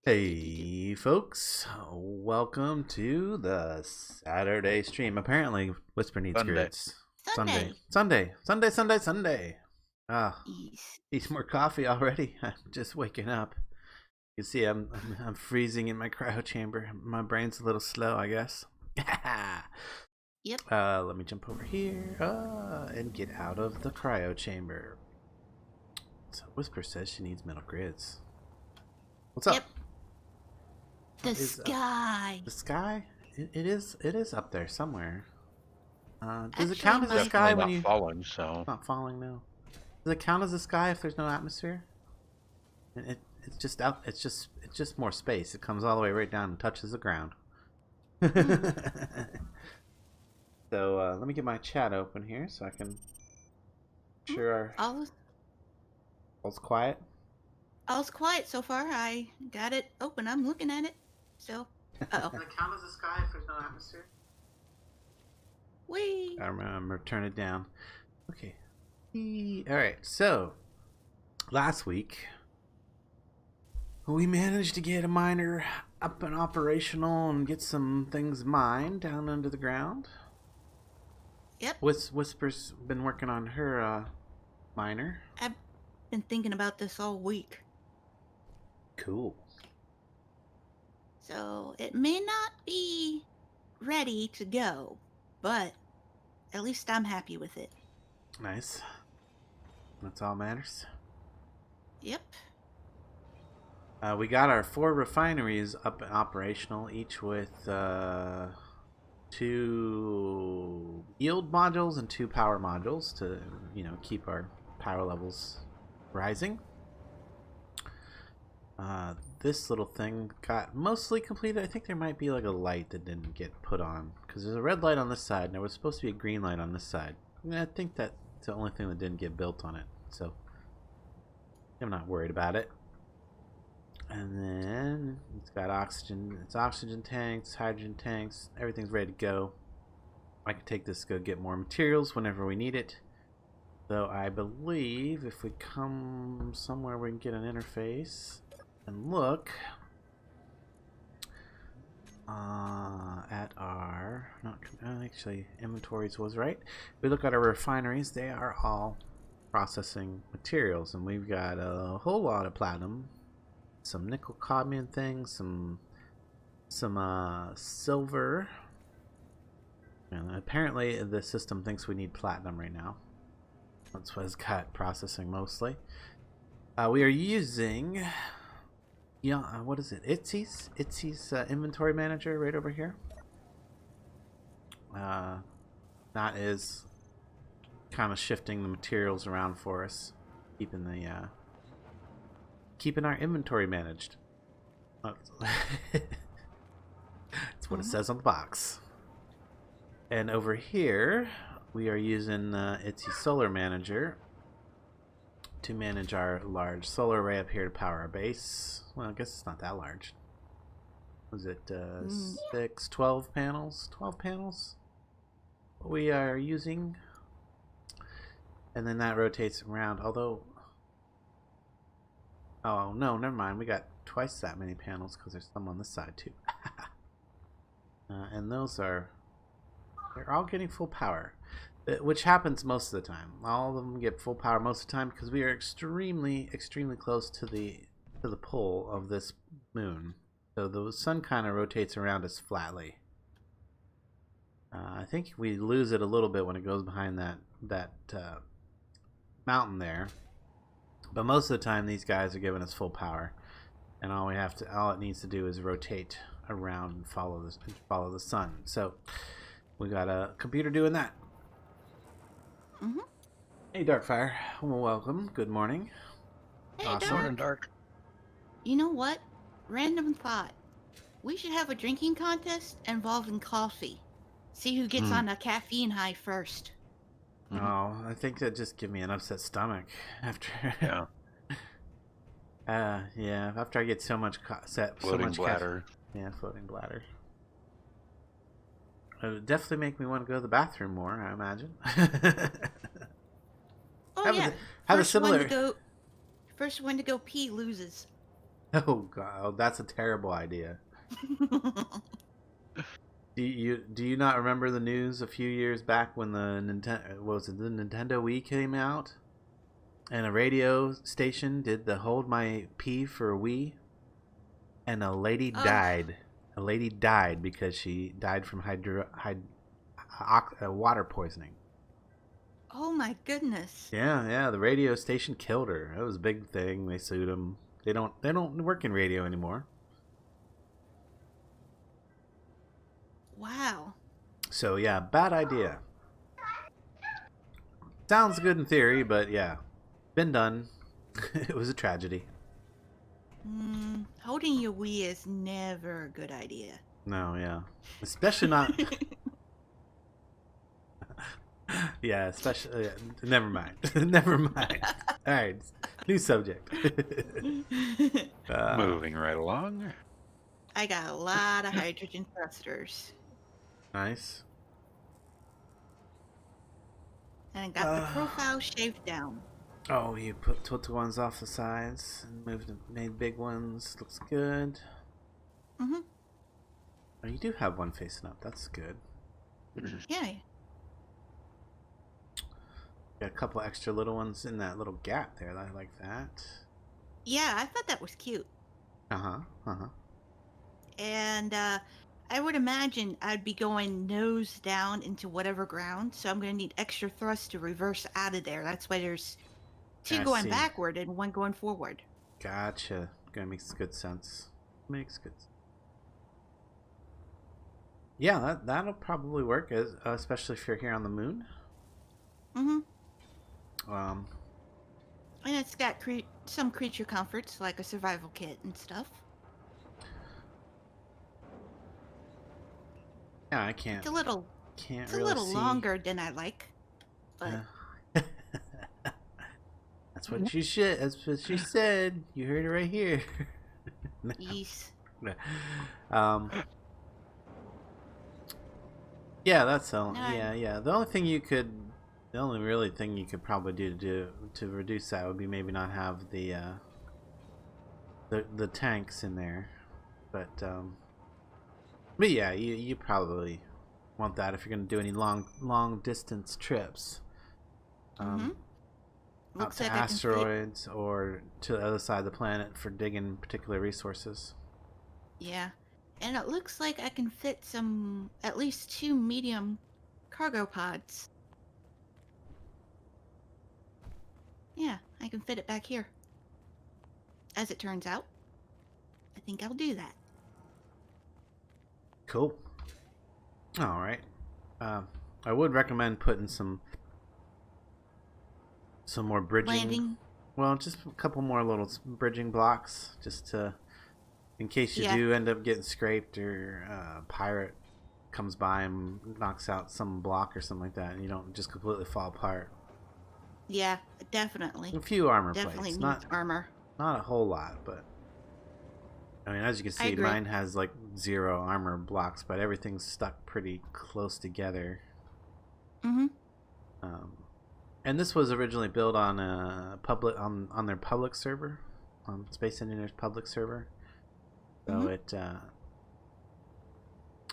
Hey folks, welcome to the Saturday stream. Apparently, Whisper needs Sunday. grits. Sunday, Sunday. Sunday, Sunday, Sunday, Sunday. Ah, Yes. need more coffee already. I'm just waking up. You see, I'm freezing in my cryo chamber. My brain's a little slow, I guess. Yep. Let me jump over here and get out of the cryo chamber. So Whisper says she needs metal grids. What's up? Yep. The What is sky. The sky? It is up there somewhere. Does it Actually, count as a my- sky Definitely when not you falling, so not falling now? Does it count as a sky if there's no atmosphere? It's just out. It's just more space. It comes all the way right down and touches the ground. So let me get my chat open here so I can sure our All's all's quiet. all's quiet so far. I got it open. I'm looking at it. So, Does it count as a sky if there's no atmosphere? wee. I'm gonna turn it down. Okay. All right. So last week we managed to get a miner up and operational and get some things mined down under the ground. Yep. Whisper's been working on her miner. I've been thinking about this all week. Cool. So it may not be ready to go, but at least I'm happy with it. Nice. That's all matters. Yep. We got our 4 refineries up and operational, each with 2 yield modules and 2 power modules to, keep our power levels rising. This little thing got mostly completed. I think there might be like a light that didn't get put on because there's a red light on this side and there was supposed to be a green light on this side. I think that's the only thing that didn't get built on it, so I'm not worried about it. And then it's got oxygen. It's oxygen tanks, hydrogen tanks. Everything's ready to go. I can take this to go get more materials whenever we need it. Though I believe if we come somewhere we can get an interface and look at our actually inventories was right. We look at our refineries. They are all processing materials, and we've got a whole lot of platinum, some nickel cadmium things, some silver, and apparently the system thinks we need platinum right now. That's what it's got processing mostly. We are using what is it? Itzy's inventory manager right over here. That is kind of shifting the materials around for us, keeping our inventory managed. That's what it says on the box. And over here, we are using Itsy Solar Manager to manage our large solar array up here to power our base. Well, I guess it's not that large. Was it 12 panels? 12 panels? What we are using. And then that rotates around, although... Oh, no, never mind. We got twice that many panels because there's some on this side, too. And those are... They're all getting full power, which happens most of the time. All of them get full power most of the time because we are extremely, extremely close to the pole of this moon. So the sun kind of rotates around us flatly. I think we lose it a little bit when it goes behind that mountain there. But most of the time, these guys are giving us full power, and all it needs to do is rotate around and follow the sun. So we got a computer doing that. Mm-hmm. Hey, Darkfire. Well, welcome. Good morning. Hey, Awesome. Dark. morning, Dark. You know what? Random thought. We should have a drinking contest involving coffee. See who gets on a caffeine high first. Oh, I think that just give me an upset stomach after. Yeah. Yeah. After I get so much Floating bladder. Floating bladder. It would definitely make me want to go to the bathroom more, I imagine. Oh Have yeah. have a First similar. one to go pee loses. Oh god, that's a terrible idea. Do you not remember the news a few years back when the Nintendo Wii came out, and a radio station did the "Hold My Pee" for Wii, and a lady died. A lady died because she died from water poisoning. Oh my goodness. Yeah, the radio station killed her. It was a big thing. They sued them. They don't work in radio anymore. Wow. So yeah, bad idea. Sounds good in theory, but yeah, been done. It was a tragedy. Holding your Wii is never a good idea. No, yeah, especially not. Yeah, especially. Never mind. Never mind. All right, new subject. Moving right along. I got a lot of hydrogen thrusters. Nice. And I got the profile shaved down. Oh, you took the ones off the sides and made big ones. Looks good. Mm-hmm. Oh, you do have one facing up. That's good. Yeah. Got a couple extra little ones in that little gap there. I like that. Yeah, I thought that was cute. Uh-huh. And I would imagine I'd be going nose down into whatever ground, so I'm going to need extra thrust to reverse out of there. That's why there's two going backward and one going forward. Gotcha. That makes good sense. Makes good sense. Yeah, that'll probably work, especially if you're here on the moon. Mm-hmm. Um, And it's got some creature comforts, like a survival kit and stuff. yeah, I can't. It's a little really see. longer than I like, but That's what she said. That's what she said. You heard it right here. Yes. Yeah, that's all. Yeah. The only really thing you could probably do to reduce that would be maybe not have the tanks in there, but yeah, you probably want that if you're going to do any long distance trips. Out to asteroids or to the other side of the planet for digging particular resources. Yeah. And it looks like I can fit at least 2 medium cargo pods. Yeah, I can fit it back here. As it turns out, I think I'll do that. Cool. All right. I would recommend putting some more bridging. Landing. Well, just a couple more little bridging blocks, just to, in case you do end up getting scraped or a pirate comes by and knocks out some block or something like that, and you don't just completely fall apart. Yeah, definitely. A few armor Definitely plates, needs armor. Not a whole lot, but I mean, as you can see, mine has like 0 armor blocks, but everything's stuck pretty close together. Mm-hmm. And this was originally built on a on their public server, on Space Engineers public server. So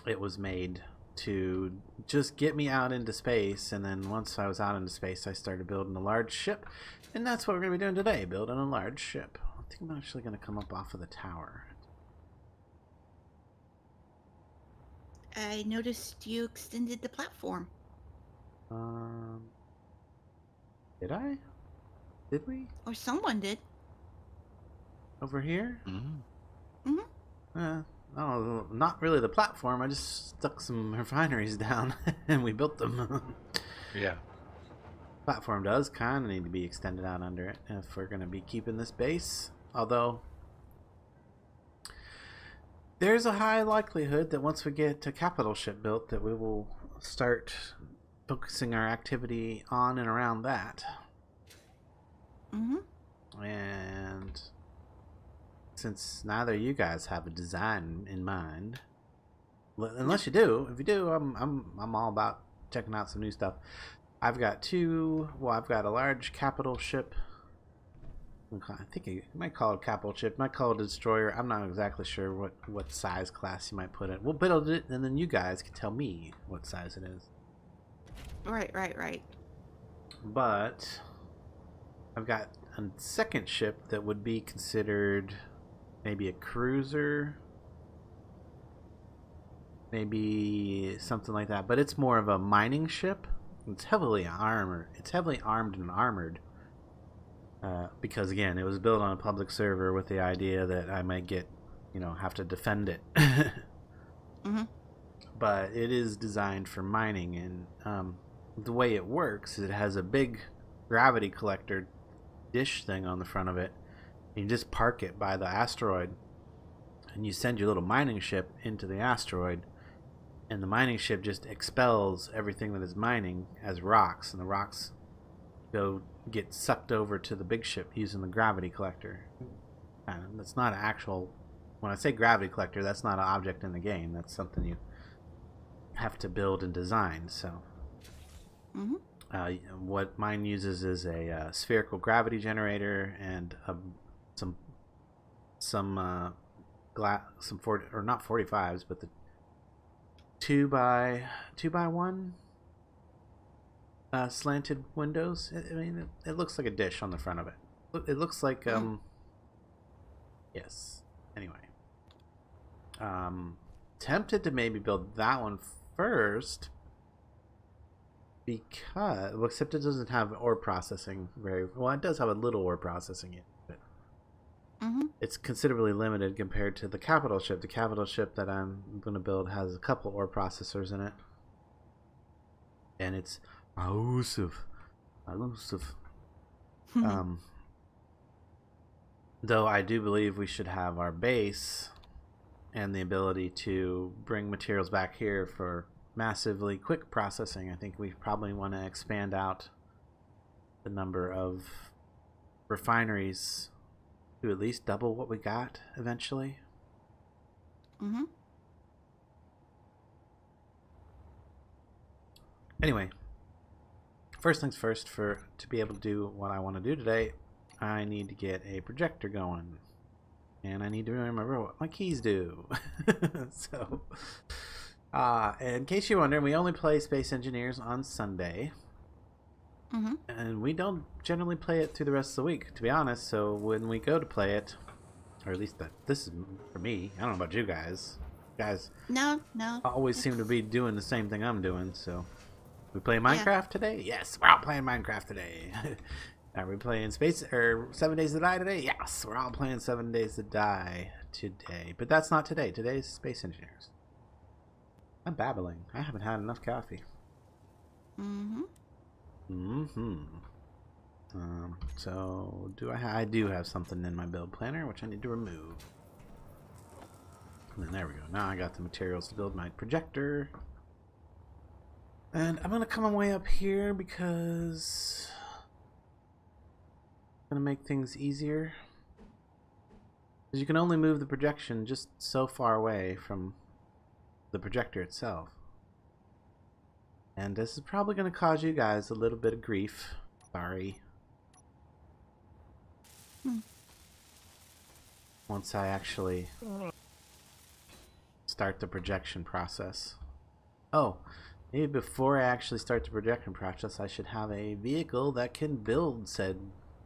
it was made to just get me out into space, and then once I was out into space, I started building a large ship, and that's what we're going to be doing today, building a large ship. I think I'm actually going to come up off of the tower. I noticed you extended the platform. Did I? Did we? Or someone did. Over here? Mm-hmm. No, not really the platform. I just stuck some refineries down and we built them. Yeah. Platform does kind of need to be extended out under it if we're going to be keeping this base. Although, there's a high likelihood that once we get a capital ship built that we will start focusing our activity on and around that. Mm-hmm. And since neither of you guys have a design in mind, unless you do, if you do, I'm all about checking out some new stuff. I've got a large capital ship I think you might call it a capital ship, might call it a destroyer. I'm not exactly sure what size class you might put it. We'll build it, and then you guys can tell me what size it is. Right. But I've got a second ship that would be considered maybe a cruiser, maybe something like that. But it's more of a mining ship. It's heavily armored. It's heavily armed and armored. Because again, it was built on a public server with the idea that I might have to defend it. Mm-hmm. But it is designed for mining, and the way it works is it has a big gravity collector dish thing on the front of it. You just park it by the asteroid, and you send your little mining ship into the asteroid, and the mining ship just expels everything that is mining as rocks, and the rocks get sucked over to the big ship using the gravity collector. And that's not an actual... When I say gravity collector, that's not an object in the game. That's something you have to build and design. So, what mine uses is a spherical gravity generator and some 40, or not 45s, but the 2x1 slanted windows. It looks like a dish on the front of it. It looks like yes. Anyway, tempted to maybe build that one first because, well, except it doesn't have ore processing very well. It does have a little ore processing it, but it's considerably limited compared to the capital ship. The capital ship that I'm going to build has a couple ore processors in it, and it's elusive. Though I do believe we should have our base and the ability to bring materials back here for massively quick processing. I think we probably want to expand out the number of refineries to at least double what we got eventually. Anyway, first things first, to be able to do what I want to do today, I need to get a projector going. And I need to remember what my keys do. So, in case you're wondering, we only play Space Engineers on Sunday. And we don't generally play it through the rest of the week, to be honest. So when we go to play it, or at least this is for me, I don't know about you guys. No. Always seem to be doing the same thing I'm doing, so... We play Minecraft today? Yes, we're all playing Minecraft today. Are we playing 7 Days to Die today? Yes, we're all playing 7 Days to Die today. But that's not today. Today's Space Engineers. I'm babbling. I haven't had enough coffee. So, I do have something in my build planner, which I need to remove. And then there we go. Now I got the materials to build my projector. And I'm going to come way up here because it's going to make things easier. Because you can only move the projection just so far away from the projector itself. And this is probably going to cause you guys a little bit of grief. Sorry. Once I actually start the projection process. Oh, maybe before I actually start the projection process, I should have a vehicle that can build said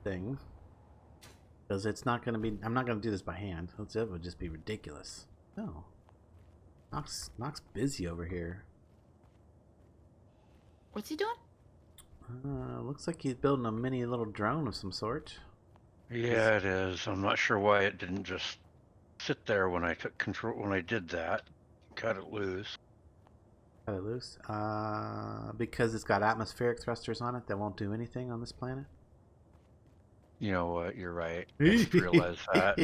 thing. Because it's not going to be... I'm not going to do this by hand. It would just be ridiculous. No. Nox busy over here. What's he doing? Looks like he's building a mini little drone of some sort. Yeah, it is. I'm not sure why it didn't just sit there when I took control. When I did that, cut it loose. Cut it loose? Because it's got atmospheric thrusters on it that won't do anything on this planet? You know what? You're right. I just realized that.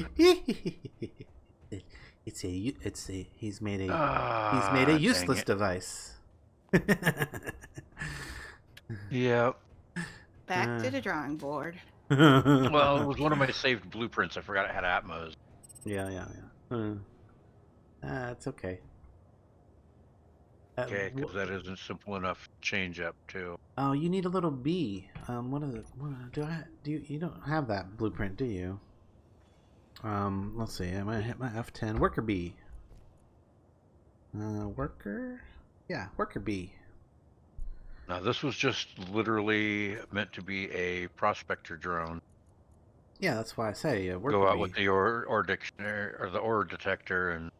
He's made a useless device. Yep. Back to the drawing board. Well, it was one of my saved blueprints. I forgot it had Atmos. Yeah. It's okay. Okay, because that isn't simple enough to change up to. Oh, you need a little bee. What is it? You don't have that blueprint, do you? Let's see. I might hit my F10. Worker bee. Worker? Yeah, worker bee. Now, this was just literally meant to be a prospector drone. Yeah, that's why I say worker Go out bee. with the ore dictionary or the ore detector, and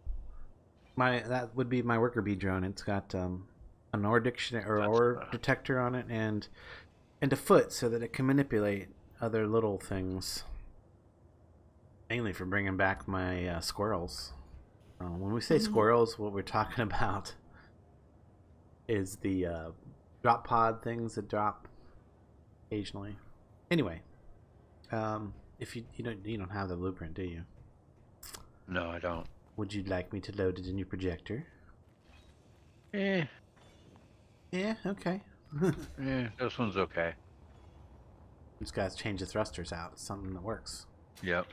That would be my worker bee drone. It's got an ore dictionary or ore detector on it, and a foot so that it can manipulate other little things. Mainly for bringing back my squirrels. When we say squirrels, what we're talking about is the drop pod things that drop occasionally. Anyway, if you don't have the blueprint, do you? no, I don't. Would you like me to load it in your projector? Eh. Yeah, okay. Yeah, this one's okay. Just gotta change the thrusters out. It's something that works. Yep.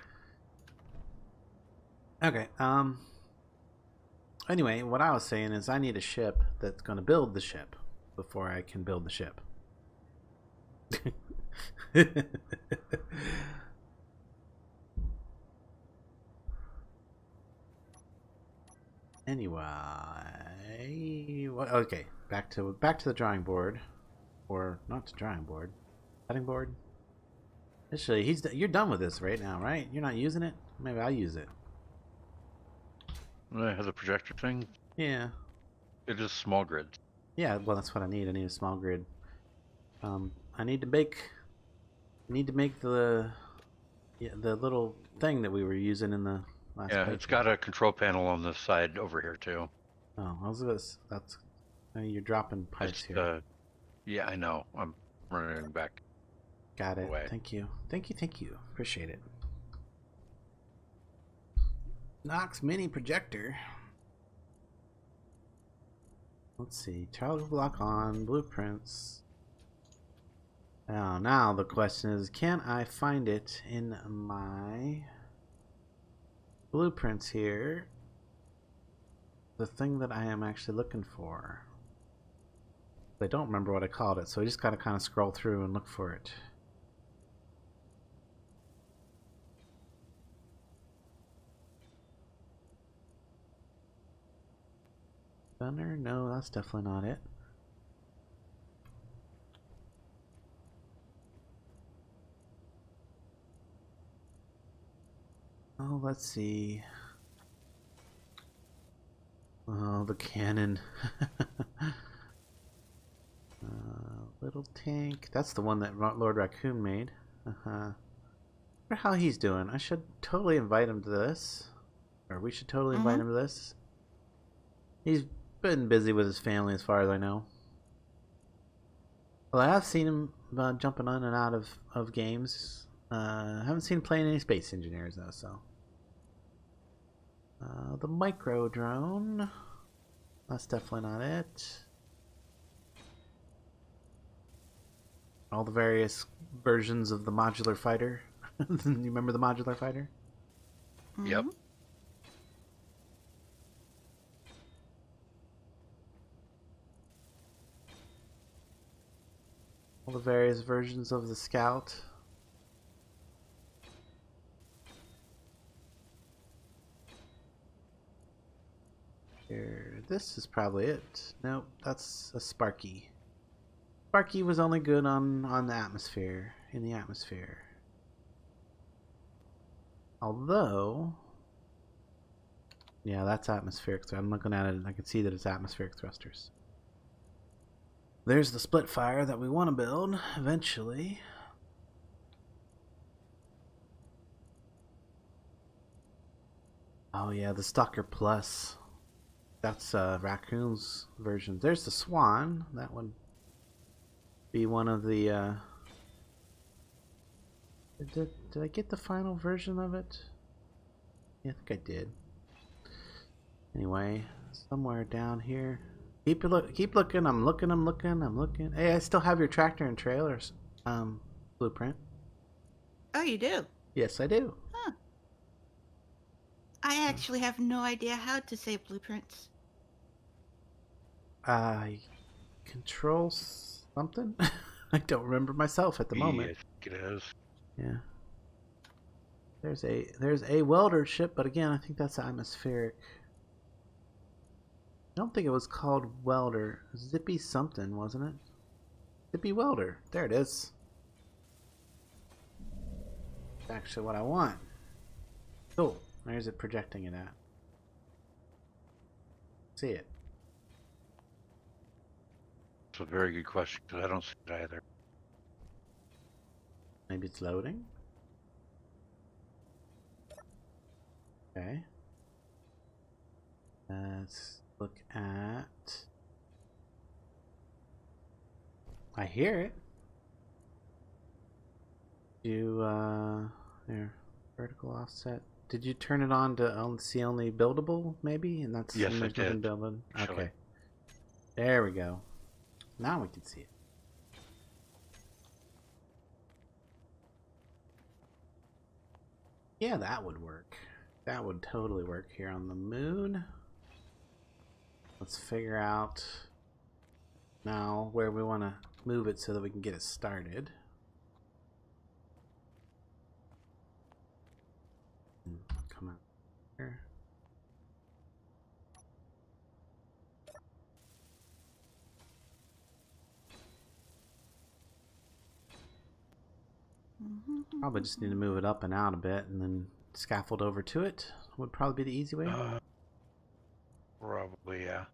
Okay. Anyway, what I was saying is I need a ship that's gonna build the ship before I can build the ship. Anyway, okay, back to the drawing board, or not the drawing board, cutting board. Actually, you're done with this right now, right? You're not using it. Maybe I'll use it. I have the projector thing. Yeah. It is small grid. Yeah. Well, that's what I need. I need a small grid. I need to make the little thing that we were using in the last. Yeah, it's got a control panel on the side over here too. Oh, that's you're dropping pipes here. Yeah, I know. I'm running back. Got it. Away. Thank you. Appreciate it. Nox mini projector. Let's see. Toggle block on blueprints. Now the question is, can I find it in my blueprints here? The thing that I am actually looking for. I don't remember what I called it, so I just gotta kind of scroll through and look for it. Gunner? No, that's definitely not it. Oh, let's see. Oh, the cannon. Little tank. That's the one that Lord Raccoon made. Wonder how he's doing. I should totally invite him to this. Or we should totally invite him to this. He's been busy with his family as far as I know. Well, I have seen him jumping on and out of games. I haven't seen him playing any Space Engineers though, so. The micro drone. That's definitely not it. All the various versions of the modular fighter. You remember the modular fighter? Yep. All the various versions of the Scout. Here, this is probably it. Nope, that's a Sparky. Sparky was only good on the atmosphere, in the atmosphere. Although, yeah, that's atmospheric. So I'm looking at it and I can see that it's atmospheric thrusters. There's the Splitfire that we want to build eventually. Oh yeah, the Stalker Plus. That's Raccoon's version. There's the Swan. That would be one of the... Did I get the final version of it? Yeah, I think I did. Anyway, somewhere down here. Keep looking. I'm looking. Hey, I still have your tractor and trailers blueprint. Oh, you do? Yes, I do. Huh. I actually have no idea how to save blueprints. I control something? I don't remember myself at the moment. I think it is. Yeah. There's a welder ship, but again, I think that's atmospheric. I don't think it was called welder. Zippy something, wasn't it? Zippy welder. There it is. That's actually what I want. Oh, where's it projecting it at? See it. It's a very good question because I don't see it either. Maybe it's loading? Okay. Let's look at... I hear it. There, vertical offset. Did you turn it on to see only buildable, maybe? And that's yes, I did. Building? Okay. There we go. Now we can see it. Yeah, that would work. That would totally work here on the moon. Let's figure out now where we want to move it so that we can get it started. Come out here. Probably just need to move it up and out a bit and then scaffold over to it. Would probably be the easy way. Probably, yeah.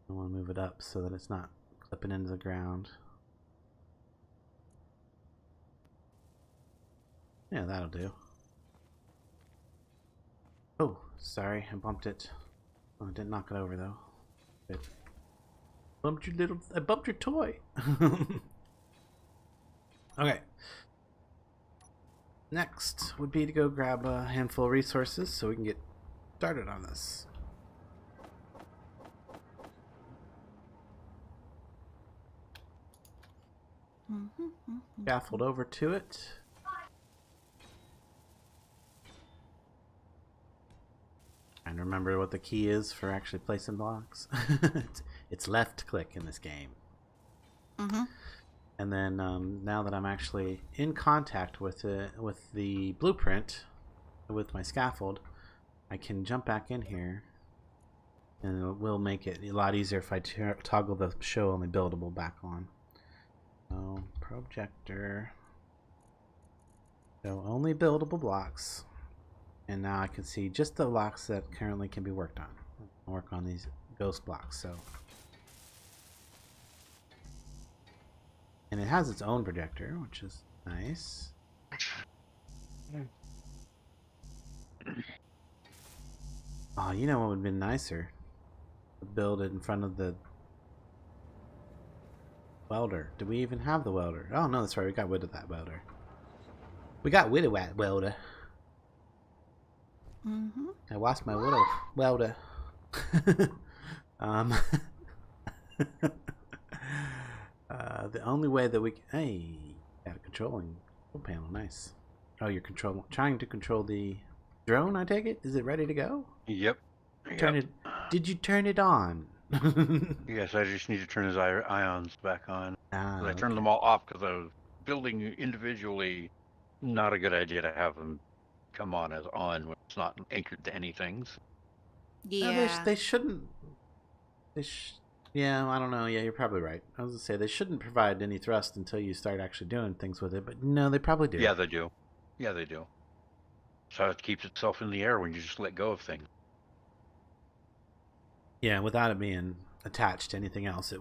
I want to move it up so that it's not clipping into the ground. Yeah, that'll do. Oh, sorry, I bumped it. Oh, I didn't knock it over though. It bumped your little. I bumped your toy. Okay. Next would be to go grab a handful of resources so we can get started on this. Scaffold over to it. And remember what the key is for actually placing blocks. It's left click in this game. And then now that I'm actually in contact with the blueprint, with my scaffold, I can jump back in here, and it will make it a lot easier if I toggle the show only buildable back on. So projector, show only buildable blocks. And now I can see just the blocks that currently can be worked on. I'll work on these ghost blocks. So, and it has its own projector, which is nice. Oh, you know what would have been nicer? To build it in front of the welder. Do we even have the welder? Oh no, that's right. We got rid of that welder. We got rid of that welder. I lost my little welder. The only way that we can... Hey, got a controlling panel. Nice. Oh, you're trying to control the drone, I take it? Is it ready to go? Yep. Did you turn it on? Yes, I just need to turn his ions back on. I turned Okay. them all off because I was building individually. Not a good idea to have them come on as on when it's not anchored to anything. Yeah. No, they shouldn't. Yeah, I don't know. Yeah, you're probably right. I was gonna say they shouldn't provide any thrust until you start actually doing things with it, but no, they probably do. Yeah, they do. Yeah, they do. So it keeps itself in the air when you just let go of things. Yeah, without it being attached to anything else,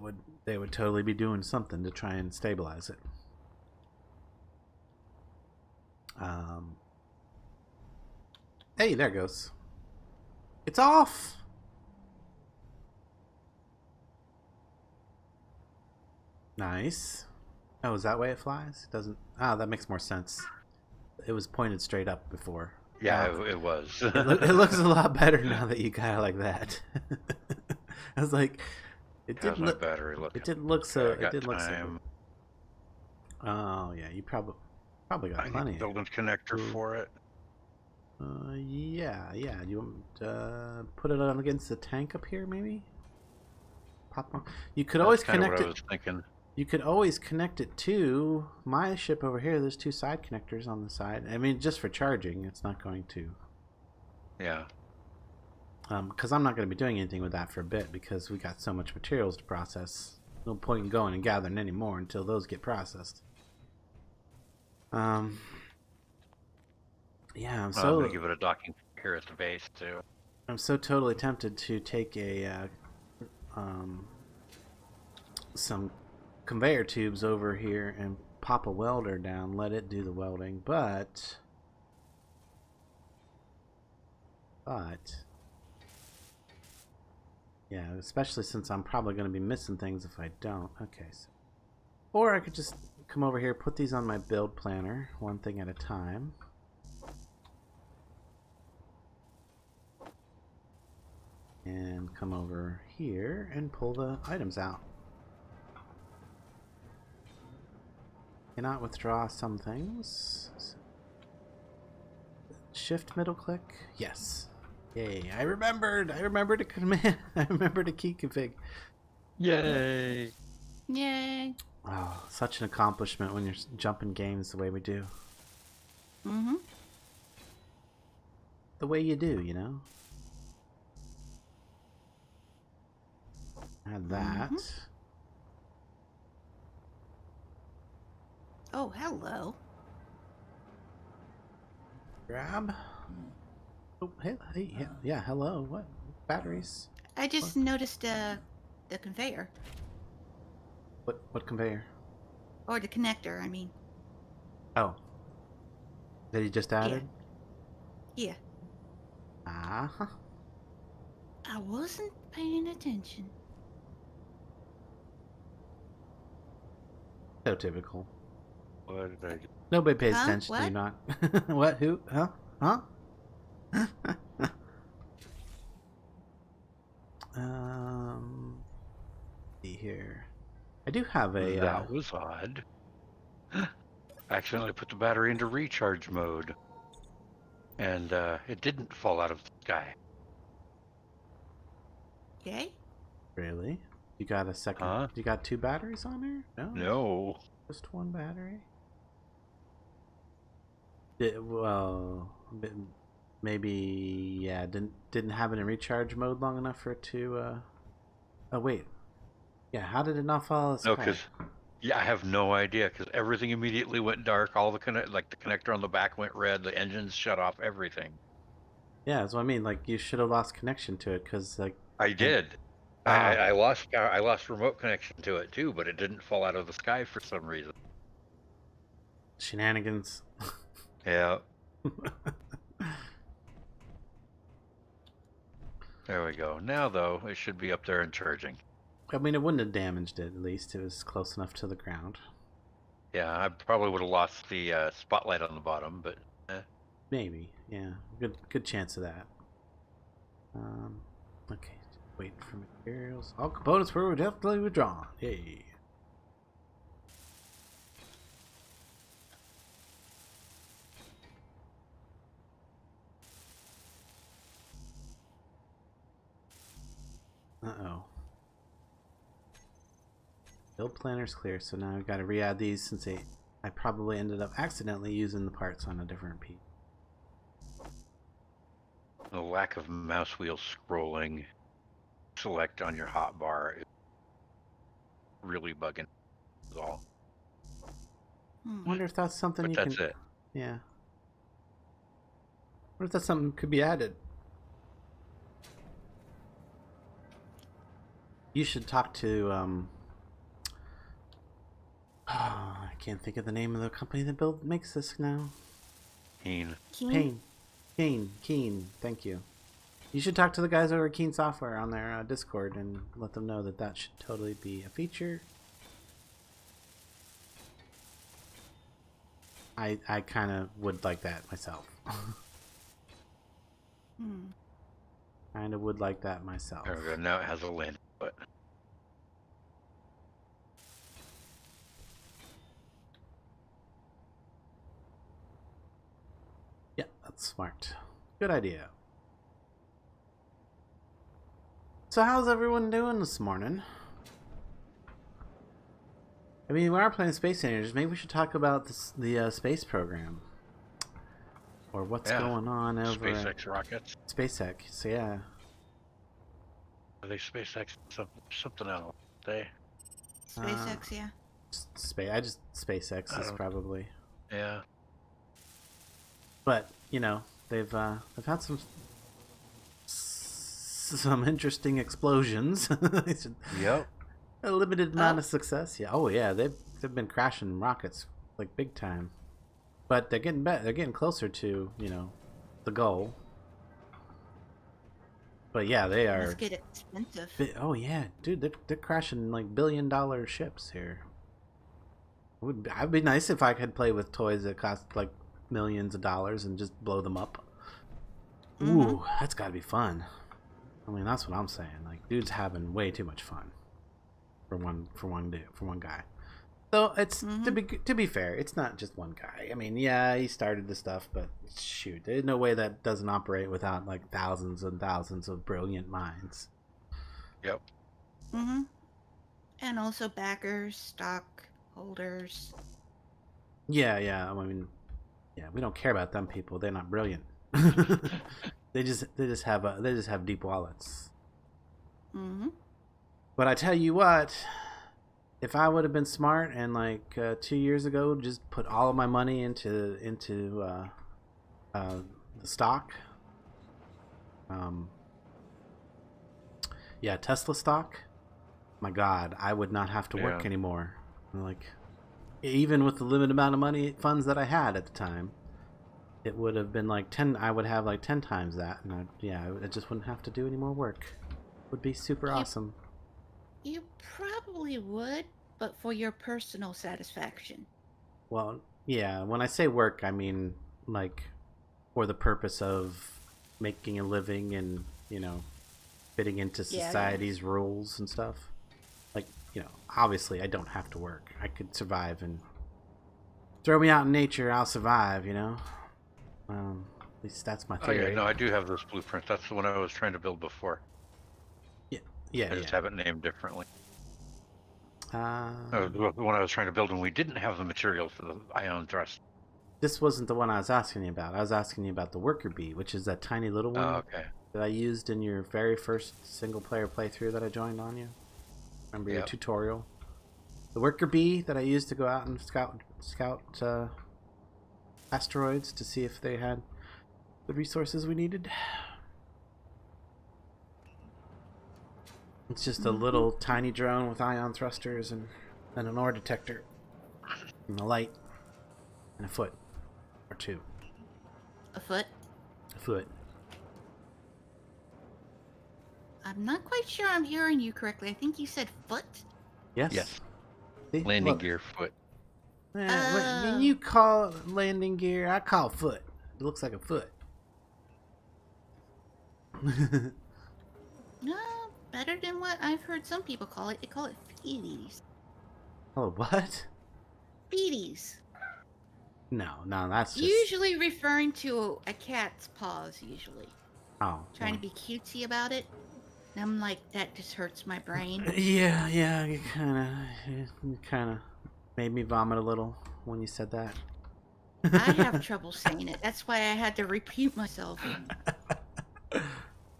they would totally be doing something to try and stabilize it. Hey, there it goes. It's off. Nice. Oh, is that way it flies? It doesn't. Ah, that makes more sense. It was pointed straight up before. Yeah, it was. It looks a lot better now that you got it like that. I was like, it didn't look. Battery look. It didn't look so. Okay, It didn't look so. Oh yeah, you probably got I need plenty. to build a connector for it. Yeah. Do you want put it on against the tank up here, maybe? Pop on. You could always connect what it. I was thinking. You could always connect it to my ship over here. There's 2 side connectors on the side. I mean, just for charging. It's not going to. Yeah. Because I'm not going to be doing anything with that for a bit because we got so much materials to process. No point in going and gathering any more until those get processed. Yeah, I'm I'm gonna give it a docking here at the base too. I'm so totally tempted to take some conveyor tubes over here and pop a welder down, let it do the welding, but yeah, especially since I'm probably going to be missing things if I don't. Okay, so, or I could just come over here, put these on my build planner, one thing at a time. And come over here and pull the items out. Cannot withdraw some things. Shift middle click. Yes. Yay! I remembered. I remembered a command. I remembered a key config. Yay! Yay. Oh, such an accomplishment when you're jumping games the way we do. Mm-hmm. The way you do, you know. Add that. Mm-hmm. Oh, hello. Grab. Oh, hey, yeah, hello. What? Batteries? I just noticed the conveyor. What conveyor? Or the connector, I mean. Oh. That you just added? Yeah. Uh-huh. I wasn't paying attention. So typical. What did I do? Nobody pays Huh? attention to you What? not. What? Who? Huh? Huh? See here. I do have a. That was odd. I accidentally put the battery into recharge mode, and it didn't fall out of the sky. Yay? Really? You got a second? Huh? You got 2 batteries on there? No. No. Just 1 battery. Well, maybe yeah. Didn't have it in recharge mode long enough for it to. Oh wait. Yeah. How did it not fall? No, because yeah, I have no idea because everything immediately went dark. All the the connector on the back went red. The engines shut off. Everything. Yeah, that's what I mean. Like you should have lost connection to it because like. I did. I lost remote connection to it too, but it didn't fall out of the sky for some reason. Shenanigans. Yeah. There we go. Now though, it should be up there and charging. I mean, it wouldn't have damaged it. At least it was close enough to the ground. Yeah, I probably would have lost the spotlight on the bottom, but Maybe. Yeah. Good chance of that. Okay. Wait for materials. All components were definitely withdrawn. Yay. Uh-oh. Build planner's clear, so now I've got to re-add these since I probably ended up accidentally using the parts on a different piece. the lack of mouse wheel scrolling select on your hotbar is really bugging. Is all. I wonder if that's something But you that's can. it. Yeah. What if that's something that could be added? You should talk to I can't think of the name of the company that makes this now. Keen. Keen. Thank you. You should talk to the guys over at Keen Software on their Discord and let them know that that should totally be a feature. I kind of would like that myself. Kind of would like that myself. There we go. Now it has a lid, but Smart. Good idea. So how's everyone doing this morning? I mean, we are playing Space Invaders. Maybe we should talk about the space program. Or what's going on over SpaceX rockets. SpaceX, so yeah. Are they SpaceX something else? They SpaceX, yeah. SpaceX is probably. Yeah. But you know, they've had some interesting explosions. Yep. A limited amount of success. Yeah. Oh yeah, they've been crashing rockets like big time. But they're getting better. They're getting closer to, you know, the goal. But yeah, they are. Let's get expensive. Oh yeah, dude, they're crashing like billion-dollar ships here. It'd be nice if I could play with toys that cost like millions of dollars and just blow them up. Ooh, that's gotta be fun. I mean, that's what I'm saying. Like, dude's having way too much fun for one guy. So it's to be fair, it's not just one guy. I mean, yeah, he started the stuff, but shoot, there's no way that doesn't operate without like thousands and thousands of brilliant minds. Yep. And also backers, stock holders. Yeah. I mean, yeah, we don't care about them people. They're not brilliant. They just have deep wallets. But I tell you what, if I would have been smart and like 2 years ago, just put all of my money into the stock, Tesla stock. My God, I would not have to work anymore. Like, even with the limited amount of funds that I had at the time, it would have been like 10. I would have like 10 times that, and I just wouldn't have to do any more work. It would be super awesome. You probably would, but for your personal satisfaction. Well, yeah, when I say work, I mean like for the purpose of making a living and, you know, fitting into society's rules and stuff. Like, you know, obviously I don't have to work. I could survive, and throw me out in nature, I'll survive, you know? At least that's my theory. Oh yeah, no, I do have those blueprints. That's the one I was trying to build before. Yeah, I just have it named differently. The one I was trying to build when we didn't have the materials for the ion thrust. This wasn't the one I was asking you about. I was asking you about the worker bee, which is that tiny little one that I used in your very first single-player playthrough that I joined on you. Remember your tutorial? The worker bee that I used to go out and scout asteroids to see if they had the resources we needed. It's just a little tiny drone with ion thrusters and an ore detector and a light and a foot or two. A foot? A foot. I'm not quite sure I'm hearing you correctly. I think you said foot? Yes. See? Landing gear foot. When you call landing gear, I call foot. It looks like a foot. No, better than what I've heard some people call it. They call it feeties. Oh, what? Feeties. No, that's just... Usually referring to a cat's paws, usually. Oh. Trying to be cutesy about it. And I'm like, that just hurts my brain. Yeah, you kind of made me vomit a little when you said that. I have trouble saying it. That's why I had to repeat myself.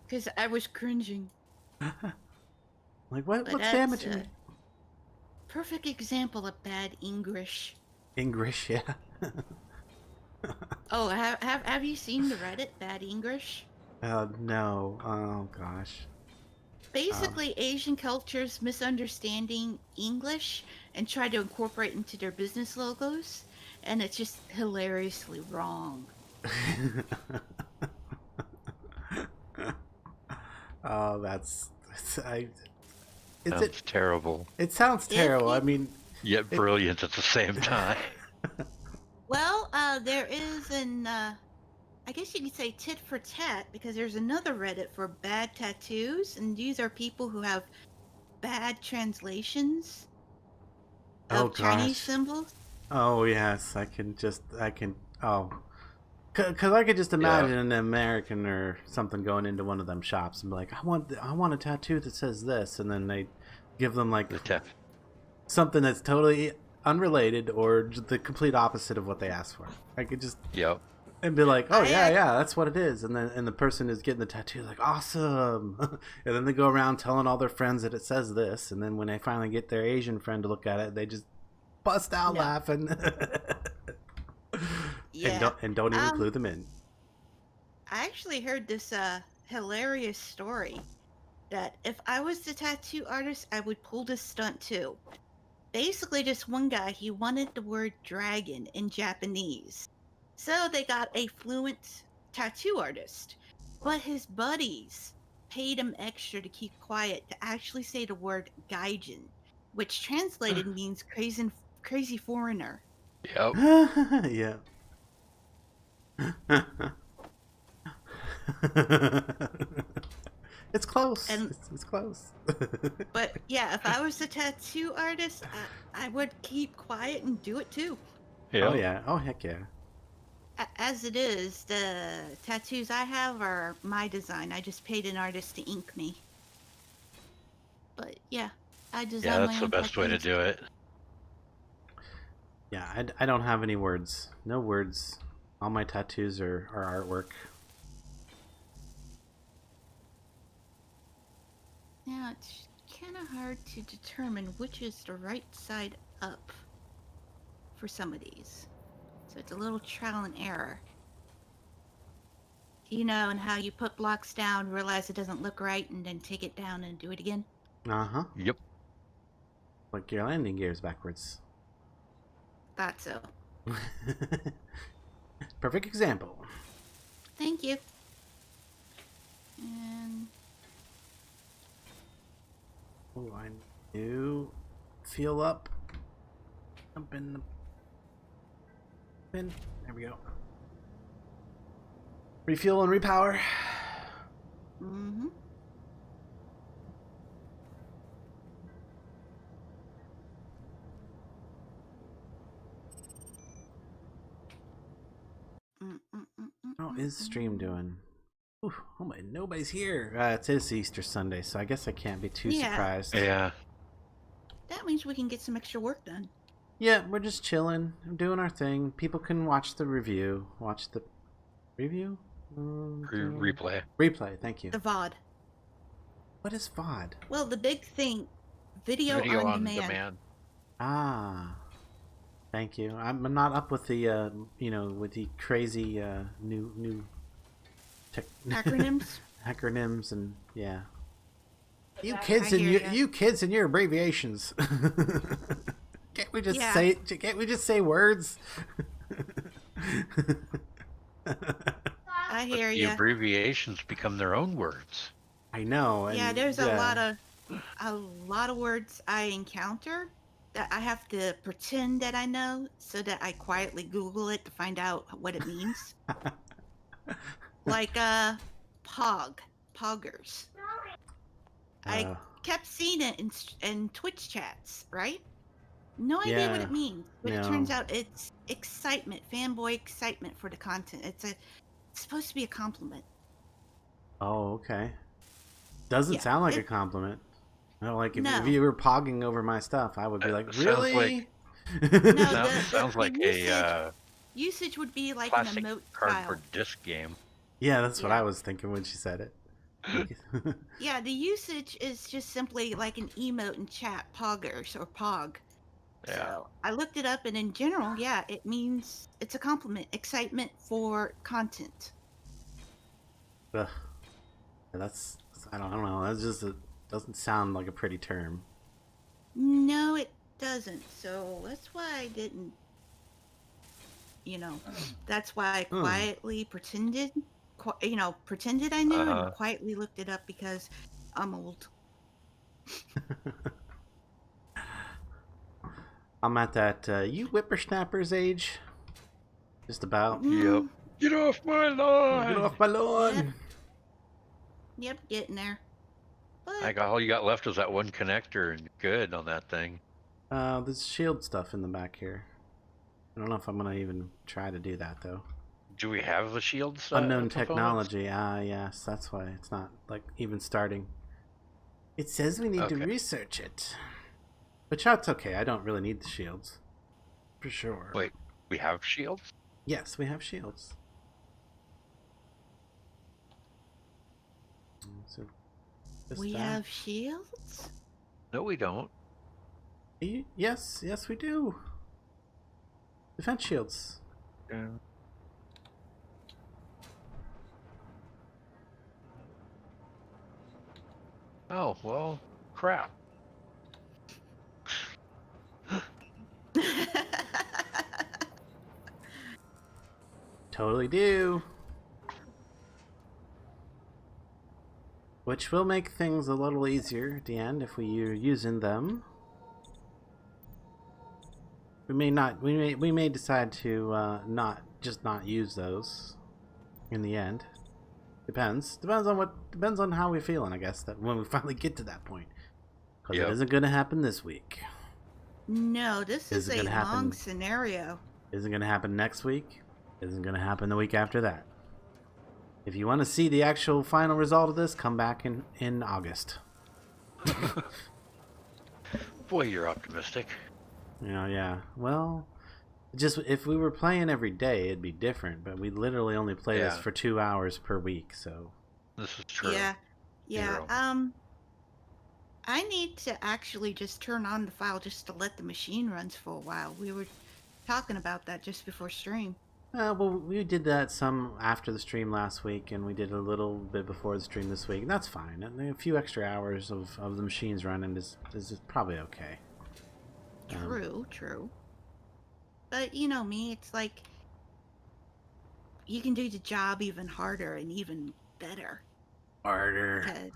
Because I was cringing. Like, what's damaging me? Perfect example of bad English. English, yeah. Oh, have you seen the Reddit, Bad English? No. Oh, gosh. Basically, Asian cultures misunderstanding English and try to incorporate into their business logos, and it's just hilariously wrong. Oh, It's terrible. It sounds terrible. I mean, yet brilliant at the same time. Well, there is I guess you could say tit for tat, because there's another Reddit for bad tattoos, and these are people who have bad translations of Chinese symbols. Oh, yes, I can, Because I could just imagine an American or something going into one of them shops and be like, I want a tattoo that says this, and then they give them like something that's totally unrelated or the complete opposite of what they asked for. I could just and be like, oh yeah, that's what it is, and the person is getting the tattoo like, awesome, and then they go around telling all their friends that it says this, and then when they finally get their Asian friend to look at it, they just bust out laughing. And don't even clue them in. I actually heard this hilarious story that if I was the tattoo artist, I would pull this stunt too. Basically, just one guy, he wanted the word dragon in Japanese. So they got a fluent tattoo artist. But his buddies paid him extra to keep quiet to actually say the word gaijin, which translated means crazy foreigner. Yep. Yeah. It's close. It's close. But yeah, if I was a tattoo artist, I would keep quiet and do it too. Yeah. Oh yeah. Oh heck yeah. As it is, the tattoos I have are my design. I just paid an artist to ink me. But yeah, I designed my own. Yeah, that's the best way to do it. Yeah, I don't have any words. No words. All my tattoos are artwork. Now, it's kind of hard to determine which is the right side up for some of these. So it's a little trial and error. You know, and how you put blocks down, realize it doesn't look right, and then take it down and do it again? Uh-huh. Yep. Like your landing gears backwards. Thought so. Perfect example. Thank you. And... oh, I do feel up. Jump in the bin. There we go. Refuel and repower. Mm-hmm. How is stream doing? Ooh, oh my, nobody's here. It is Easter Sunday, so I guess I can't be too surprised. Yeah. That means we can get some extra work done. Yeah, we're just chilling, doing our thing. People can watch the review. Watch the review? Replay. Replay, thank you. The VOD. What is VOD? Well, the big thing, video on demand. Ah. Thank you. I'm not up with the, with the crazy new acronyms. Acronyms and yeah. You kids and your abbreviations. Can't we just say words? I hear you. The abbreviations become their own words. I know. Yeah, there's a lot of words I encounter that I have to pretend that I know so that I quietly Google it to find out what it means. Like poggers. I kept seeing it in Twitch chats, right? No idea what it means, but it turns out it's excitement, fanboy excitement for the content. It's supposed to be a compliment. Oh, okay. Doesn't sound like a compliment. No, like if you were pogging over my stuff, I would be like, really? Sounds like a usage would be like classic an emote cardboard disc game. Yeah, that's what I was thinking when she said it. Yeah, the usage is just simply like an emote in chat, poggers or pog. Yeah. So I looked it up, and in general, it means it's a compliment, excitement for content. Ugh. That's I don't know. That's just doesn't sound like a pretty term. No, it doesn't. So that's why I didn't. That's why I quietly pretended. Pretended I knew and quietly looked it up because I'm old. I'm at that you whippersnappers age. Just about. Yep. Get off my lawn! Get off my lawn! Yep, getting there. But... all you got left was that one connector, and good on that thing. There's shield stuff in the back here. I don't know if I'm gonna even try to do that though. Do we have the shields? Unknown components? technology. Ah, yes, that's why it's not like even starting. It says we need to Okay. research it. But that's okay. I don't really need the shields. For sure. Wait, we have shields? Yes, we have shields. So, We have shields? No, we don't. Yes, yes, we do. Defense shields. Yeah. Oh, well, crap. Totally do. Which will make things a little easier at the end if we are using them. We may not. We may decide to not use those in the end. Depends. Depends on how we're feeling. I guess that when we finally get to that point, because it isn't going to happen this week. No, this is a long scenario. Isn't going to happen next week. Isn't going to happen the week after that. If you want to see the actual final result of this, come back in August. Boy, you're optimistic. Yeah. Well, just if we were playing every day, it'd be different. But we literally only play this for 2 hours per week, so. This is true. Yeah. Zero. I need to actually just turn on the file just to let the machine runs for a while. We were talking about that just before stream. Well, we did that some after the stream last week, and we did a little bit before the stream this week. And that's fine. A few extra hours of the machines running is probably okay. True. But you know me, it's like you can do the job even harder and even better. Harder.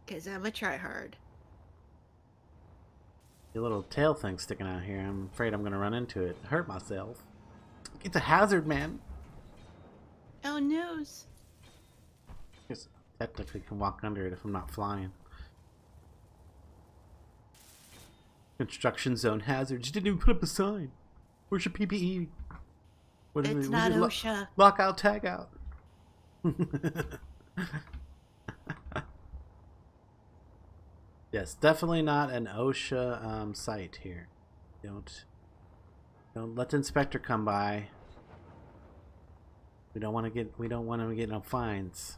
Because I'm a tryhard. The little tail thing sticking out here. I'm afraid I'm going to run into it. Hurt myself. It's a hazard, man. Oh, news. I guess I technically can walk under it if I'm not flying. Construction zone hazards. You didn't even put up a sign. Where's your PPE? It's not OSHA. Lockout, tag out. Yes, definitely not an OSHA site here. Don't let the inspector come by. We don't want to get no fines.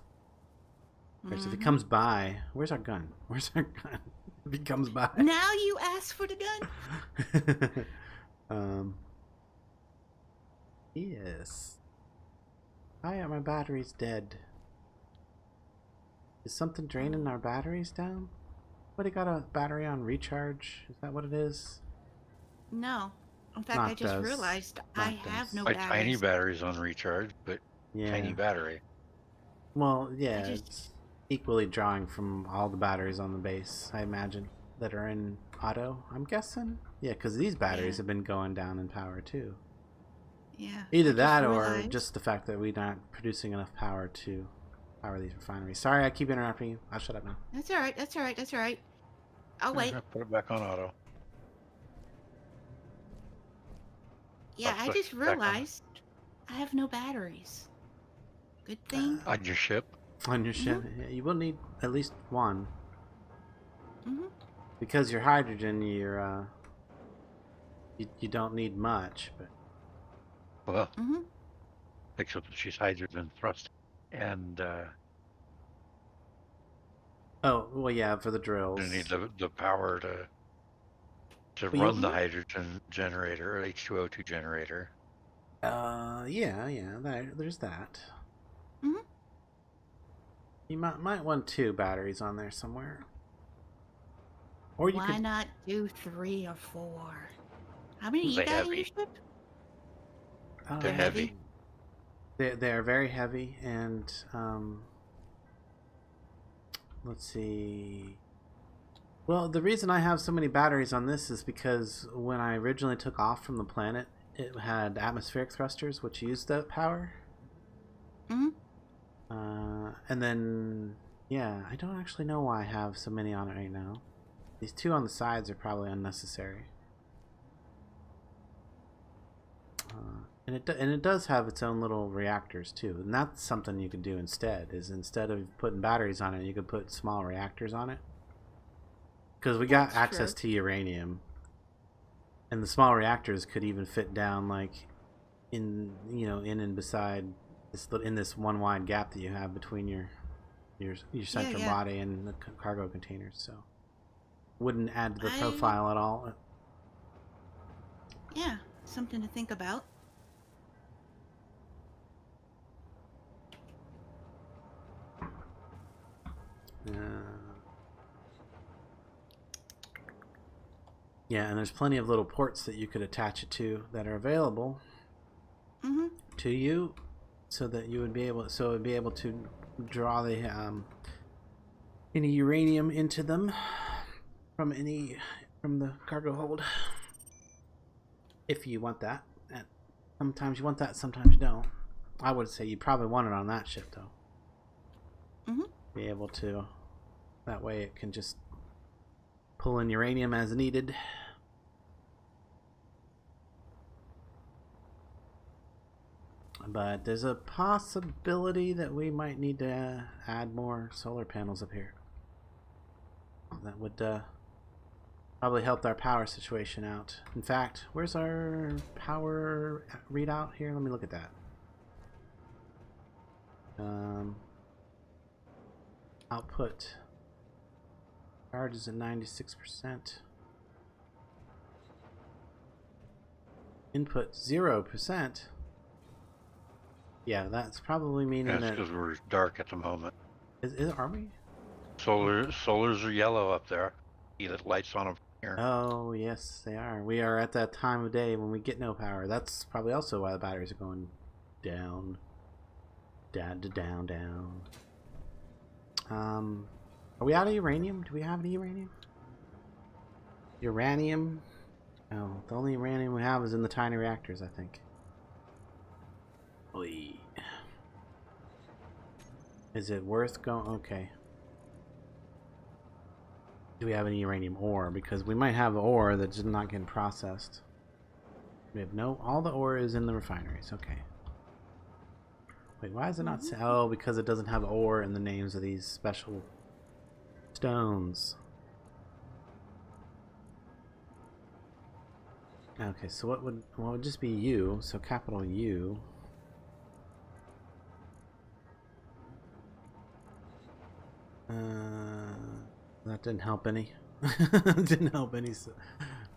If he comes by, where's our gun? If he comes by. Now you ask for the gun. Yes. My battery's dead. Is something draining our batteries down? What, he got a battery on recharge? Is that what it is? No. In fact, I just realized I have no batteries. Tiny batteries on recharge, but tiny battery. Well, yeah, it's equally drawing from all the batteries on the base, I imagine, that are in auto, I'm guessing. Yeah, because these batteries have been going down in power, too. Yeah. Either that or just the fact that we're not producing enough power to power these refineries. Sorry, I keep interrupting you. I'll shut up now. That's all right. I'll wait. Put it back on auto. Yeah, I just realized I have no batteries. Good thing. On your ship? On your ship? Yeah, you will need at least one. Mm-hmm. Because your hydrogen, you don't need much, but. Well, except that she's hydrogen thrust. And, oh, well, yeah, for the drills. You need the power to run the hydrogen generator, or H2O2 generator. Yeah, there's that. Mm-hmm. You might want 2 batteries on there somewhere. Or you Why not do 3 or 4? How many you got in your ship? They're heavy. They're very heavy, and let's see. Well, the reason I have so many batteries on this is because when I originally took off from the planet, it had atmospheric thrusters, which used that power. And then, yeah, I don't actually know why I have so many on it right now. These 2 on the sides are probably unnecessary. And it does have its own little reactors too, and that's something you could do instead. Is instead of putting batteries on it, you could put small reactors on it. Because we got access to uranium, and the small reactors could even fit down like in and beside this in this one wide gap that you have between your central body and the cargo containers. So wouldn't add to the profile at all. Yeah, something to think about. Yeah, and there's plenty of little ports that you could attach it to that are available to you, so that you would be able, it would be able to draw the any uranium into them from the cargo hold, if you want that. And sometimes you want that, sometimes you don't. I would say you probably want it on that ship though. Be able to, that way it can just pull in uranium as needed. But there's a possibility that we might need to add more solar panels up here. That would probably help our power situation out. In fact, where's our power readout here? Let me look at that. Output charge is at 96%. Input 0%. Yeah, that's probably meaning that's because we're dark at the moment. Are we? Solars are yellow up there. See the lights on them from here. Oh, yes, they are. We are at that time of day when we get no power. That's probably also why the batteries are going down. Down. Are we out of uranium? Do we have any uranium? Uranium? Oh, the only uranium we have is in the tiny reactors, I think. Oy. Is it worth going? Okay. Do we have any uranium ore? Because we might have ore that's just not getting processed. We have all the ore is in the refineries. Okay. Wait, why is it not? Oh, because it doesn't have ore in the names of these special stones. Okay, so what would just be U? So capital U. That didn't help any. Didn't help any. So,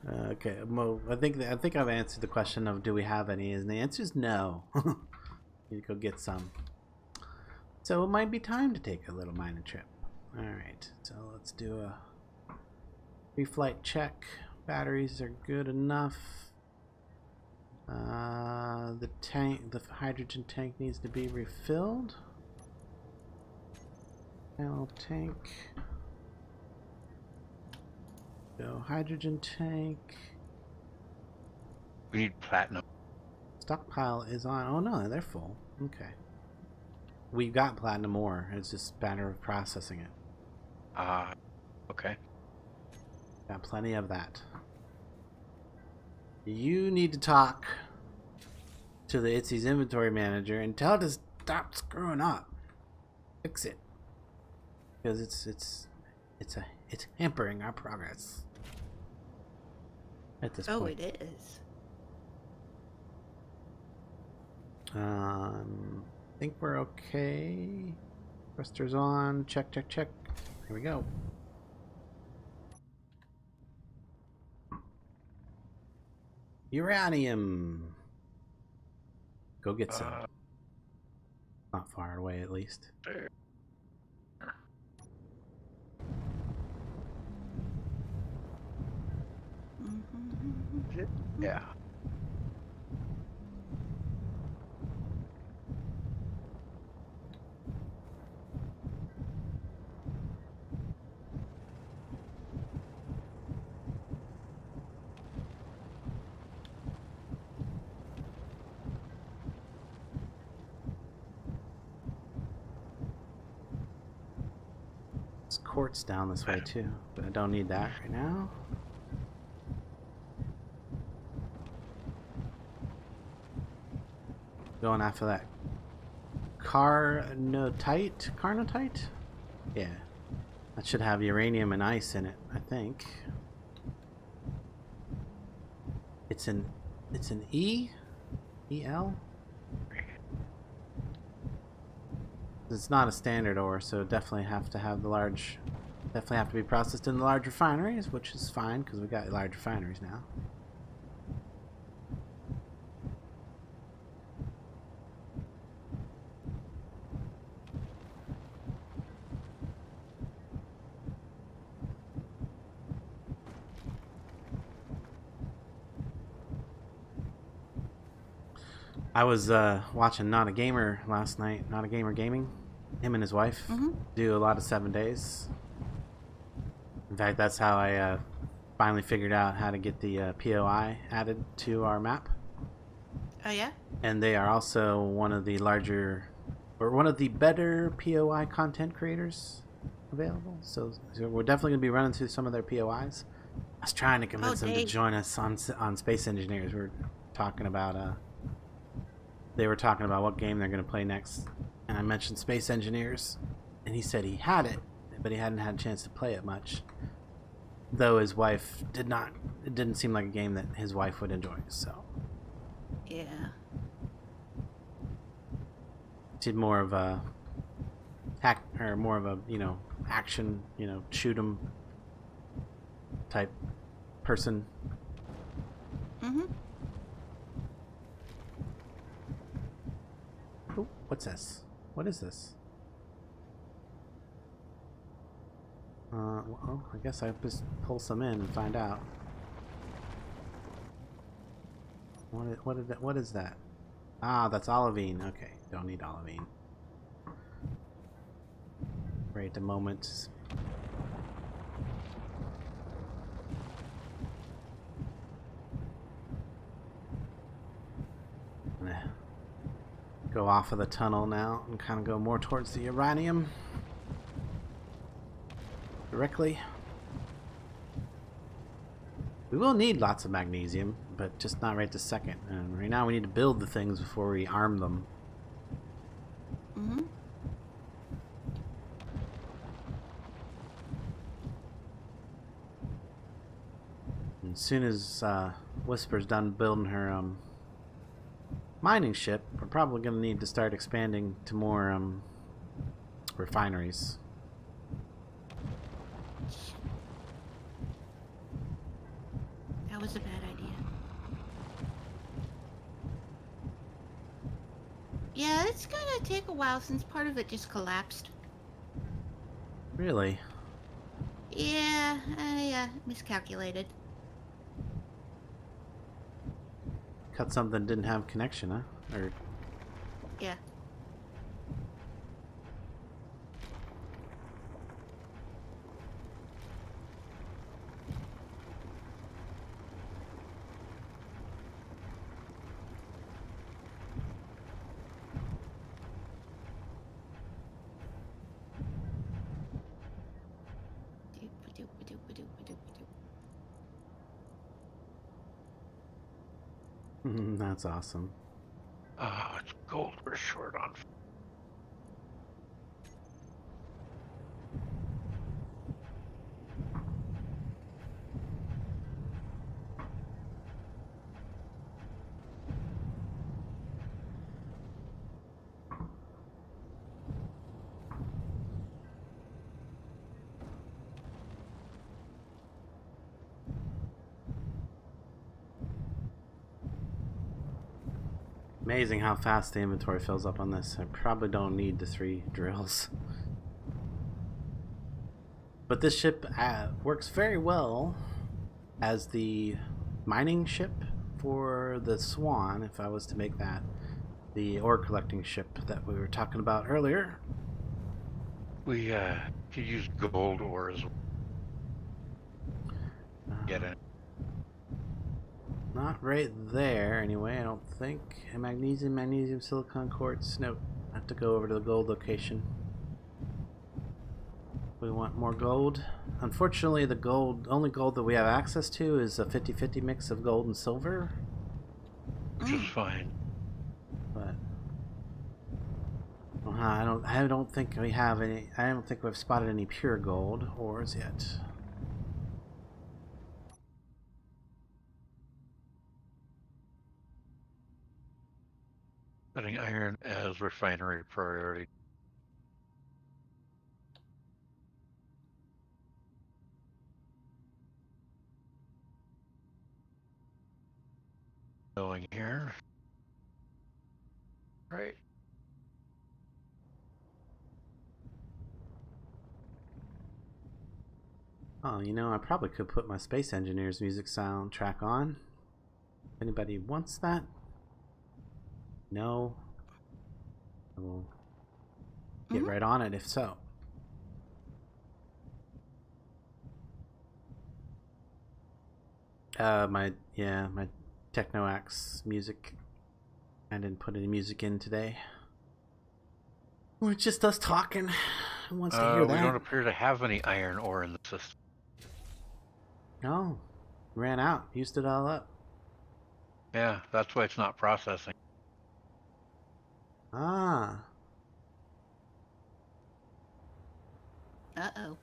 okay, Mo. I think I've answered the question of do we have any, and the answer is no. Need to go get some. So it might be time to take a little mining trip. All right. So let's do a reflight check. Batteries are good enough. The hydrogen tank needs to be refilled. Panel tank. Go hydrogen tank. We need platinum. Stockpile is on. Oh no, they're full. Okay. We've got platinum ore. It's just a matter of processing it. Okay. Got plenty of that. You need to talk to the Itzy's inventory manager and tell it to stop screwing up. Fix it. Because it's hampering our progress at this point. Oh, it is. I think we're okay. Thrusters on. Check. Here we go. Uranium. Go get some. Not far away, at least. Yeah. There's quartz down this way too, but I don't need that right now. Going after that Carnotite? Yeah. That should have uranium and ice in it, I think. It's an E? EL? It's not a standard ore, so definitely have to have definitely have to be processed in the large refineries, which is fine because we got large refineries now. I was watching Not a Gamer last night. Not a Gamer Gaming. Him and his wife do a lot of 7 days. In fact, that's how I finally figured out how to get the POI added to our map. Oh yeah? And they are also one of the larger, or one of the better POI content creators available. So we're definitely going to be running through some of their POIs. I was trying to convince them to join us on Space Engineers. We were talking about they were talking about what game they're going to play next, and I mentioned Space Engineers, and he said he had it, but he hadn't had a chance to play it much. Though his wife did not. It didn't seem like a game that his wife would enjoy. So yeah, did more of a hack, or more of a action, shoot 'em type person. Ooh, what's this? What is this? Well, I guess I just pull some in and find out. What is that? Ah, that's olivine. Okay, don't need olivine. Right at the moment. Go off of the tunnel now and kind of go more towards the uranium directly. We will need lots of magnesium, but just not right this second. And right now we need to build the things before we arm them. As soon as Whisper's done building her mining ship, we're probably going to need to start expanding to more refineries. That was a bad idea. Yeah, it's gonna take a while since part of it just collapsed. Really? Yeah, I miscalculated. Cut something that didn't have connection, huh? Or yeah. That's awesome. It's gold we're short on. Amazing how fast the inventory fills up on this. I probably don't need the 3 drills. But this ship works very well as the mining ship for the Swan, if I was to make that the ore collecting ship that we were talking about earlier. We could use gold ore as well. Get it. Not right there, anyway, I don't think. And magnesium, silicon quartz. Nope. I have to go over to the gold location. We want more gold. Unfortunately, the only gold that we have access to is a 50-50 mix of gold and silver. Which is fine. But Well, I don't think we have any. I don't think we've spotted any pure gold ores yet. Setting iron as refinery priority. Going here. Right. Oh, you know, I probably could put my Space Engineers music soundtrack on. Anybody wants that? No? I will get right on it if so. My Techno Axe music. I didn't put any music in today. Well, it's just us talking. Who wants to hear that? We don't appear to have any iron ore in the system. No. Ran out. Used it all up. Yeah, that's why it's not processing. Ah. Uh-oh.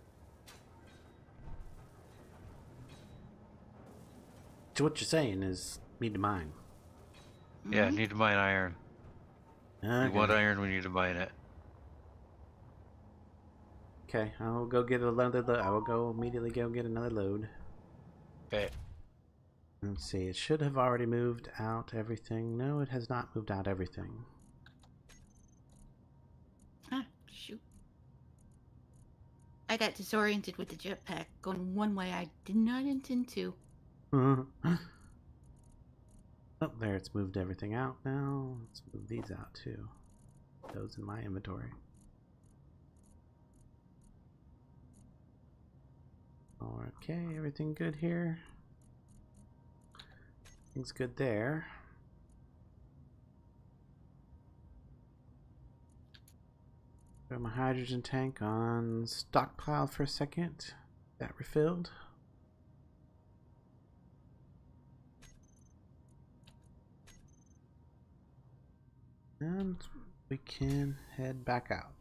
So what you're saying is need to mine. Yeah, need to mine iron. Okay. We want iron, we need to mine it. Okay, I will go get another load. I will go immediately go get another load. Okay. Let's see, it should have already moved out everything. No, it has not moved out everything. Ah, shoot. I got disoriented with the jetpack, going one way I did not intend to. Oh, there, it's moved everything out now. Let's move these out too. Those in my inventory. Okay, everything good here. Things good there. Throw my hydrogen tank on stockpile for a second. That refilled. And we can head back out.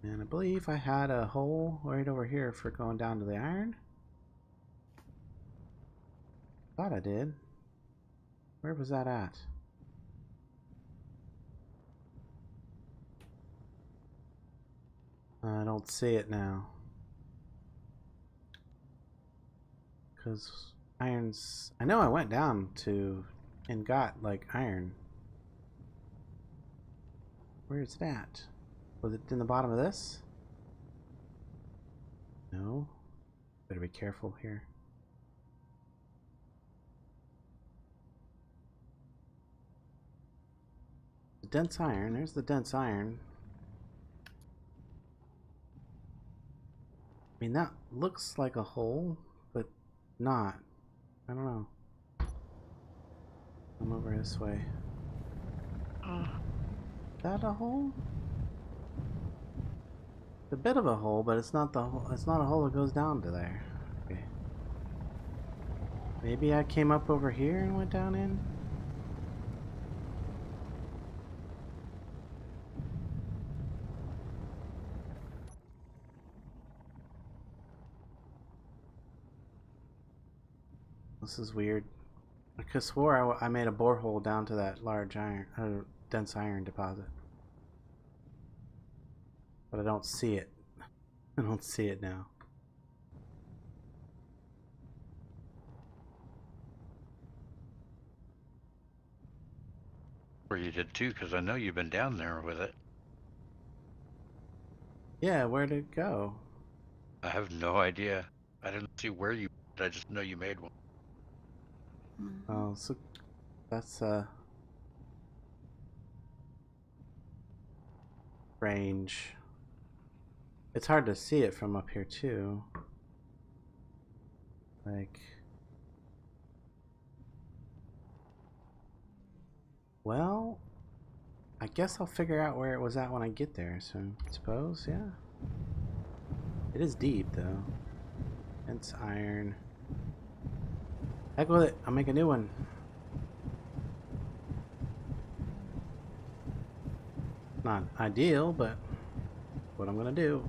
And I believe I had a hole right over here for going down to the iron. Thought I did. Where was that at? I don't see it now. Because iron's... I know I went down to and got like iron. Where is that? Was it in the bottom of this? No. Better be careful here. The dense iron. There's the dense iron. I mean, that looks like a hole, but not. I don't know. Come over this way. Is that a hole? It's a bit of a hole, but it's not the hole. It's not a hole that goes down to there. Okay. Maybe I came up over here and went down in. This is weird. I could swore I made a borehole down to that large iron, dense iron deposit. But I don't see it. I don't see it now. Or you did too, because I know you've been down there with it. Yeah, where'd it go? I have no idea. I didn't see where you... I just know you made one. Oh, so that's range. It's hard to see it from up here too. Like, well, I guess I'll figure out where it was at when I get there. So I suppose, yeah. It is deep though. It's iron. Heck with it. I'll make a new one. Not ideal, but what I'm gonna do.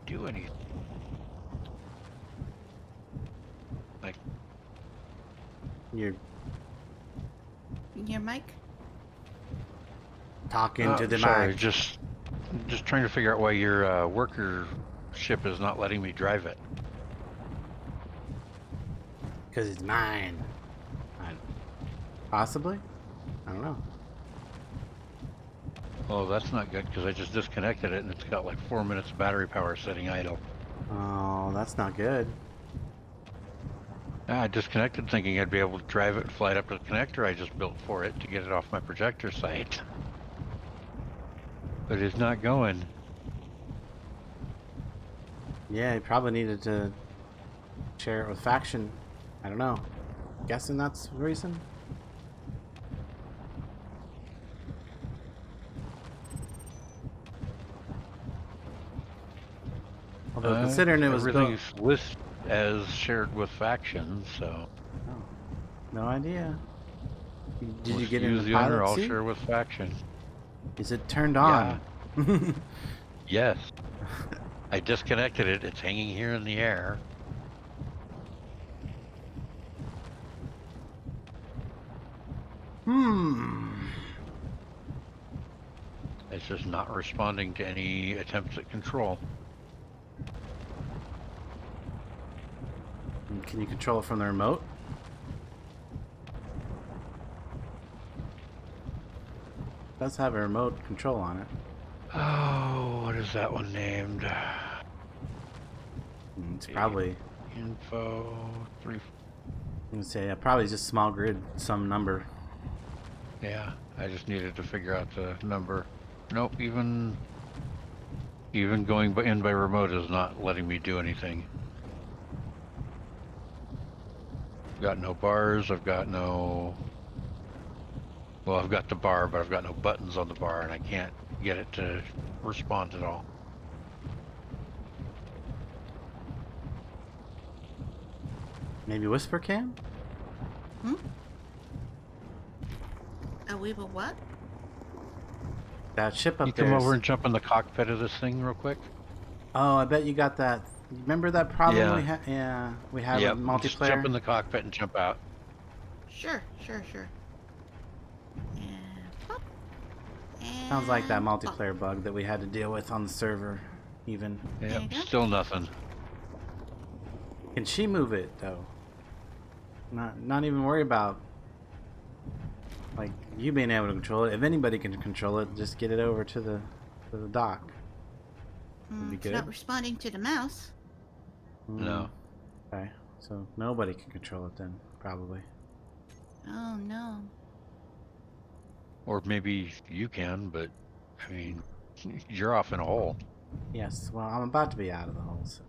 Do anything. Like, You're Your mic? talking to the sorry, mic. just trying to figure out why your worker ship is not letting me drive it. Because it's mine. Possibly? I don't know. Oh, that's not good because I just disconnected it and it's got like 4 minutes of battery power sitting idle. Oh, that's not good. I disconnected thinking I'd be able to drive it and fly it up to the connector I just built for it to get it off my projector site. But it's not going. Yeah, you probably needed to share it with Faction. I don't know. Guessing that's the reason? Although considering it was built... everything's listed as shared with factions, so Oh, no idea. Did you let's get in use the the owner? pilot I'll seat? share with faction. Is it turned on? Yes, I disconnected it. It's hanging here in the air. It's just not responding to any attempts at control. Can you control it from the remote? It does have a remote control on it. Oh, what is that one named? It's probably... Info 3. I'm gonna say probably just small grid, some number. Yeah, I just needed to figure out the number. Nope, even going in by remote is not letting me do anything. Got no bars, I've got no... Well, I've got the bar, but I've got no buttons on the bar, and I can't get it to respond at all. Maybe Whisper can? We will what? That ship up You there. come over and jump in the cockpit of this thing real quick? Oh, I bet you got that. Remember that problem Yeah. we had? Yeah, we had Yep, with just multiplayer. jump in the cockpit and jump out. Sure. And pop. Sounds like that And pop. multiplayer bug that we had to deal with on the server, even. There Yep, you go. still nothing. Can she move it though? Not even worry about like you being able to control it. If anybody can control it, just get it over to the dock. Would be It's good. not responding to the mouse. No. Okay, so nobody can control it then, probably. Oh no. Or maybe you can, but, I mean, you're off in a hole. Yes. Well, I'm about to be out of the hole. So.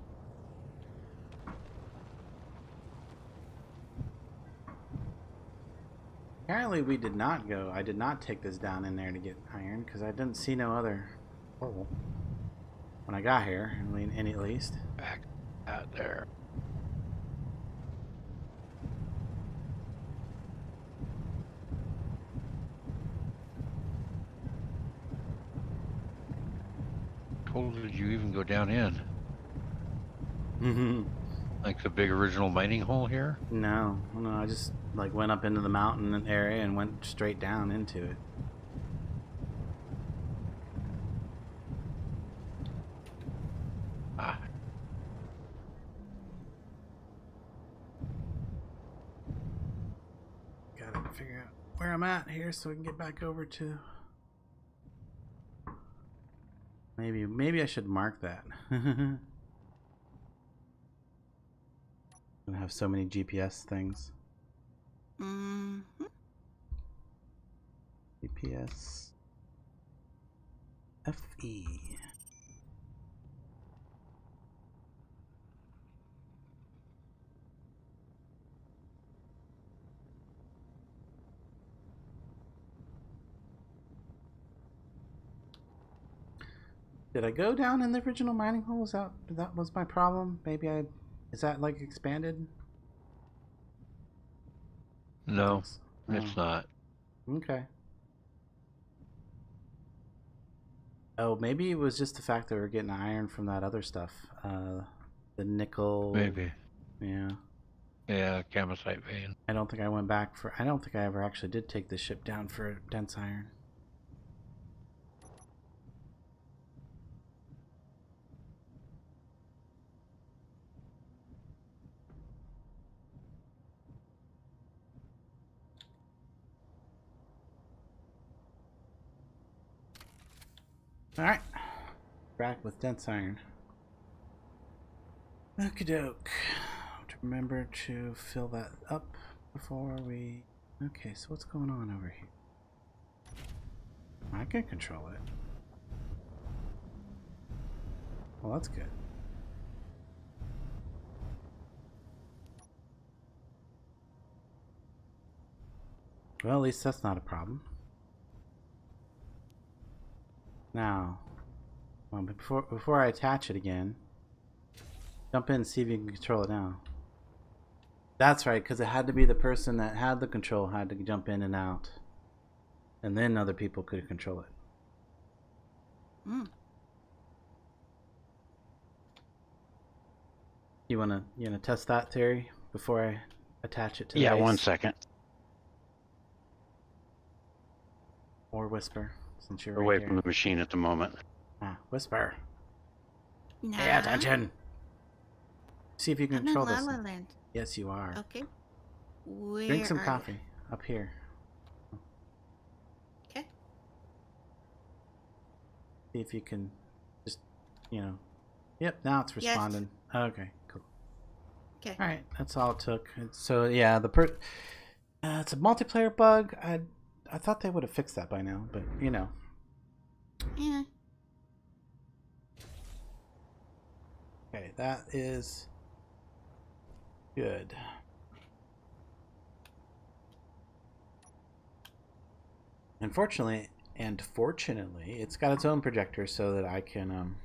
Apparently we did not go. I did not take this down in there to get iron because I didn't see no other hole when I got here. I mean, any at least. Back out there. Cold did you even go down in? Mm-hmm. Like the big original mining hole here? No. I just like went up into the mountain area and went straight down into it. Ah. Gotta figure out where I'm at here so we can get back over to. Maybe I should mark that. I'm gonna have so many GPS things. GPS FE. Did I go down in the original mining hole? That was my problem? Maybe is that like expanded? No, Oh, it's not. okay. Oh, maybe it was just the fact that we were getting iron from that other stuff. The nickel. Maybe. Yeah. Yeah, camosite vein. I don't think I went back for. I don't think I ever actually did take the ship down for dense iron. Alright. Back with dense iron. Okie doke. Remember to fill that up before we... Okay, so what's going on over here? I can control it. Well, that's good. Well, at least that's not a problem. Now, well, before I attach it again, jump in and see if you can control it now. That's right, because it had to be the person that had the control had to jump in and out. And then other people could control it. Mm. You wanna test that, Terry, before I attach it to the Yeah, base? 1 second. Or Whisper, since you're Away right from here. the machine at the moment. Ah, Whisper. Nah. Pay attention. See if you can I'm in control La this. La Land. Yes, you are. Okay. Where Drink some are coffee up here. You? Okay. See if you can just, Yep, now it's Yes. responding. Okay, cool. Okay. All right, that's all it took. So yeah, it's a multiplayer bug. I thought they would have fixed that by now, but Yeah. Okay, that is good. Unfortunately and fortunately, it's got its own projector so that I can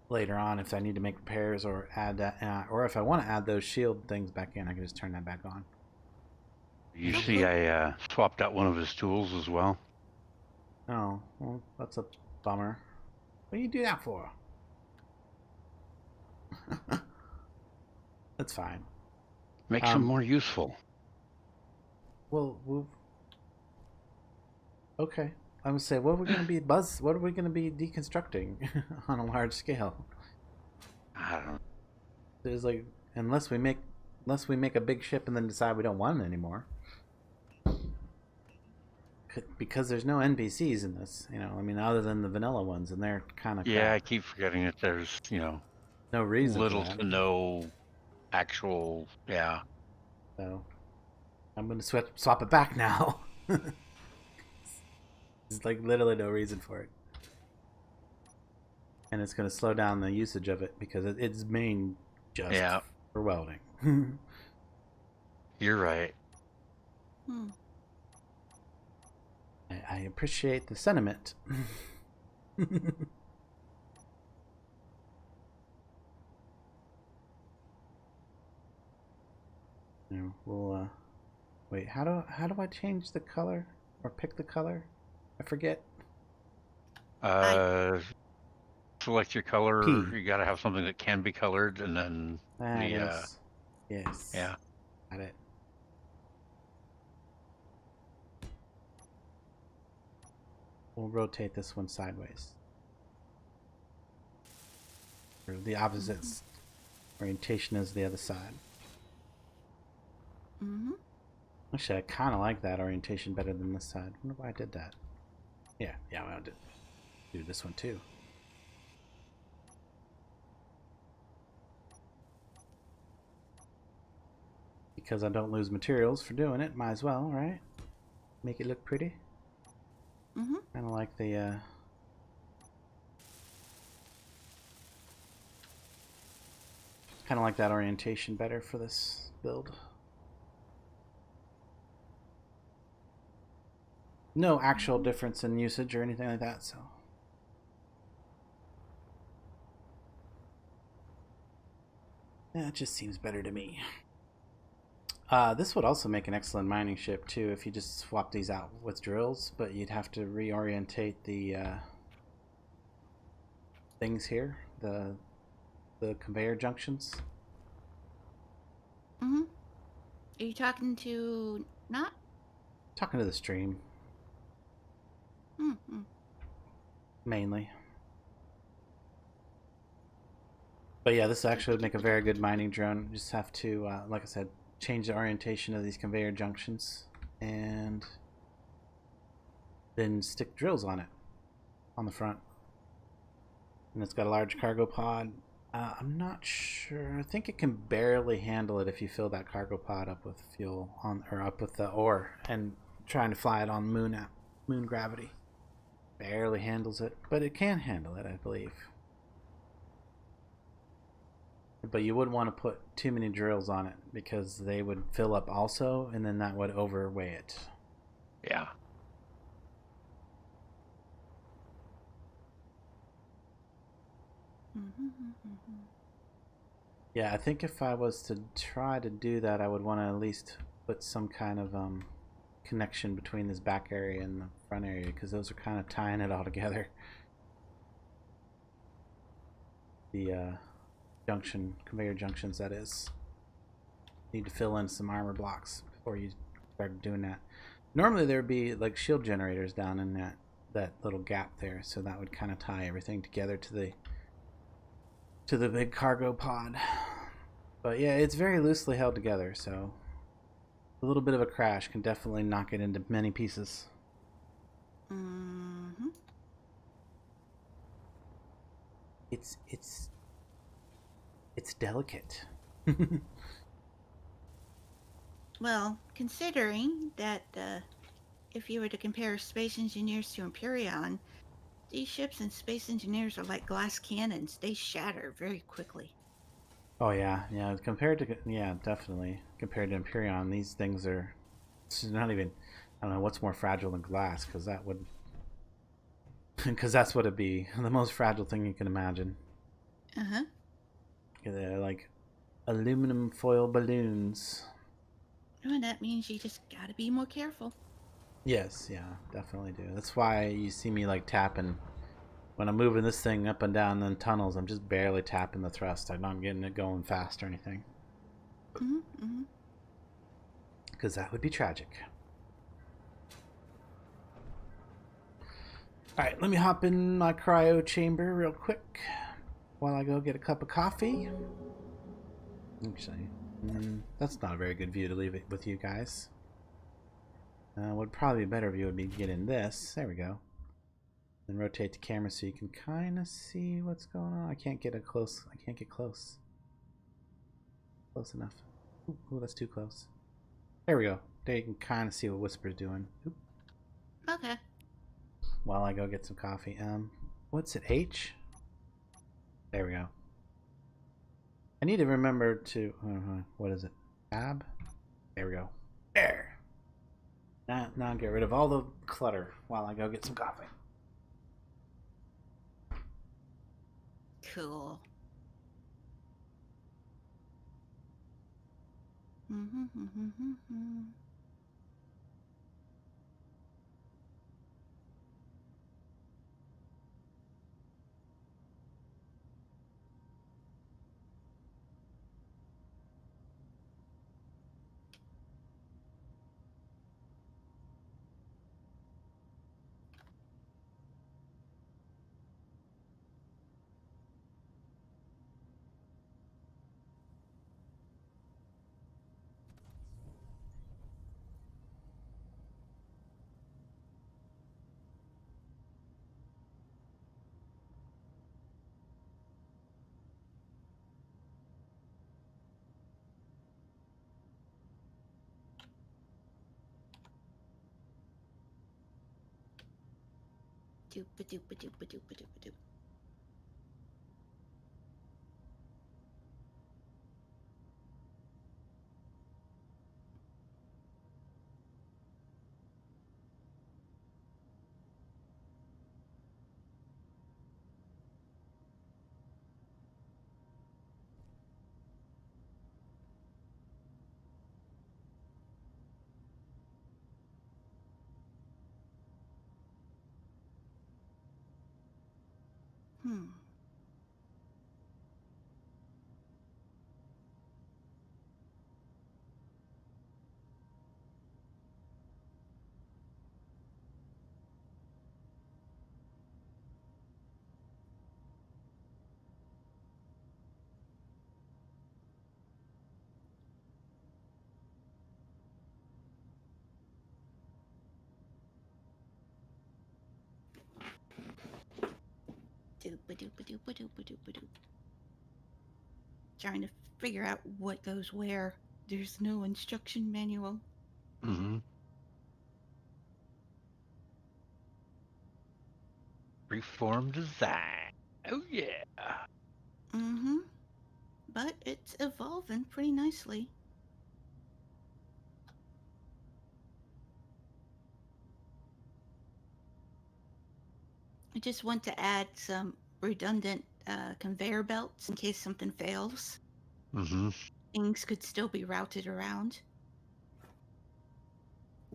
later on, if I need to make repairs or add that, or if I want to add those shield things back in, I can just turn that back on. You see, I swapped out one of his tools as well. Oh, well, that's a bummer. What do you do that for? That's fine. Makes him more useful. Well, okay. I would say, what are we going to be What are we going to be deconstructing on a large scale? I don't know. There's like, unless we make a big ship and then decide we don't want it anymore. Because there's no NPCs in this, I mean, other than the vanilla ones, and they're kind of Yeah, I keep forgetting that there's, no reason little for that. to no actual, yeah. So I'm gonna swap it back now. There's like literally no reason for it, and it's gonna slow down the usage of it because it's main just for welding. You're right. Hmm. I appreciate the sentiment. We'll wait. How do I change the color or pick the color? I forget. Select your color. P. You got to have something that can be colored, and then Yes. yeah. Got it. We'll rotate this one sideways. Or the opposite orientation is the other side. Mm-hmm. Actually, I kind of like that orientation better than this side. I wonder why I did that. Yeah, I'll do this one too. Because I don't lose materials for doing it, might as well, right? Make it look pretty. Mm-hmm. Kind of like the kind of like that orientation better for this build. No actual difference in usage or anything like that, so That just seems better to me. This would also make an excellent mining ship too if you just swap these out with drills, but you'd have to reorientate the things here, the conveyor junctions. Mm-hmm. Are you talking to not? Talking to the stream. Mm-hmm. Mainly. But yeah, this actually would make a very good mining drone. You just have to, like I said, change the orientation of these conveyor junctions and then stick drills on it on the front. And it's got a large cargo pod. I'm not sure. I think it can barely handle it if you fill that cargo pod up with fuel or up with the ore and trying to fly it on moon gravity. Barely handles it, but it can handle it, I believe. But you wouldn't want to put too many drills on it because they would fill up also, and then that would overweigh it. Yeah. Yeah, I think if I was to try to do that, I would want to at least put some kind of connection between this back area and the front area, because those are kind of tying it all together. The conveyor junctions, that is. Need to fill in some armor blocks before you start doing that. Normally there would be like shield generators down in that little gap there, so that would kind of tie everything together to the big cargo pod. But yeah, it's very loosely held together, so a little bit of a crash can definitely knock it into many pieces. Mm-hmm. It's delicate. Well, considering that if you were to compare Space Engineers to Empyrean, these ships and Space Engineers are like glass cannons. They shatter very quickly. Oh yeah, definitely. Compared to Empyrean, these things are. It's not even. I don't know what's more fragile than glass, because that would. Because that's what it'd be. The most fragile thing you can imagine. Uh-huh. They're like aluminum foil balloons. And that means you just gotta be more careful. Yes, yeah, definitely do. That's why you see me like tapping when I'm moving this thing up and down the tunnels. I'm just barely tapping the thrust. I'm not getting it going fast or anything. Mm-hmm. Because that would be tragic. Alright, let me hop in my cryo chamber real quick while I go get a cup of coffee. Actually, that's not a very good view to leave it with you guys. What probably a better view would be to get in this. There we go. Then rotate the camera so you can kind of see what's going on. I can't get close. I can't get close. Close enough. Ooh, that's too close. There we go. There you can kind of see what Whisper's doing. Oop. Okay. While I go get some coffee. What's it? H? There we go. I need to remember to. What is it? Tab? There we go. There. Now get rid of all the clutter while I go get some coffee. Cool. Mm-hmm. Doop-a-doop-a-doop-a-doop-a-doop. Hmm. Doop-a-doop-a-doop-a-doop-a-doop-a-doop. Trying to figure out what goes where. There's no instruction manual. Mm-hmm. Freeform design. Oh yeah. Mm-hmm. But it's evolving pretty nicely. I just want to add some redundant conveyor belts in case something fails. Mm-hmm. Things could still be routed around.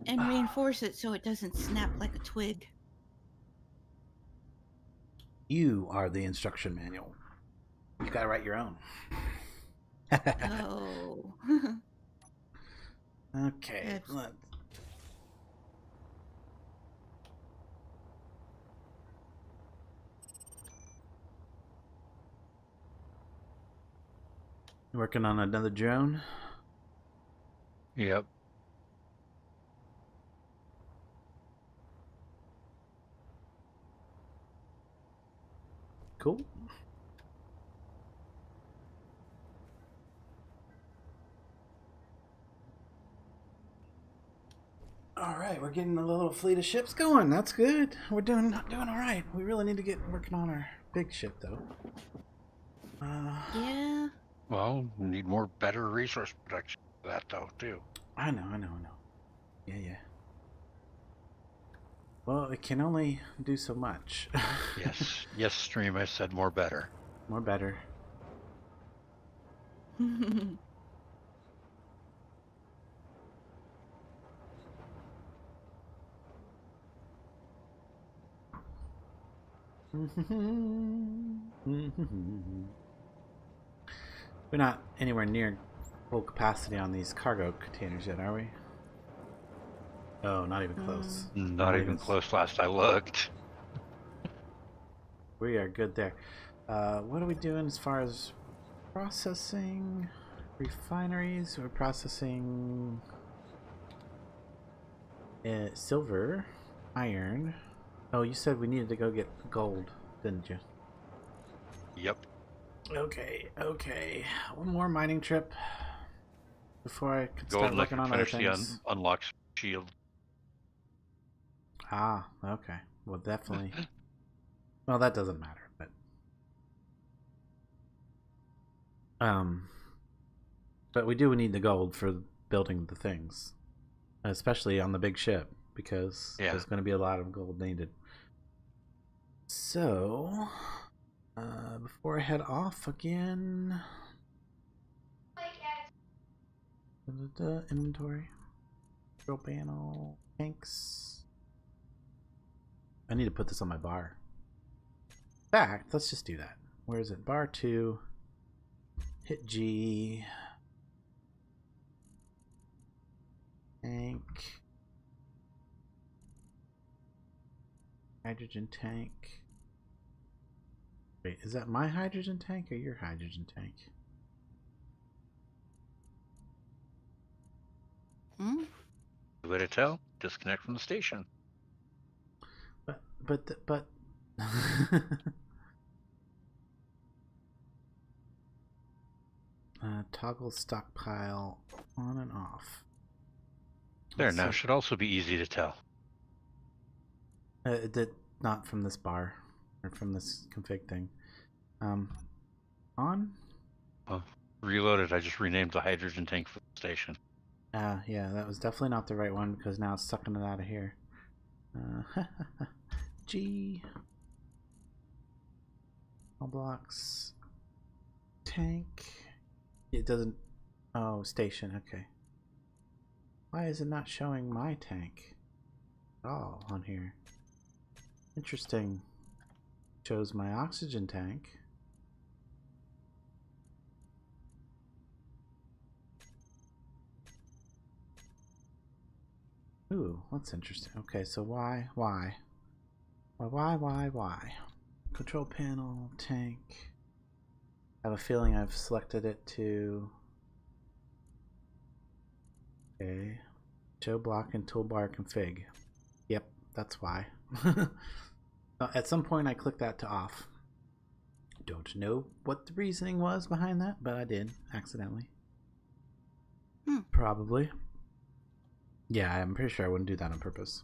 And reinforce it so it doesn't snap like a twig. You are the instruction manual. You gotta write your own. Oh. Okay. Working on another drone. Yep. Cool. All right, we're getting a little fleet of ships going. That's good. We're doing all right. We really need to get working on our big ship, though. Yeah. Well, we need more better resource protection for that though too. I know. Yeah. Well, it can only do so much. Yes, stream. I said more better. More better. We're not anywhere near full capacity on these cargo containers yet, are we? Oh, not even close. Not even close last I looked. We are good there. What are we doing as far as processing? Refineries? We're processing silver, iron. Oh, you said we needed to go get gold, didn't you? Yep. Okay. One more mining trip before I can start Gold, working on other finish things. the unlock shield. Ah, okay. Well, definitely. Well, that doesn't matter, but we do need the gold for building the things, especially on the big ship, because there's going to be a lot of gold needed. So, before I head off again, inventory, control panel, tanks. I need to put this on my bar. In fact, let's just do that. Where is it? Bar 2. Hit G. Tank. Hydrogen tank. Wait, is that my hydrogen tank or your hydrogen tank? Way to tell. Disconnect from the station. But toggle stockpile on and off. There, now should also be easy to tell. It did not from this bar or from this config thing. On? Oh, reloaded. I just renamed the hydrogen tank for the station. Yeah, that was definitely not the right one because now it's sucking it out of here. G. All blocks. Tank. It doesn't. Oh, station. Okay. Why is it not showing my tank at all on here? Interesting. Shows my oxygen tank. Ooh, that's interesting. Okay, so why? Why? Control panel, tank. I have a feeling I've selected it to... Okay. Show block and toolbar config. Yep, that's why. At some point I clicked that to off. Don't know what the reasoning was behind that, but I did, accidentally. Probably. Yeah, I'm pretty sure I wouldn't do that on purpose.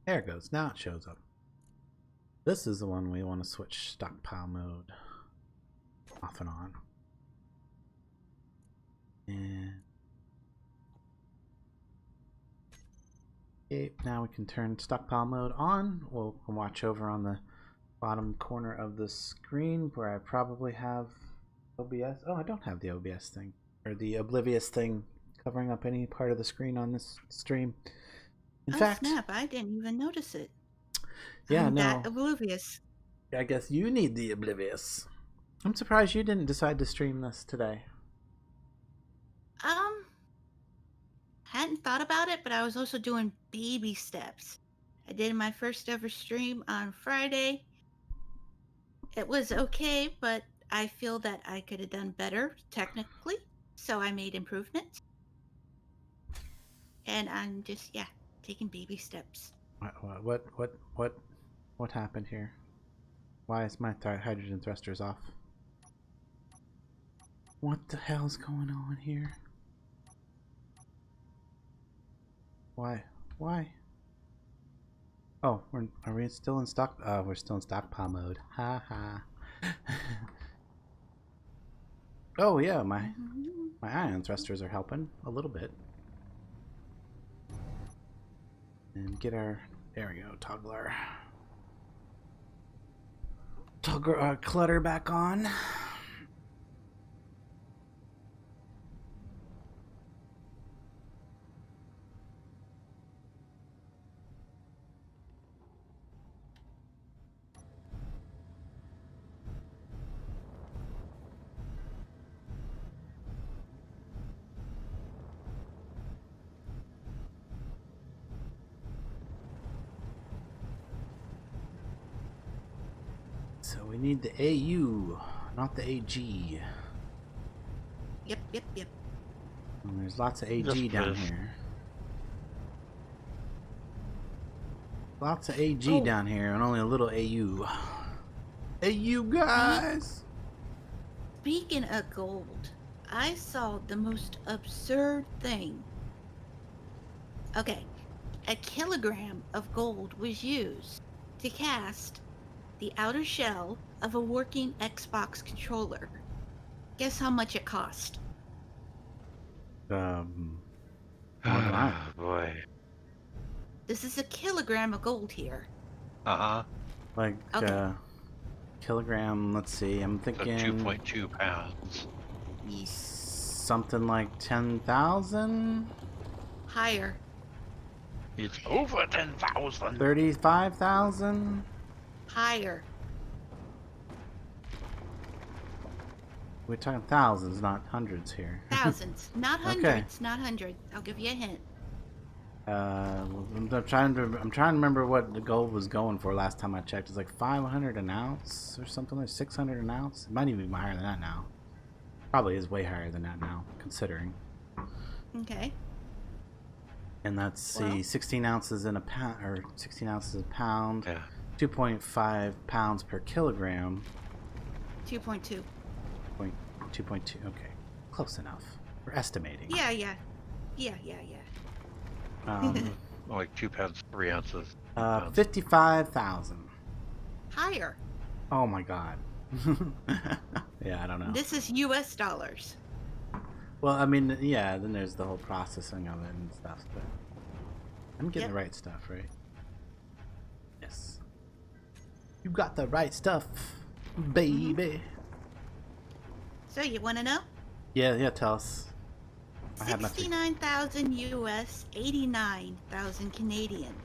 There it goes. Now it shows up. This is the one we want to switch stockpile mode off and on. And okay, now we can turn stockpile mode on. We'll watch over on the bottom corner of the screen where I probably have OBS. Oh, I don't have the OBS thing, or the oblivious thing covering up any part of the screen on this stream. In fact, snap, I didn't even notice it. Yeah, I'm no. that oblivious. I guess you need the oblivious. I'm surprised you didn't decide to stream this today. Hadn't thought about it, but I was also doing baby steps. I did my first ever stream on Friday. It was okay, but I feel that I could have done better technically, so I made improvements. And I'm just, taking baby steps. What happened here? Why is my hydrogen thrusters off? What the hell's going on here? Why? Oh, are we still in stock? We're still in stockpile mode. Ha ha. Oh yeah, my ion thrusters are helping a little bit. And get our, there we go, toggle clutter back on. So we need the AU, not the AG. Yep. And there's lots of AG down here. Lots of AG down here and only a little AU. AU guys! Speaking of gold, I saw the most absurd thing. Okay, a kilogram of gold was used to cast the outer shell of a working Xbox controller. Guess how much it cost? Oh boy. This is a kilogram of gold here. Like, Okay. Kilogram, let's see, I'm So thinking 2.2 pounds. something like 10,000? Higher. It's over 10,000. 35,000? Higher. We're talking thousands, not hundreds here. Thousands. Not Okay. hundreds. Not hundreds. I'll give you a hint. I'm trying to remember what the gold was going for last time I checked. It's like 500 an ounce or something, like 600 an ounce. It might even be higher than that now. Probably is way higher than that now, considering. Okay. And that's Well- see, 16 ounces in a pound, or 16 ounces a pound. Yeah. 2.5 pounds per kilogram. 2.2. 2.2. Okay, close enough. We're estimating. Yeah. Like 2 pounds, 3 ounces. 55,000. Higher. Oh my god. Yeah, I don't know. This is US dollars. Well, I mean, yeah, then there's the whole processing of it and stuff, but I'm getting Yep. the right stuff, right? Yes. You got the right stuff, baby. So you want to know? Yeah, tell us. I have nothing. 69,000 US, 89,000 Canadian.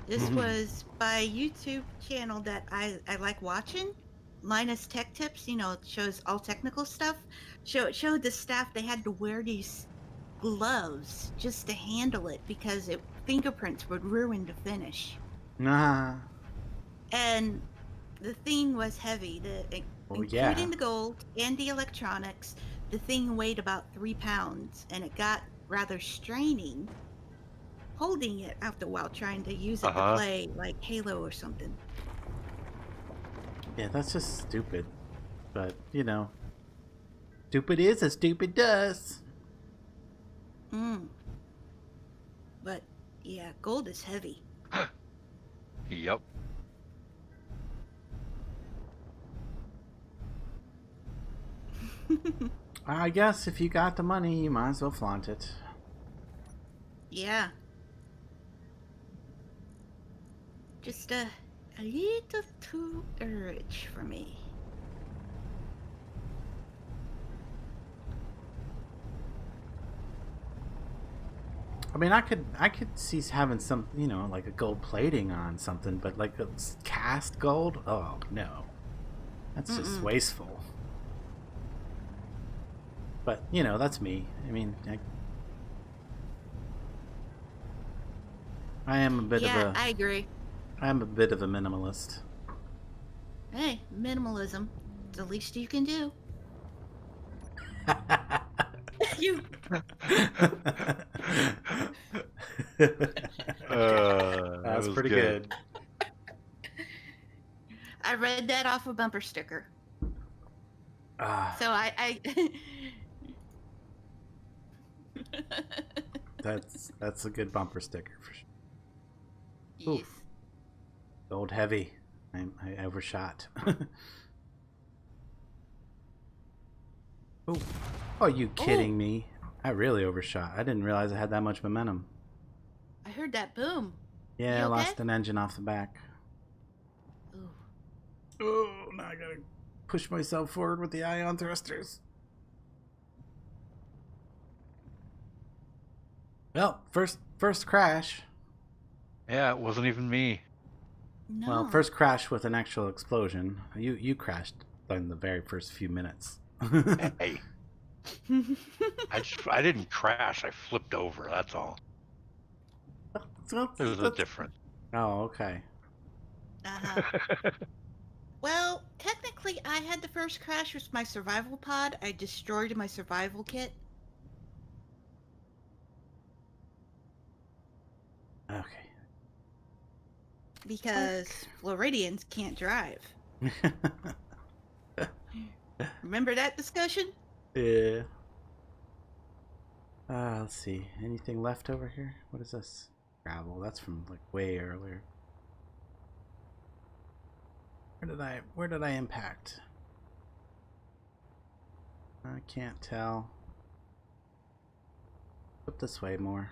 This was by a YouTube channel that I like watching. Linus Tech Tips, you know, it shows all technical stuff. It showed the staff they had to wear these gloves just to handle it because fingerprints would ruin the finish. Nah. And the thing was heavy, including the gold and the electronics. The thing weighed about 3 pounds, and it got rather straining holding it after a while, trying to use it to play like Halo or something. Yeah, that's just stupid. But, you know, stupid is as stupid does. But, yeah, gold is heavy. Yep. I guess if you got the money, you might as well flaunt it. Yeah. Just a little too rich for me. I mean, I could see having some, you know, like a gold plating on something, but like a cast gold? Oh, no. That's just wasteful. But, you know, that's me. I mean, I am a bit of a... Yeah, I agree. I am a bit of a minimalist. Hey, minimalism. It's the least you can do. You... That was pretty good. I read that off a bumper sticker. So I That's a good bumper sticker for sure. Yes. Gold heavy. I overshot. Oh, are you kidding me? I really overshot. I didn't realize I had that much momentum. I heard that boom. Yeah, You I okay? lost an engine off the back. Ooh. Oh, now I gotta push myself forward with the ion thrusters. Well, first crash. Yeah, it wasn't even me. No. Well, first crash with an actual explosion. You crashed in the very first few minutes. Hey. I didn't crash. I flipped over. That's all. There's a difference. Oh, okay. Well, technically, I had the first crash with my survival pod. I destroyed my survival kit. Okay. Because Floridians can't drive. Remember that discussion? Yeah. Let's see. Anything left over here? What is this? Gravel. That's from like way earlier. Where did I impact? I can't tell. Flip this way more.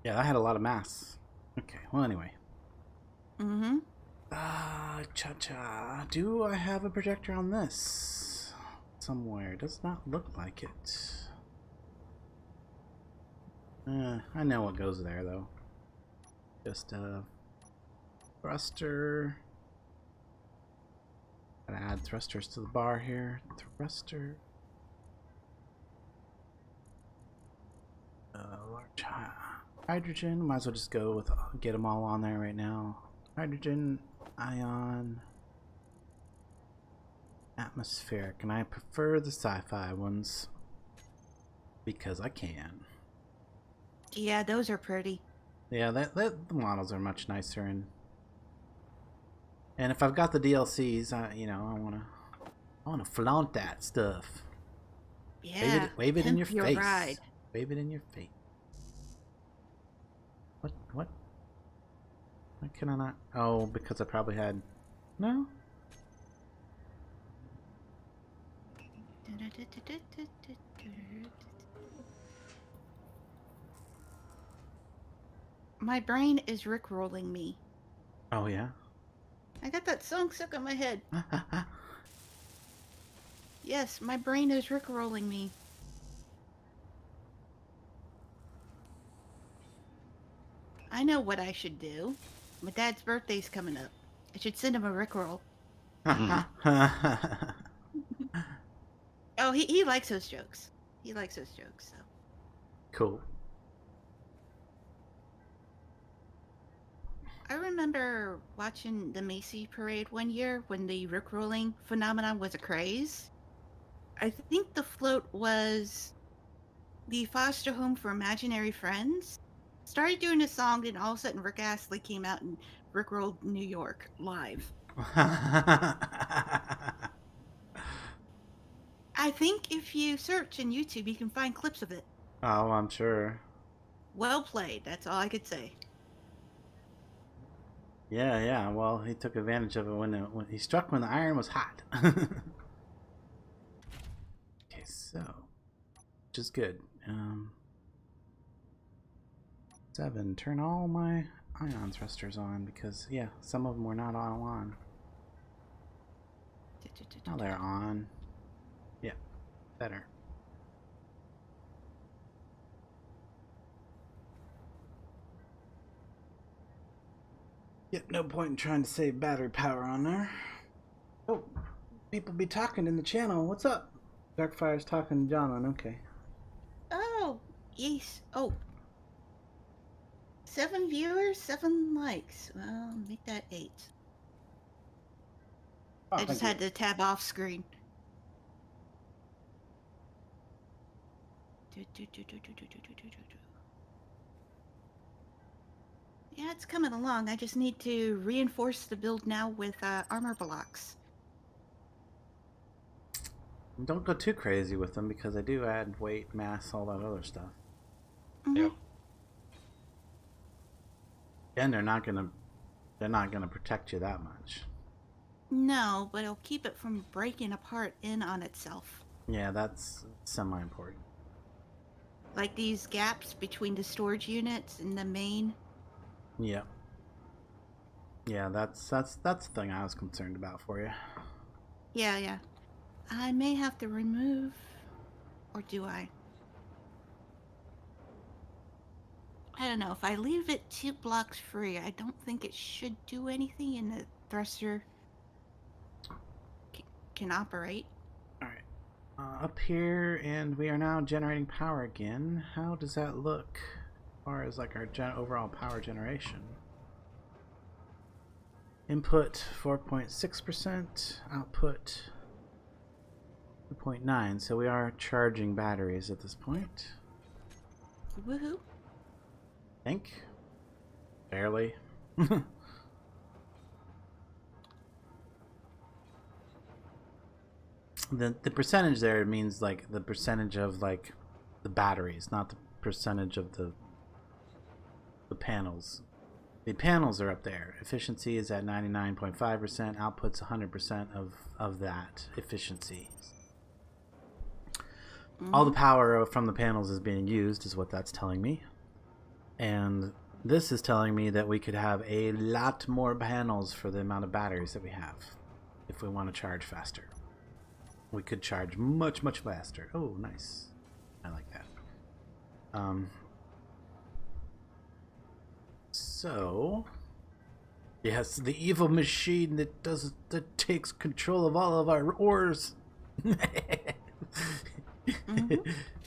Yeah, that had a lot of mass. Okay, well anyway. Cha-cha. Do I have a projector on this? Somewhere. Does not look like it. I know what goes there, though. Just a thruster. Gotta add thrusters to the bar here. Thruster. Large hydrogen. Might as well just go with get them all on there right now. Hydrogen, ion, atmospheric, and I prefer the sci-fi ones because I can. Yeah, those are pretty. Yeah, the models are much nicer, and if I've got the DLCs, I wanna flaunt that stuff. Yeah. Wave it in your pimp face. ride. Wave it in your face. What? Why can I not? Oh, because I probably had... No? My brain is rickrolling me. Oh, yeah? I got that song stuck in my head. Yes, my brain is rickrolling me. I know what I should do. My dad's birthday's coming up. I should send him a rickroll. Oh, he likes those jokes. He likes those jokes, so. Cool. I remember watching the Macy parade one year when the rickrolling phenomenon was a craze. I think the float was the foster home for imaginary friends. Started doing a song, and all of a sudden Rick Astley came out and rickrolled New York live. I think if you search in YouTube, you can find clips of it. Oh, I'm sure. Well played. That's all I could say. Yeah, yeah. Well, he took advantage of it when he struck when the iron was hot. Okay, so, which is good. 7. Turn all my ion thrusters on because yeah, some of them were not all on. Now they're on. Yeah, better. Yep, no point in trying to save battery power on there. Oh, people be talking in the channel. What's up? Darkfire's talking to John. Okay. Oh, yes. Oh. 7 viewers, 7 likes. Well, make that 8. Oh, I just had to tab off screen. Yeah, it's coming along. I just need to reinforce the build now with armor blocks. Don't go too crazy with them because they do add weight, mass, all that other stuff. Yep. And they're not gonna protect you that much. No, but it'll keep it from breaking apart in on itself. Yeah, that's semi-important. Like these gaps between the storage units and the main. Yeah. Yeah, that's the thing I was concerned about for you. Yeah. I may have to remove, or do I? I don't know. If I leave it 2 blocks free, I don't think it should do anything, and the thruster can operate. All right. Up here, and we are now generating power again. How does that look as far as like our overall power generation? Input 4.6%, output 2.9. So we are charging batteries at this point. Woohoo! I think. Barely. The percentage there means like the percentage of like the batteries, not the percentage of the panels. The panels are up there. Efficiency is at 99.5%. Output's 100% of that efficiency. All the power from the panels is being used, is what that's telling me. And this is telling me that we could have a lot more panels for the amount of batteries that we have if we want to charge faster. We could charge much, much faster. Oh, nice. I like that. So, yes, the evil machine that takes control of all of our ores.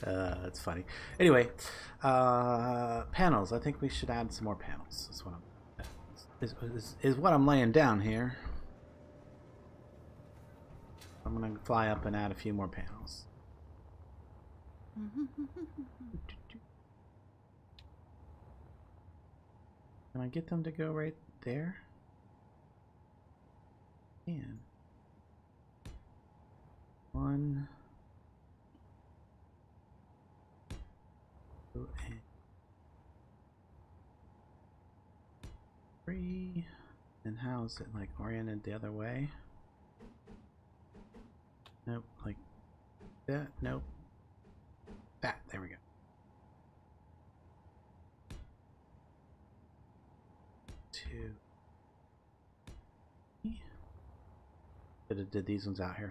That's funny. Anyway, panels. I think we should add some more panels. That's what is what I'm laying down here. I'm gonna fly up and add a few more panels. Can I get them to go right there? And 1, 2, and 3. And how is it like oriented the other way? Nope, like that. Nope. That. There we go. 2. Could have did these ones out here.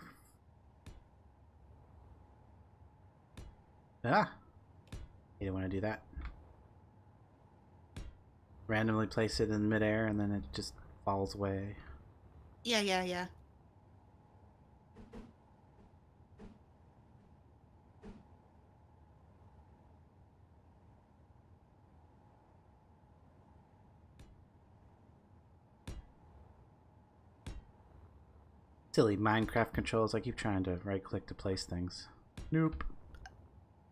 Ah! You don't want to do that. Randomly place it in midair and then it just falls away. Yeah. Silly Minecraft controls. I keep trying to right click to place things. Nope.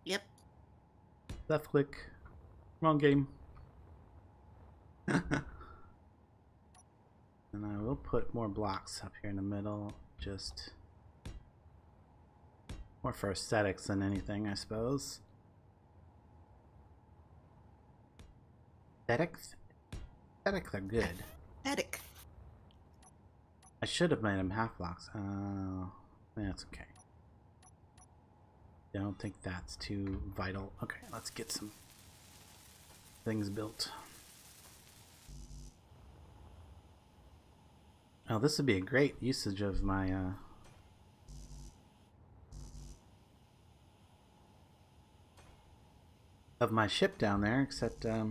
Yep. Left click. Wrong game. And I will put more blocks up here in the middle. Just more for aesthetics than anything, I suppose. Aesthetics? Aesthetics are good. Aesthetic. I should have made them half blocks. That's okay. I don't think that's too vital. Okay, let's get some things built. Oh, this would be a great usage of my ship down there, except I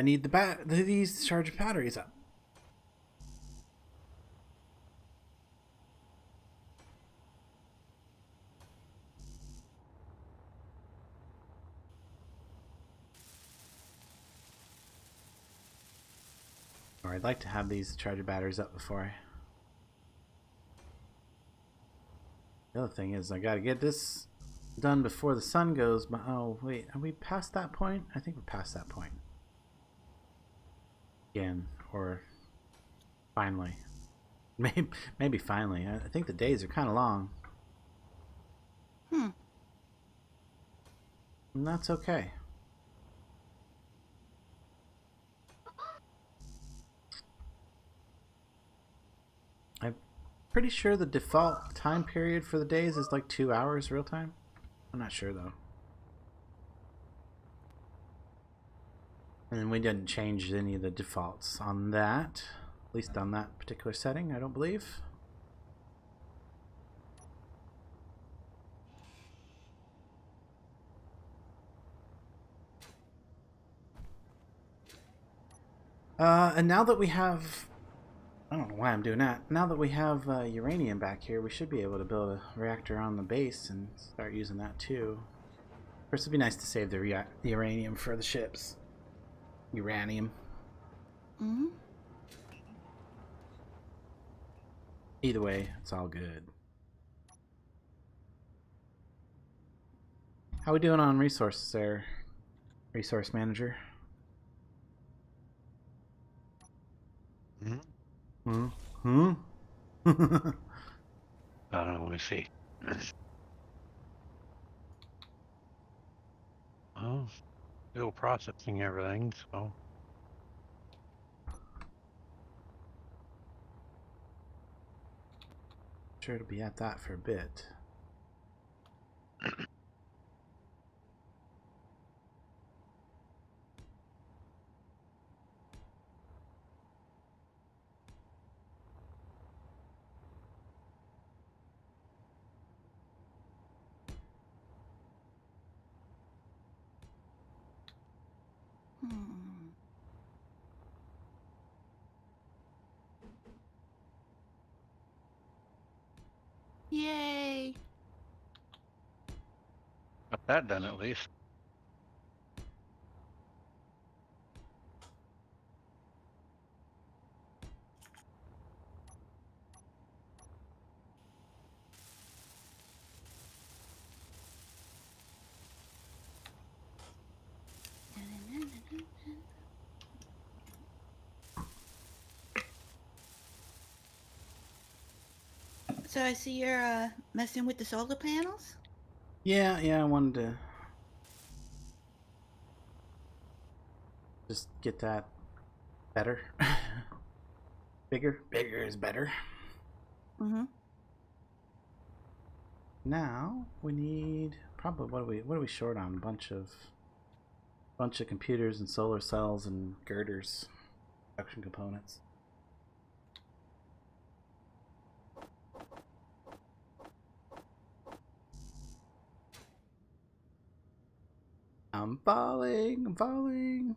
need these charge batteries up. Or I'd like to have these charger batteries up before I... The other thing is I gotta get this done before the sun goes, but oh wait, are we past that point? I think we're past that point. Again, or finally. Maybe finally. I think the days are kind of long. Hmm. And that's okay. I'm pretty sure the default time period for the days is like 2 hours real time. I'm not sure though. And we didn't change any of the defaults on that. At least on that particular setting, I don't believe. And now that we have... I don't know why I'm doing that. Now that we have uranium back here, we should be able to build a reactor on the base and start using that too. First, it'd be nice to save the uranium for the ships. Uranium. Mm-hmm. Either way, it's all good. How we doing on resources there, resource manager? Hmm? Hmm? I don't know. Let me see. Well, still processing everything, so. Sure, it'll be at that for a bit. Hmm. Yay. Got that done at least. So I see you're messing with the solar panels? Yeah, I wanted to just get that better. Bigger is better. Mm-hmm. Now we need probably what are we short on? Bunch of computers and solar cells and girders, production components. I'm falling. I'm falling.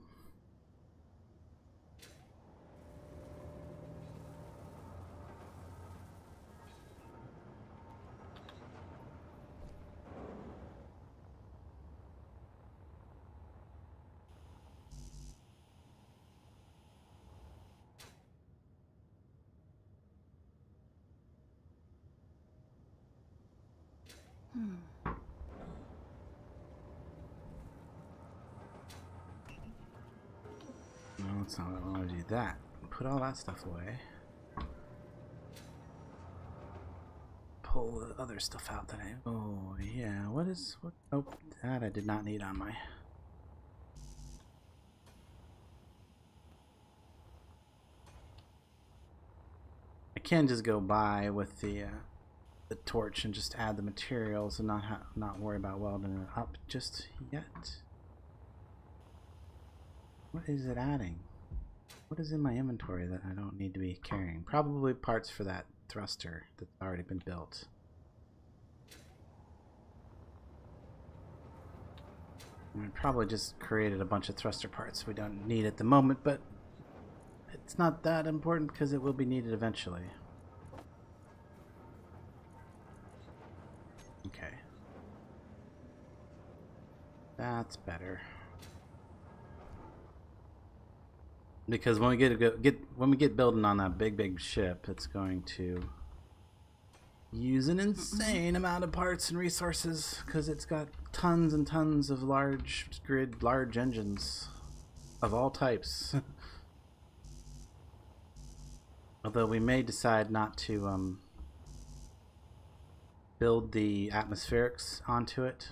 No, it's not. I don't want to do that. Put all that stuff away. Pull the other stuff out that I. Oh yeah. What? Oh, that I did not need on my. I can just go by with the torch and just add the materials and not worry about welding it up just yet. What is it adding? What is in my inventory that I don't need to be carrying? Probably parts for that thruster that's already been built. I probably just created a bunch of thruster parts we don't need at the moment, but it's not that important because it will be needed eventually. Okay. That's better. Because when we get building on that big ship, it's going to use an insane amount of parts and resources because it's got tons and tons of large engines of all types. Although we may decide not to build the atmospherics onto it.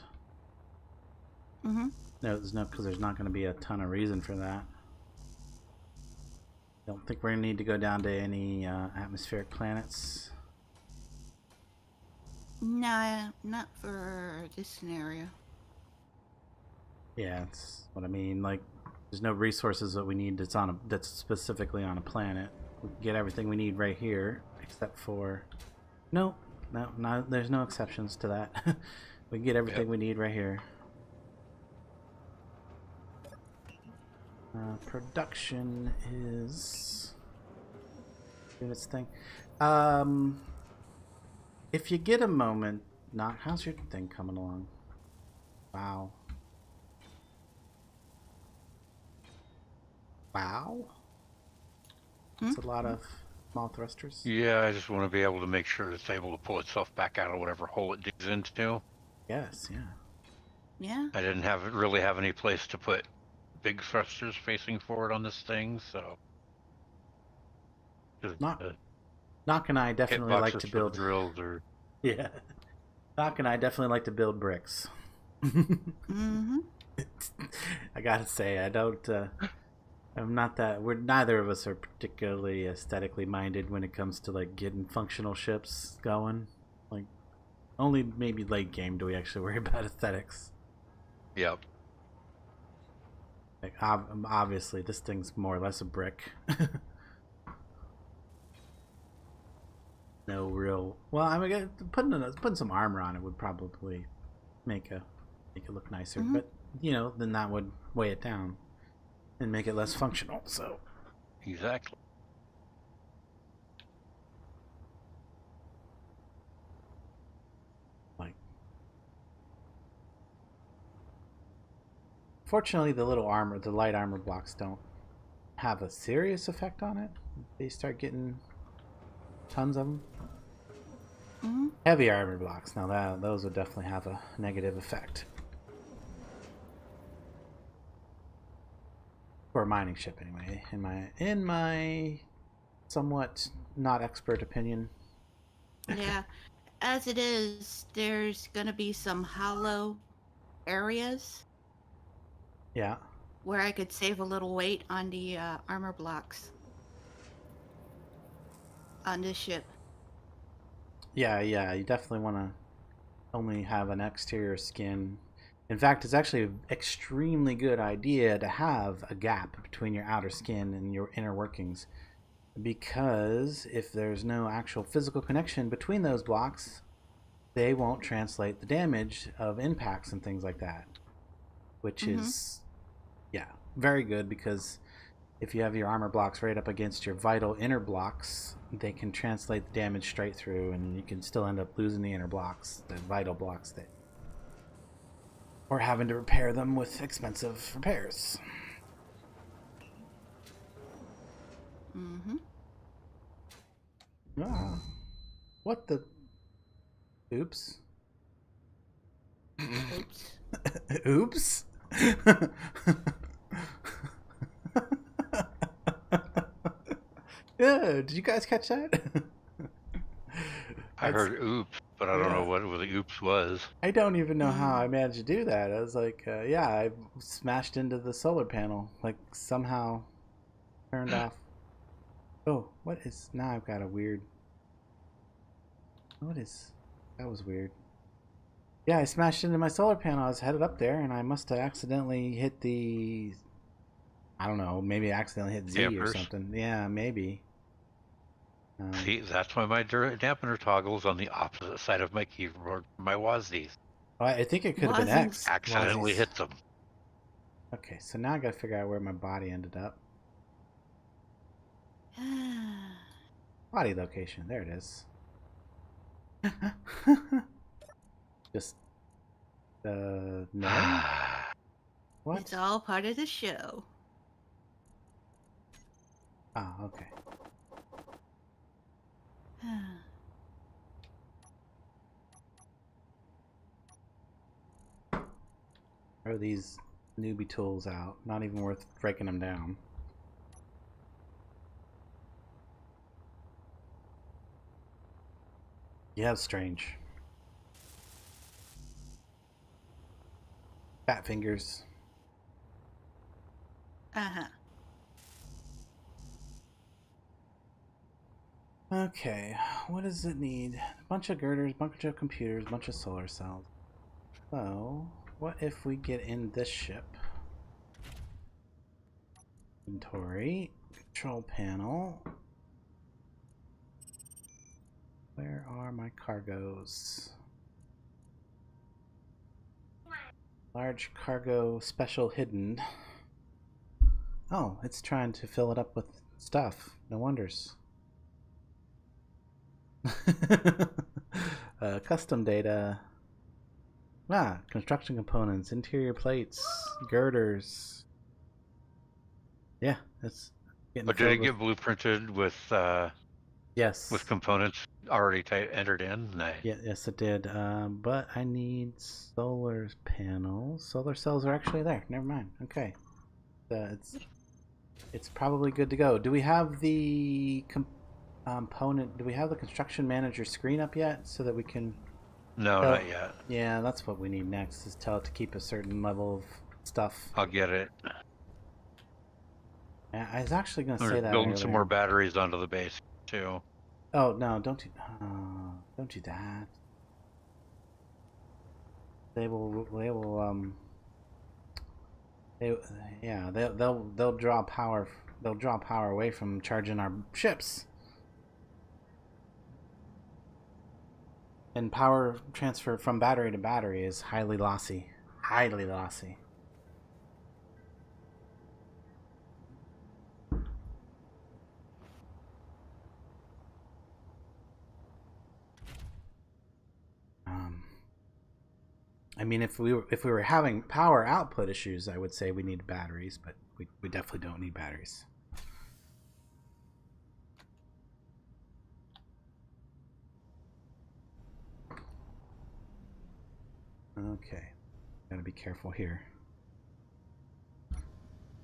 Mm-hmm. No, because there's not going to be a ton of reason for that. Don't think we're going to need to go down to any atmospheric planets. Nah, not for this scenario. Yeah, that's what I mean. Like, there's no resources that we need that's specifically on a planet. We can get everything we need right here, except for... No, there's no exceptions to that. We can get everything we need right here. Production is doing its thing. If you get a moment, how's your thing coming along? Wow. It's a lot of small thrusters. Yeah, I just want to be able to make sure it's able to pull itself back out of whatever hole it digs into. Yes, yeah. Yeah. I didn't really have any place to put big thrusters facing forward on this thing, so. Knock and I definitely like to build drills or. Yeah. Knock and I definitely like to build bricks. Mm-hmm. I gotta say, I don't. I'm not that. Neither of us are particularly aesthetically minded when it comes to like getting functional ships going. Like, only maybe late game do we actually worry about aesthetics. Yep. Like, obviously, this thing's more or less a brick. No real. Well, I mean, putting some armor on it would probably make it look nicer. Mm-hmm. But then that would weigh it down and make it less functional. So Exactly. like, fortunately, the light armor blocks don't have a serious effect on it. They start getting tons of them. Mm-hmm. Heavy armor blocks, now those would definitely have a negative effect. For a mining ship, anyway, in my somewhat not expert opinion. Yeah. As it is, there's gonna be some hollow areas Yeah. where I could save a little weight on the armor blocks on this ship. Yeah, you definitely want to only have an exterior skin. In fact, it's actually an extremely good idea to have a gap between your outer skin and your inner workings, because if there's no actual physical connection between those blocks, they won't translate the damage of impacts and things like that. which is, yeah, very good because if you have your armor blocks right up against your vital inner blocks, they can translate the damage straight through, and you can still end up losing the inner blocks, the vital blocks, or having to repair them with expensive repairs. Mm-hmm. Ah, what the? Oops. Oops. Oops. Yeah, did you guys catch that? I heard oops, but I don't know what the oops was. I don't even know how I managed to do that. I was like, yeah, I smashed into the solar panel, like somehow turned off. Oh, what is, now I've got a weird, what is, that was weird. Yeah, I smashed into my solar panel. I was headed up there, and I must have accidentally hit the, I don't know, maybe I accidentally hit Z or something. Yeah, maybe. See, that's why my dampener toggle's on the opposite side of my keyboard from my WASDs. Well, I think it could have been X. Accidentally hit them. Okay, so now I gotta figure out where my body ended up. Body location, there it is. Just, no? What? It's all part of the show. Ah, okay. Throw these newbie tools out. Not even worth breaking them down. Yeah, strange. Fat fingers. Uh-huh. Okay, what does it need? A bunch of girders, bunch of computers, bunch of solar cells. So, what if we get in this ship? Inventory, control panel. Where are my cargoes? Large cargo special hidden. Oh, it's trying to fill it up with stuff. No wonders. Custom data. Ah, construction components, interior plates, girders. Yeah, that's getting. But did it get blueprinted with yes, with components already entered in? Nice. Yeah, yes, it did. But I need solar panels. Solar cells are actually there. Never mind. Okay, it's probably good to go. Do we have the component? Do we have the construction manager screen up yet so that we can? No, not yet. Yeah, that's what we need next. Is tell it to keep a certain level of stuff. I'll get it. Yeah, I was actually going to say We're that. building earlier. some more batteries onto the base too. Oh no! Don't do that. They'll draw power. They'll draw power away from charging our ships. And power transfer from battery to battery is highly lossy. Highly lossy. I mean, if we were having power output issues, I would say we need batteries, but we definitely don't need batteries. Okay, gotta be careful here.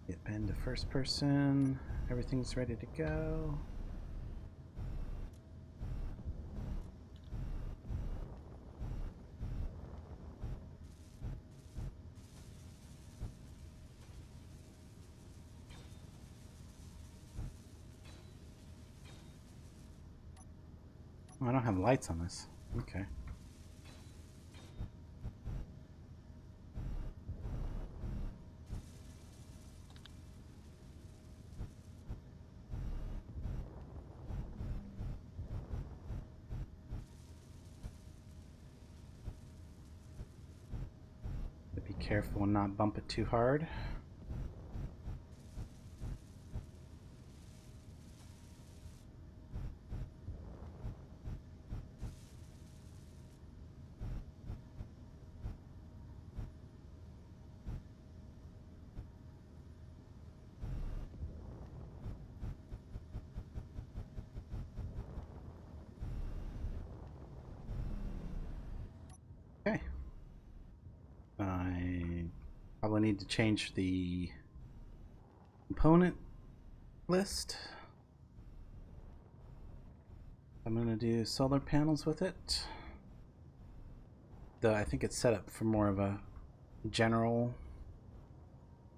Get Ben to first person. Everything's ready to go. Oh, I don't have lights on this. Okay. careful and not bump it too hard. Okay. I probably need to change the component list. I'm going to do solar panels with it. Though I think it's set up for more of a general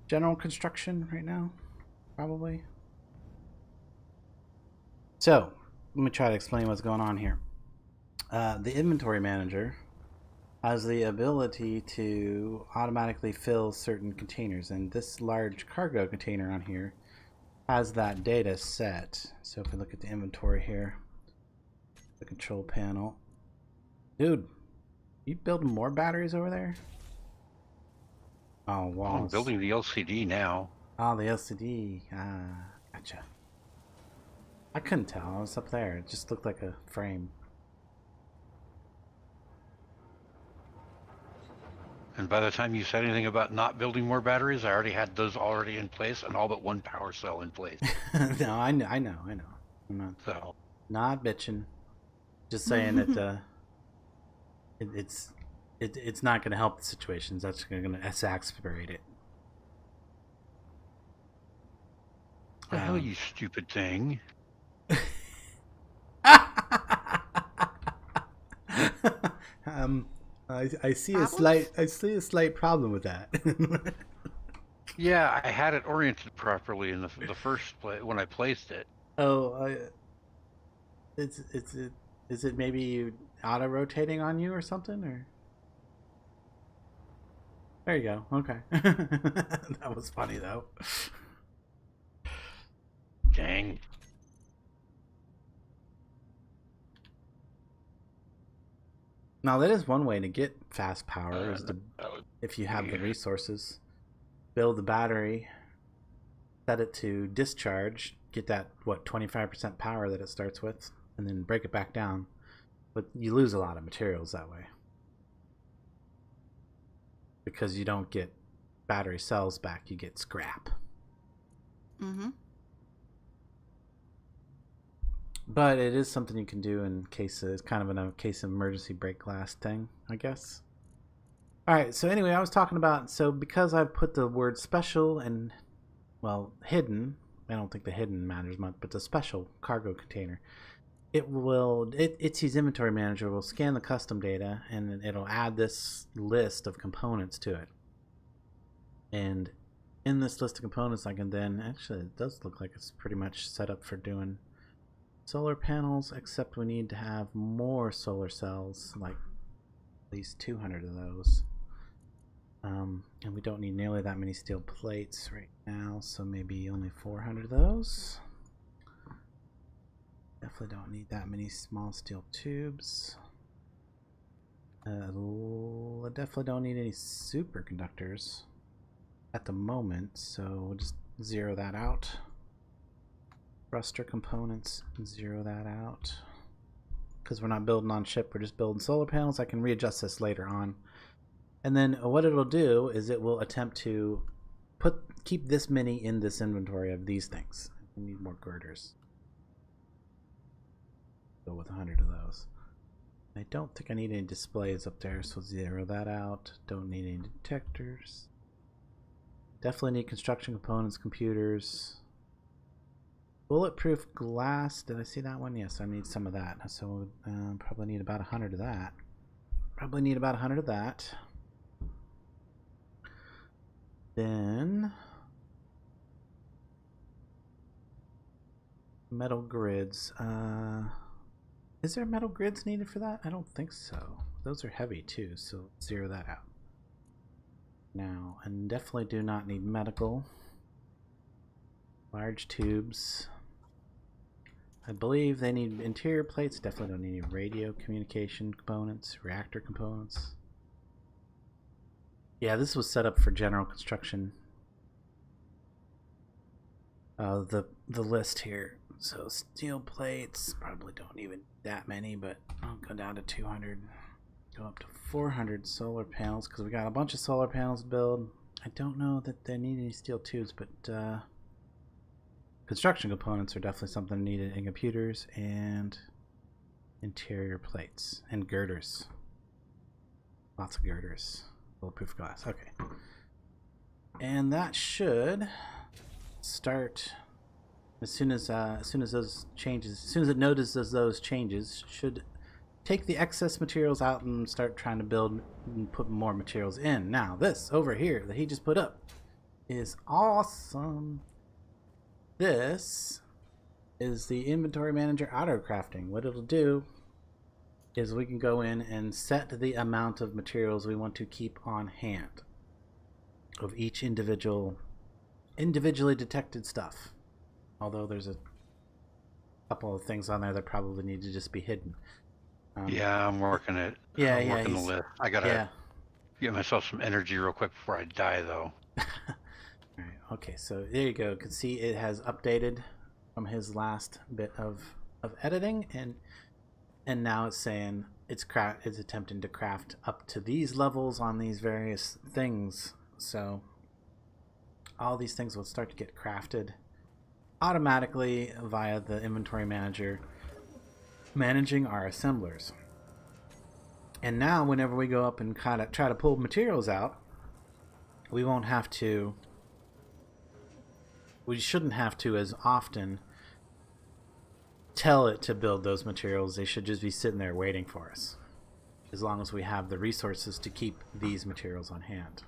construction right now, probably. So, let me try to explain what's going on here. The inventory manager has the ability to automatically fill certain containers, and this large cargo container on here has that data set. So if we look at the inventory here, the control panel. Dude, you building more batteries over there? Oh, wow. I'm building the LCD now. Oh, the LCD. Ah, gotcha. I couldn't tell. I was up there. It just looked like a frame. And by the time you said anything about not building more batteries, I already had those already in place and all but one power cell in place. No, I know. I'm not bitching. Just saying that it's not going to help the situations. That's going to exacerbate it. The hell, you stupid thing. I see a slight problem with that. Yeah, I had it oriented properly in the first place when I placed it. Oh, is it maybe auto rotating on you or something, or? There you go. Okay, that was funny though. Dang. Now that is one way to get fast power, is to, if you have the resources, build the battery, set it to discharge, get that 25% power that it starts with, and then break it back down. But you lose a lot of materials that way, because you don't get battery cells back, you get scrap. Mm-hmm. But it is something you can do in case it's kind of in a case of emergency break glass thing, I guess. Alright, so anyway, I was talking about, so because I put the word special and, well, hidden, I don't think the hidden matters much, but the special cargo container, Itsy's inventory manager will scan the custom data and it'll add this list of components to it. And in this list of components, I can then, actually it does look like it's pretty much set up for doing solar panels, except we need to have more solar cells, like at least 200 of those. And we don't need nearly that many steel plates right now, so maybe only 400 of those. Definitely don't need that many small steel tubes. I definitely don't need any superconductors at the moment, so we'll just zero that out. Thruster components, zero that out. Because we're not building on ship, we're just building solar panels. I can readjust this later on. And then what it'll do is it will attempt to keep this many in this inventory of these things. We need more girders. Go with 100 of those. I don't think I need any displays up there, so zero that out. Don't need any detectors. Definitely need construction components, computers. Bulletproof glass, did I see that one? Yes, I need some of that. So probably need about 100 of that. Then metal grids. Is there metal grids needed for that? I don't think so. Those are heavy too, so zero that out. Now, and definitely do not need medical. Large tubes. I believe they need interior plates. Definitely don't need any radio communication components, reactor components. Yeah, this was set up for general construction. The list here. So steel plates probably don't even that many, but I'll go down to 200. Go up to 400 solar panels because we got a bunch of solar panels to build. I don't know that they need any steel tubes, but construction components are definitely something needed in computers, and interior plates and girders. Lots of girders. Bulletproof glass. Okay. And that should start as soon as those changes, as soon as it notices those changes, should take the excess materials out and start trying to build and put more materials in. Now, this over here that he just put up is awesome. This is the inventory manager auto crafting. What it'll do is we can go in and set the amount of materials we want to keep on hand of each individually detected stuff. Although there's a couple of things on there that probably need to just be hidden. Yeah, I'm working it. Yeah, I'm yeah. working the list. I gotta get myself some energy real quick before I die, though. Alright, okay, so there you go. You can see it has updated from his last bit of editing, and now it's saying it's attempting to craft up to these levels on these various things. So all these things will start to get crafted automatically via the inventory manager managing our assemblers. And now whenever we go up and kind of try to pull materials out, we shouldn't have to as often tell it to build those materials. They should just be sitting there waiting for us, as long as we have the resources to keep these materials on hand.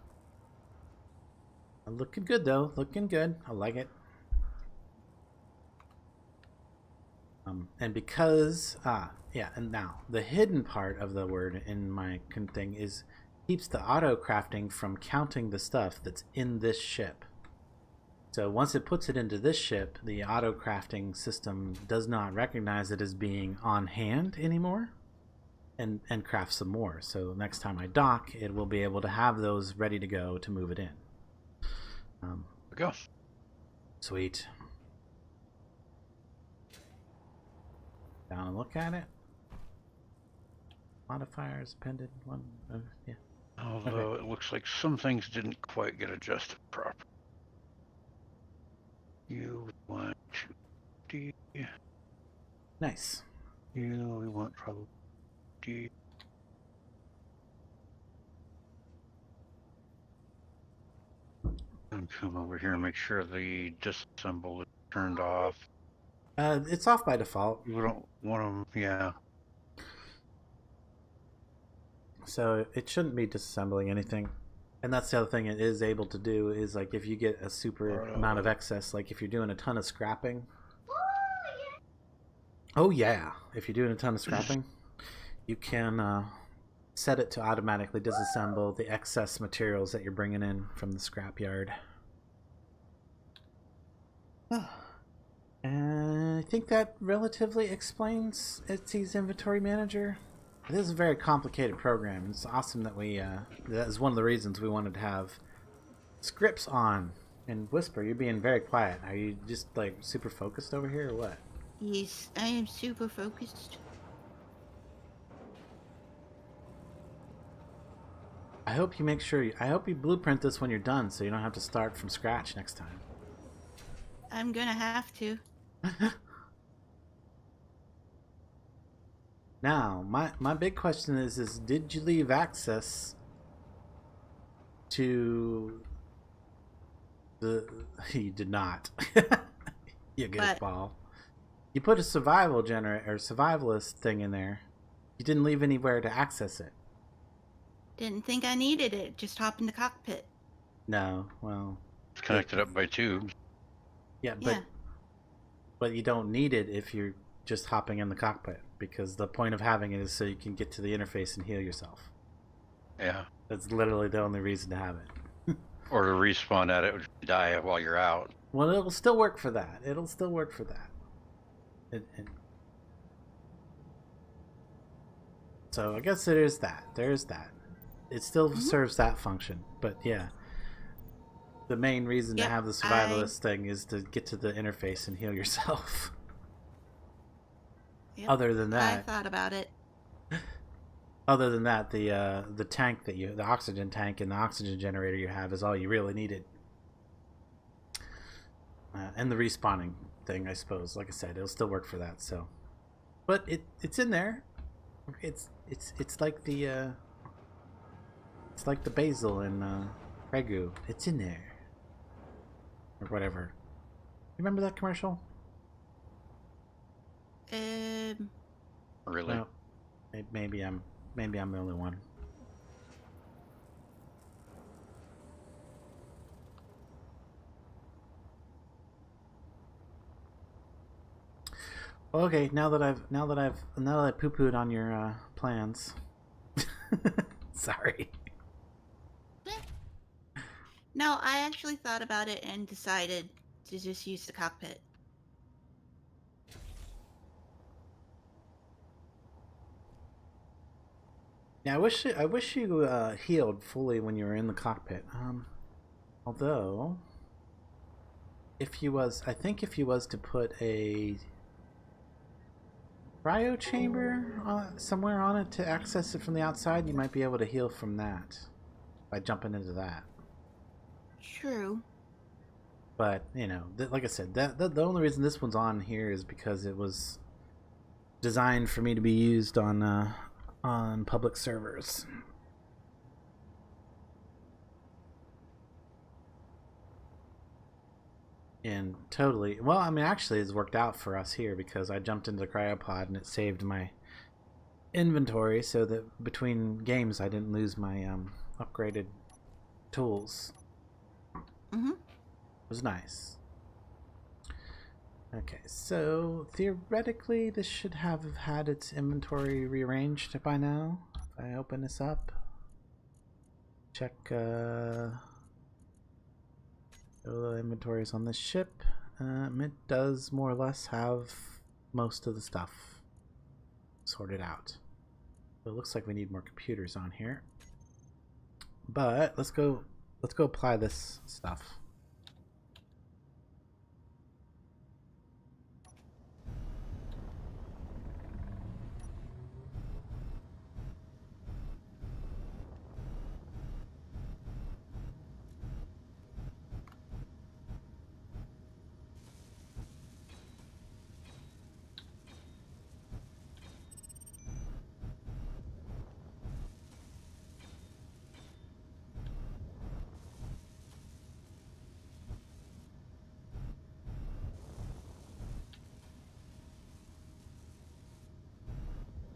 Looking good though, looking good. I like it. And because and now the hidden part of the word in my thing is keeps the auto crafting from counting the stuff that's in this ship. So once it puts it into this ship, the auto crafting system does not recognize it as being on hand anymore, and craft some more. So next time I dock, it will be able to have those ready to go to move it in. Go. Sweet. Down and look at it. Modifiers appended one. Yeah. Although it looks like some things didn't quite get adjusted properly. You want to D. Nice. You we want probably D. And come over here and make sure the disassemble is turned off. It's off by default. We don't want them, yeah. So it shouldn't be disassembling anything. And that's the other thing it is able to do is, like, if you get a super amount of excess, like if you're doing a ton of scrapping. Oh yeah, if you're doing a ton of scrapping, you can set it to automatically disassemble the excess materials that you're bringing in from the scrapyard. And I think that relatively explains Etsy's inventory manager. This is a very complicated program. It's awesome that that is one of the reasons we wanted to have scripts on. And Whisper, you're being very quiet. Are you just like super focused over here or what? Yes, I am super focused. I hope you blueprint this when you're done so you don't have to start from scratch next time. I'm gonna have to. Now, my big question is did you leave access to you did not. You goofball. You put a survival generator or survivalist thing in there. You didn't leave anywhere to access it. Didn't think I needed it. Just hop in the cockpit. No, well, It's connected up by tubes. yeah, Yeah. but you don't need it if you're just hopping in the cockpit, because the point of having it is so you can get to the interface and heal yourself. Yeah. That's literally the only reason to have it. Or to respawn at it or die while you're out. Well, it'll still work for that. It'll still work for that. So I guess there's that. There's that. it still serves that function. But yeah, the main reason to have the survivalist thing is to get to the interface and heal yourself. Yep, Other than that, I thought about it. Other than that, the tank that the oxygen tank and the oxygen generator you have is all you really needed. And the respawning thing, I suppose. Like I said, it'll still work for that. So, but it's in there. It's like the basil in ragu. It's in there, or whatever. You remember that commercial? Really? No, maybe I'm the only one. Okay, now that I poo-pooed on your plans. Sorry. No, I actually thought about it and decided to just use the cockpit. Yeah, I wish you healed fully when you were in the cockpit. Although, I think if you was to put a cryo chamber somewhere on it to access it from the outside, you might be able to heal from that by jumping into that. True. But you know, like I said, the only reason this one's on here is because it was designed for me to be used on public servers. And totally, well, I mean, actually, it's worked out for us here because I jumped into the cryopod and it saved my inventory so that between games I didn't lose my upgraded tools. Mm-hmm. It was nice. Okay, so theoretically this should have had its inventory rearranged by now. If I open this up, check the inventories on this ship. It does more or less have most of the stuff sorted out. So it looks like we need more computers on here. But let's go apply this stuff.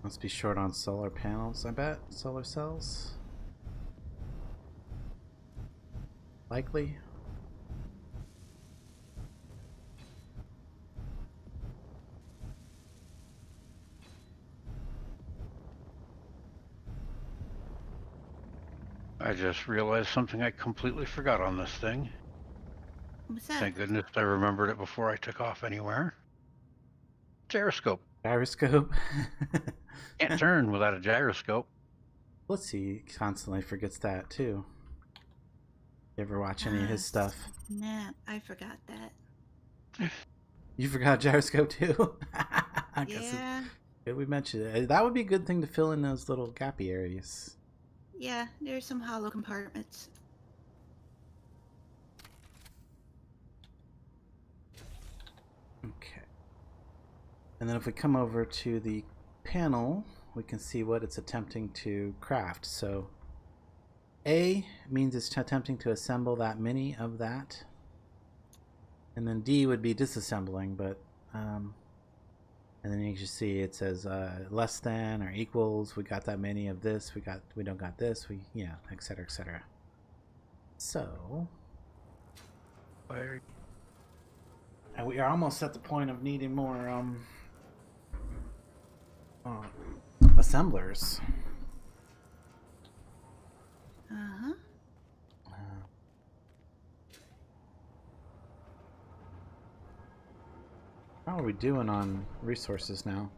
Must be short on solar panels, I bet. Solar cells. Likely. I just realized something I completely forgot on this thing. What's that? Thank goodness I remembered it before I took off anywhere. Gyroscope. Gyroscope. Can't turn without a gyroscope. Let's see, he constantly forgets that too. You ever watch any of his stuff? Nah, I forgot that. You forgot gyroscope too? I guess Yeah. good we mentioned it. That would be a good thing to fill in those little gappy areas. Yeah, there's some hollow compartments. Okay. And then if we come over to the panel, we can see what it's attempting to craft. So A means it's attempting to assemble that many of that. And then D would be disassembling, but and then you can see it says less than or equals. We got that many of this. We don't got this. Yeah, etc. etc. So and we are almost at the point of needing more assemblers. Uh-huh. How are we doing on resources now?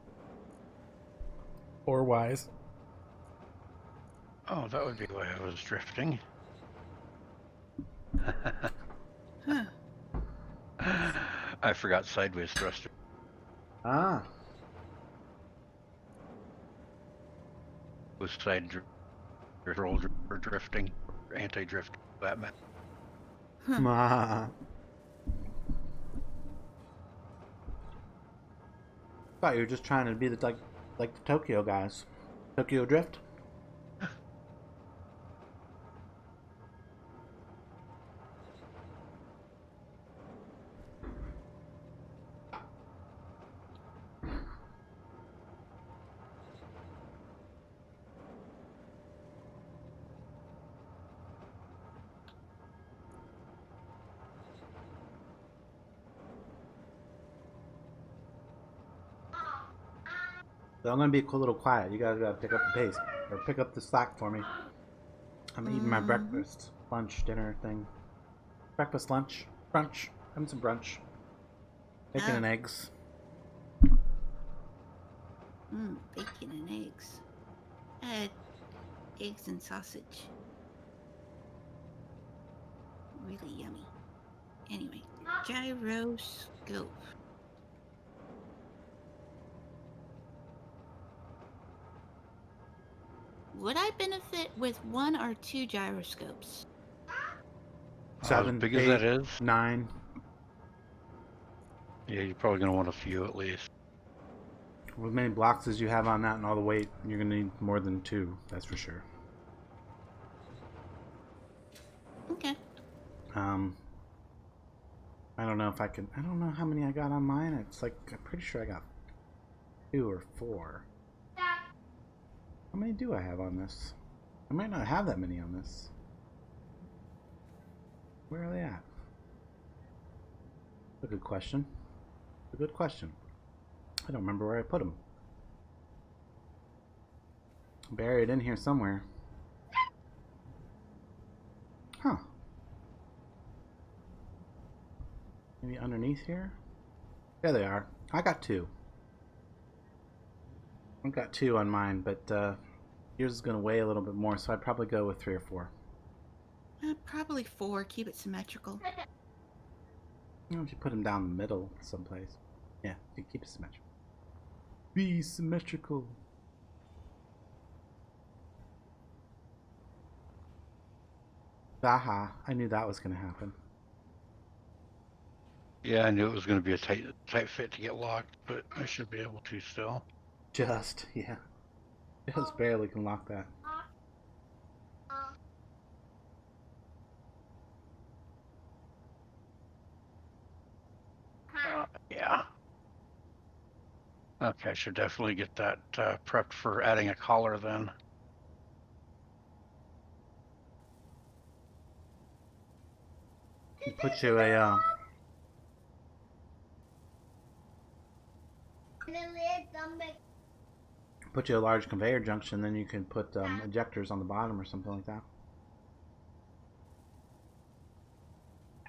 Ore wise? Oh, that would be why I was drifting. Huh. I forgot sideways thruster. Ah. Was side roll or drifting, anti-drift. That map. Ah. Thought you were just trying to be the like the Tokyo guys. Tokyo Drift. So I'm gonna be a little quiet. You guys gotta pick up the pace or pick up the slack for me. I'm eating my breakfast, lunch, dinner thing. Breakfast, lunch, brunch. Having some brunch. Bacon and eggs. Bacon and eggs. I had eggs and sausage. Really yummy. Anyway, gyroscope. Would I benefit with 1 or 2 gyroscopes? 7, as big 8, as that is, 9. yeah, you're probably gonna want a few at least. With many blocks as you have on that and all the weight, you're gonna need more than 2. That's for sure. Okay. I don't know if I can. I don't know how many I got on mine. It's like I'm pretty sure I got 2 or 4. How many do I have on this? I might not have that many on this. Where are they at? A good question. A good question. I don't remember where I put them. Buried in here somewhere. Huh. Maybe underneath here? There they are. I got 2. I've got 2 on mine, but yours is going to weigh a little bit more, so I'd probably go with 3 or 4. Probably 4. Keep it symmetrical. You know, if you put them down the middle someplace. Yeah, you keep it symmetrical. Be symmetrical. Aha, I knew that was going to happen. Yeah, I knew it was going to be a tight fit to get locked, but I should be able to still. Just, yeah. Just barely can lock that. Yeah. Okay, I should definitely get that prepped for adding a collar then. Put you a put you a large conveyor junction, then you can put ejectors on the bottom or something like that.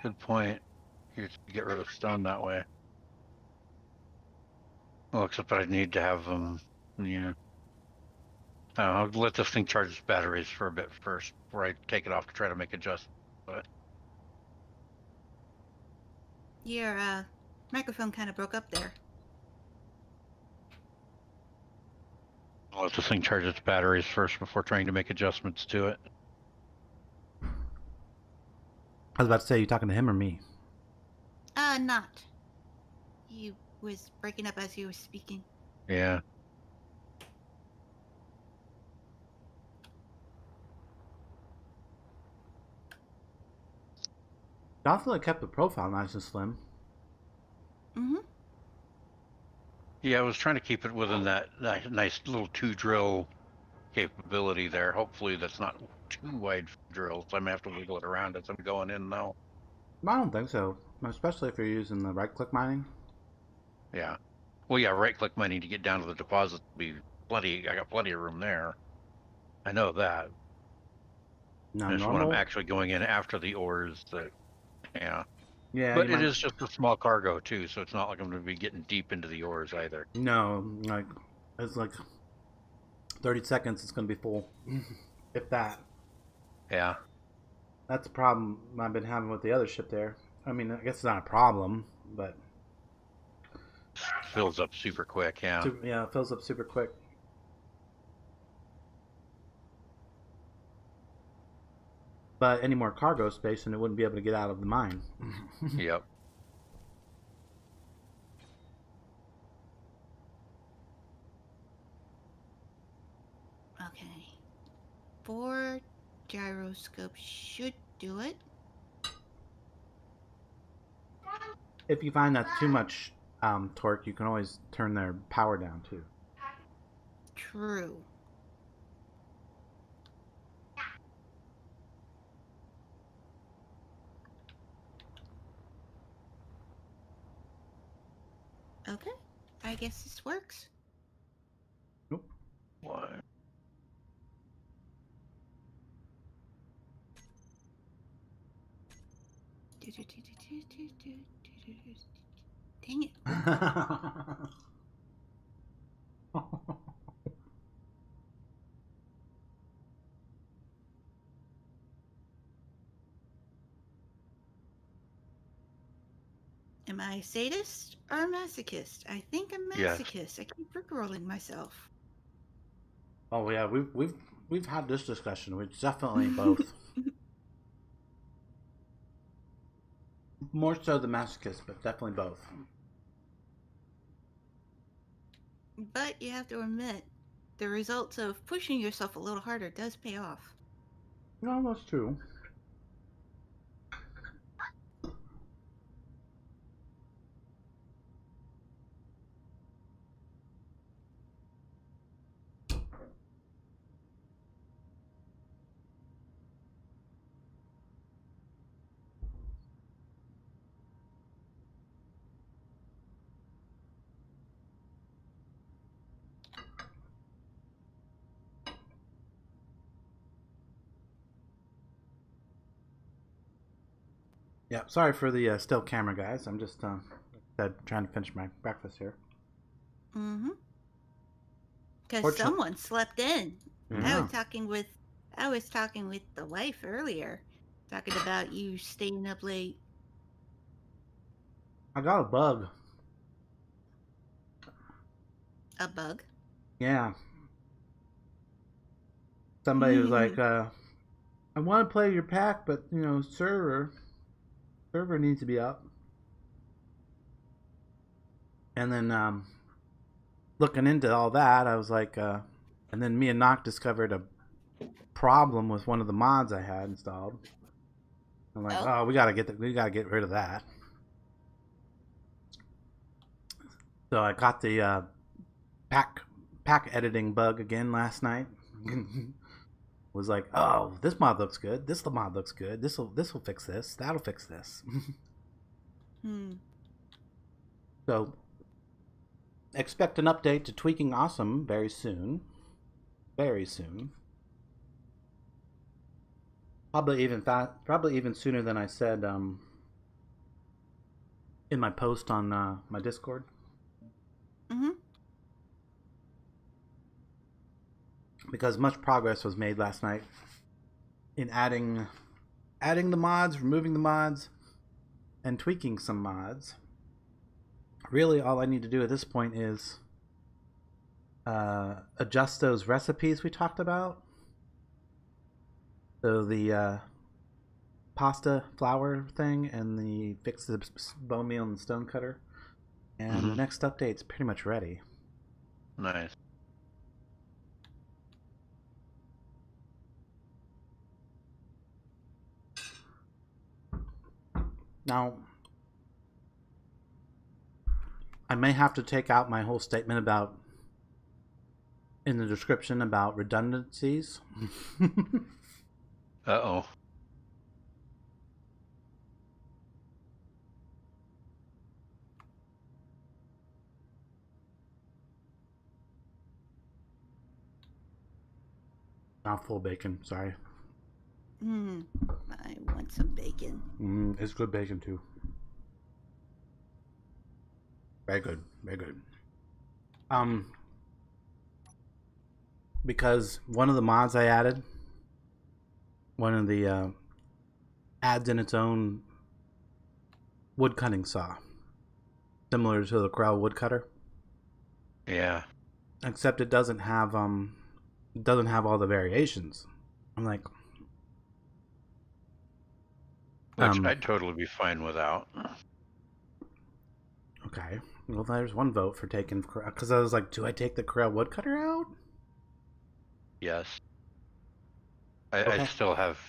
Good point. You get rid of stone that way. Well, except that I need to have them. Yeah. I'll let this thing charge its batteries for a bit first before I take it off to try to make adjustments. But Your microphone kind of broke up there. I'll let this thing charge its batteries first before trying to make adjustments to it. I was about to say, you talking to him or me? Not. He was breaking up as he was speaking. Yeah. I feel like kept the profile nice and slim. Mm-hmm. Yeah, I was trying to keep it within that nice little 2 drill capability there. Hopefully that's not too wide for drills. I may have to wiggle it around as I'm going in though. I don't think so, especially if you're using the right-click mining. Yeah. Well, yeah, right-click mining to get down to the deposit will be plenty. I got plenty of room there. I know that. Now, Just normal. when I'm actually going in after the ores, that yeah. Yeah, But it is just a small cargo too, so it's not like I'm going to be getting deep into the ores either. No, like it's like 30 seconds. It's gonna be full. If that. Yeah. That's a problem I've been having with the other ship there. I mean, I guess it's not a problem, but Fills up super quick, yeah. yeah, it fills up super quick. But any more cargo space and it wouldn't be able to get out of the mine. Yep. Okay. 4 gyroscopes should do it. If you find that's too much torque, you can always turn their power down too. True. Okay. I guess this works. Nope. Why? Dang it. Am I a sadist or a masochist? I think I'm Yes. masochist. I keep rickrolling myself. Oh yeah, we've had this discussion. It's definitely both. More so the masochist, but definitely both. But you have to admit, the results of pushing yourself a little harder does pay off. No, that's true. Yeah, sorry for the still camera, guys. I'm just trying to finish my breakfast here. Mm-hmm. Because someone slept in. Yeah. I was talking with the wife earlier, talking about you staying up late. I got a bug. A bug? Yeah. Somebody was like, I want to play your pack, but server needs to be up. And then looking into all that, I was like, and then me and Nock discovered a problem with one of the mods I had installed. I'm like, oh, we gotta get rid of that. So I got the pack editing bug again last night. Was like, oh, this mod looks good. This mod looks good. This will fix this. That'll fix this. So expect an update to Tweaking Awesome very soon. Very soon. Probably even sooner than I said in my post on my Discord. Mm-hmm. Because much progress was made last night in adding the mods, removing the mods, and tweaking some mods. Really, all I need to do at this point is adjust those recipes we talked about. So the pasta flour thing and the fix the bone meal and stone cutter. And the next update's pretty much ready. Nice. Now, I may have to take out my whole statement about in the description about redundancies. Uh-oh. Not full bacon, sorry. I want some bacon. It's good bacon too. Very good, very good. Because one of the mods I added one of the adds in its own wood cutting saw, similar to the Corel woodcutter. Yeah. Except it doesn't have all the variations. I'm like, Which I'd totally be fine without. okay. Well, there's one vote for taking, because I was like, do I take the Corel woodcutter out? Yes. Okay. I still have.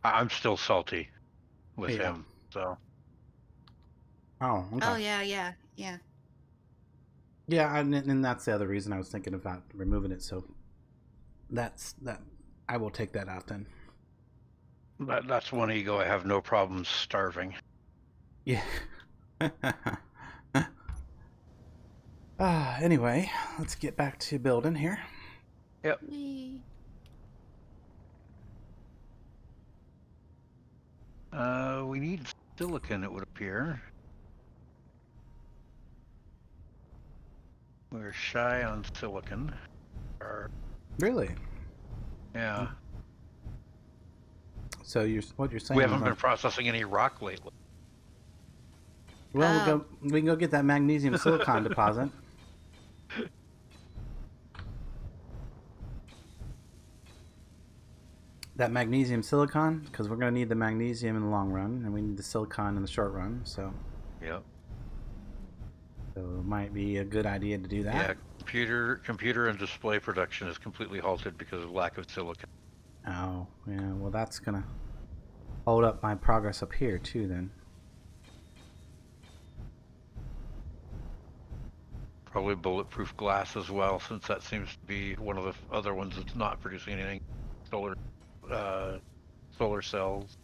I'm still salty with him. So. Oh, okay. Oh yeah, yeah, yeah. Yeah, and that's the other reason I was thinking about removing it. So that's that. I will take that out then. That's one ego I have no problems starving. Yeah. Anyway, let's get back to building here. Yep. Whee. We need silicon, it would appear. We're shy on silicon. Really? Yeah. So what you're saying? We haven't been processing any rock lately. Well, we can go get that magnesium silicon deposit. That magnesium silicon, because we're going to need the magnesium in the long run, and we need the silicon in the short run. So. Yep. So it might be a good idea to do that. Yeah, computer and display production is completely halted because of lack of silicon. Oh, yeah. Well, that's gonna hold up my progress up here too, then. Probably bulletproof glass as well, since that seems to be one of the other ones that's not producing anything. Solar cells.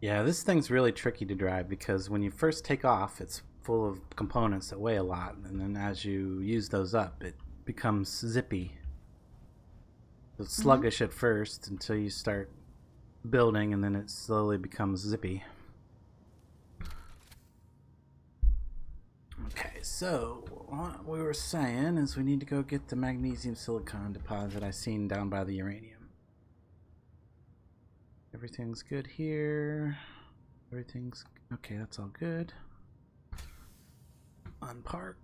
Yeah, this thing's really tricky to drive because when you first take off, it's full of components that weigh a lot, and then as you use those up, it becomes zippy. It's sluggish at first until you start building, and then it slowly becomes zippy. Okay, so what we were saying is we need to go get the magnesium silicon deposit I seen down by the uranium. Everything's good here. Everything's okay, that's all good. Unpark.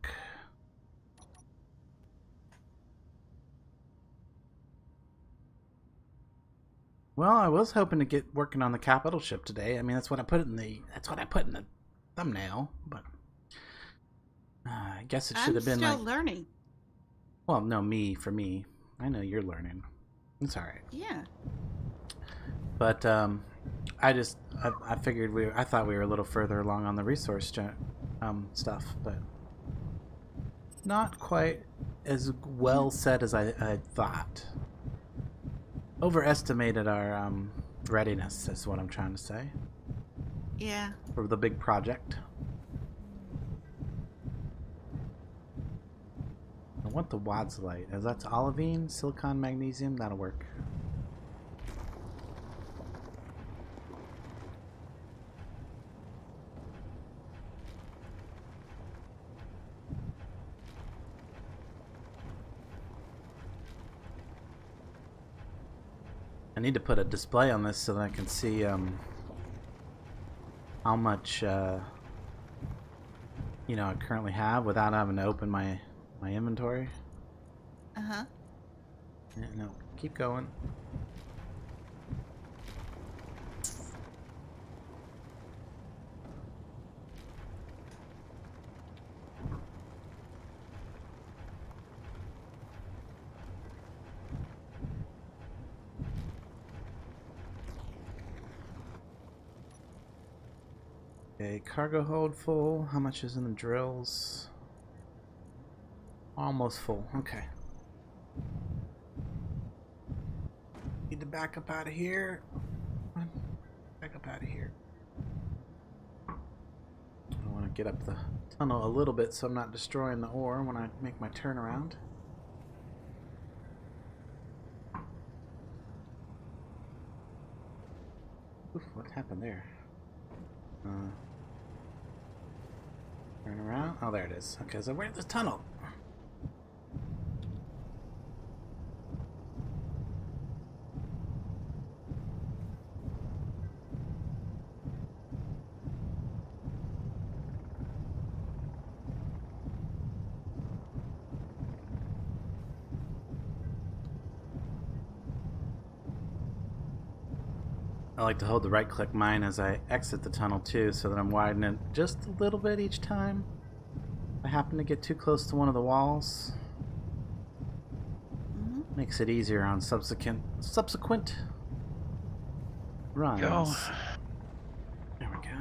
Well, I was hoping to get working on the capital ship today. I mean, that's what I put in the thumbnail, but I guess it should have been like. I'm still learning. Well, no, for me. I know you're learning. It's all right. Yeah. But I figured I thought we were a little further along on the resource stuff, but not quite as well set as I thought. Overestimated our readiness is what I'm trying to say. Yeah. For the big project. I want the Wads light. As that's olivine, silicon, magnesium, that'll work. I need to put a display on this so that I can see how much I currently have without having to open my inventory. Uh-huh. Yeah, no, keep going. Okay, cargo hold full. How much is in the drills? Almost full. Okay. Need to back up out of here. Back up out of here. I want to get up the tunnel a little bit so I'm not destroying the ore when I make my turnaround. happened there? Turn around. Oh, there it is. Okay, so where's the tunnel? I like to hold the right-click mine as I exit the tunnel too, so that I'm widening it just a little bit each time. If I happen to get too close to one of the walls, makes it easier on subsequent runs. Go. There we go.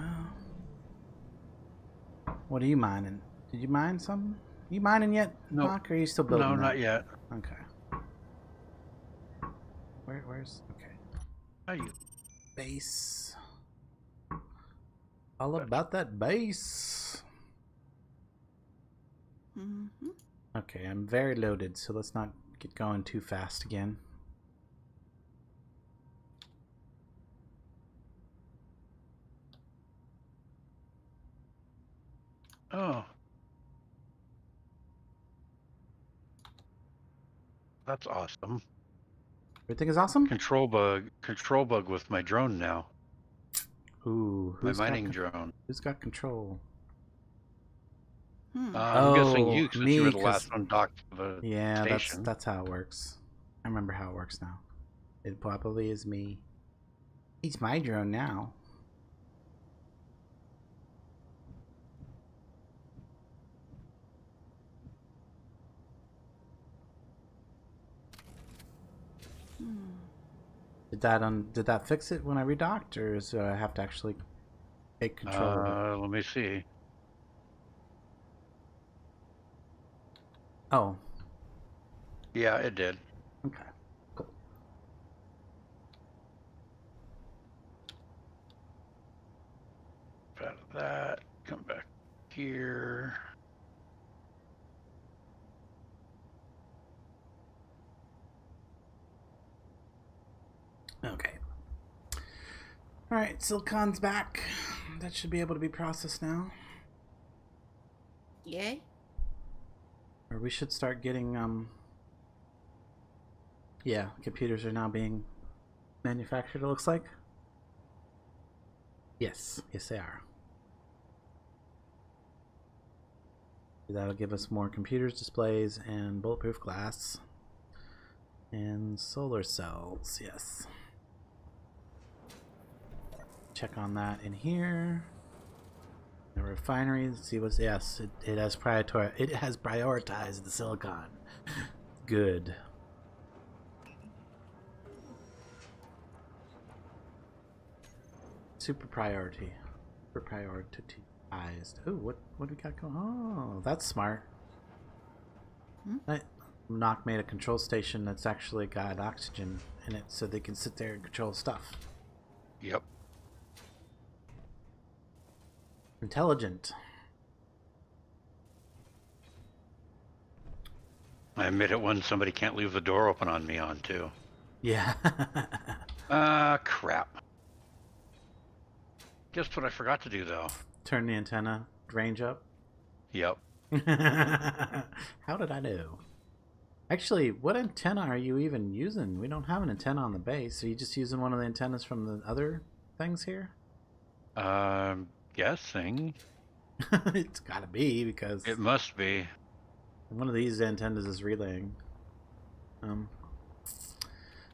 What are you mining? Did you mine something? You mining yet, Nope. Doc, or are you still building? No, that? not yet. Okay. Where's okay. How you? Base. All about that base. Mm-hmm. Okay, I'm very loaded, so let's not get going too fast again. Oh. That's awesome. Everything is awesome? Control bug with my drone now. Ooh, My mining drone. Who's got control? I'm guessing you, since me, you were the 'cause- last one docked to the Yeah, station. that's how it works. I remember how it works now. It probably is me. It's my drone now. Did that fix it when I redocked, or do I have to actually take control of it? Let me see. Oh, Yeah, it did. okay, cool. Out of that. Come back here. Okay. Alright, Silicon's back. That should be able to be processed now. Yay. Or we should start getting, yeah, computers are now being manufactured, it looks like. Yes, yes they are. That'll give us more computers, displays, and bulletproof glass. And solar cells, yes. Check on that in here. The refinery, see what's, yes, it has prioritized the silicon. Good. Super prioritized. Oh, what do we got going? Oh, that's smart. Nock made a control station that's actually got oxygen in it, so they can sit there and control stuff. Yep. Intelligent. I admit it when somebody can't leave the door open on me on too. Yeah. Crap. Guess what I forgot to do though? Turn the antenna range up. Yep. How did I know? Actually, what antenna are you even using? We don't have an antenna on the base. Are you just using one of the antennas from the other things here? Guessing. It's gotta be, because It must be. one of these antennas is relaying. Yeah,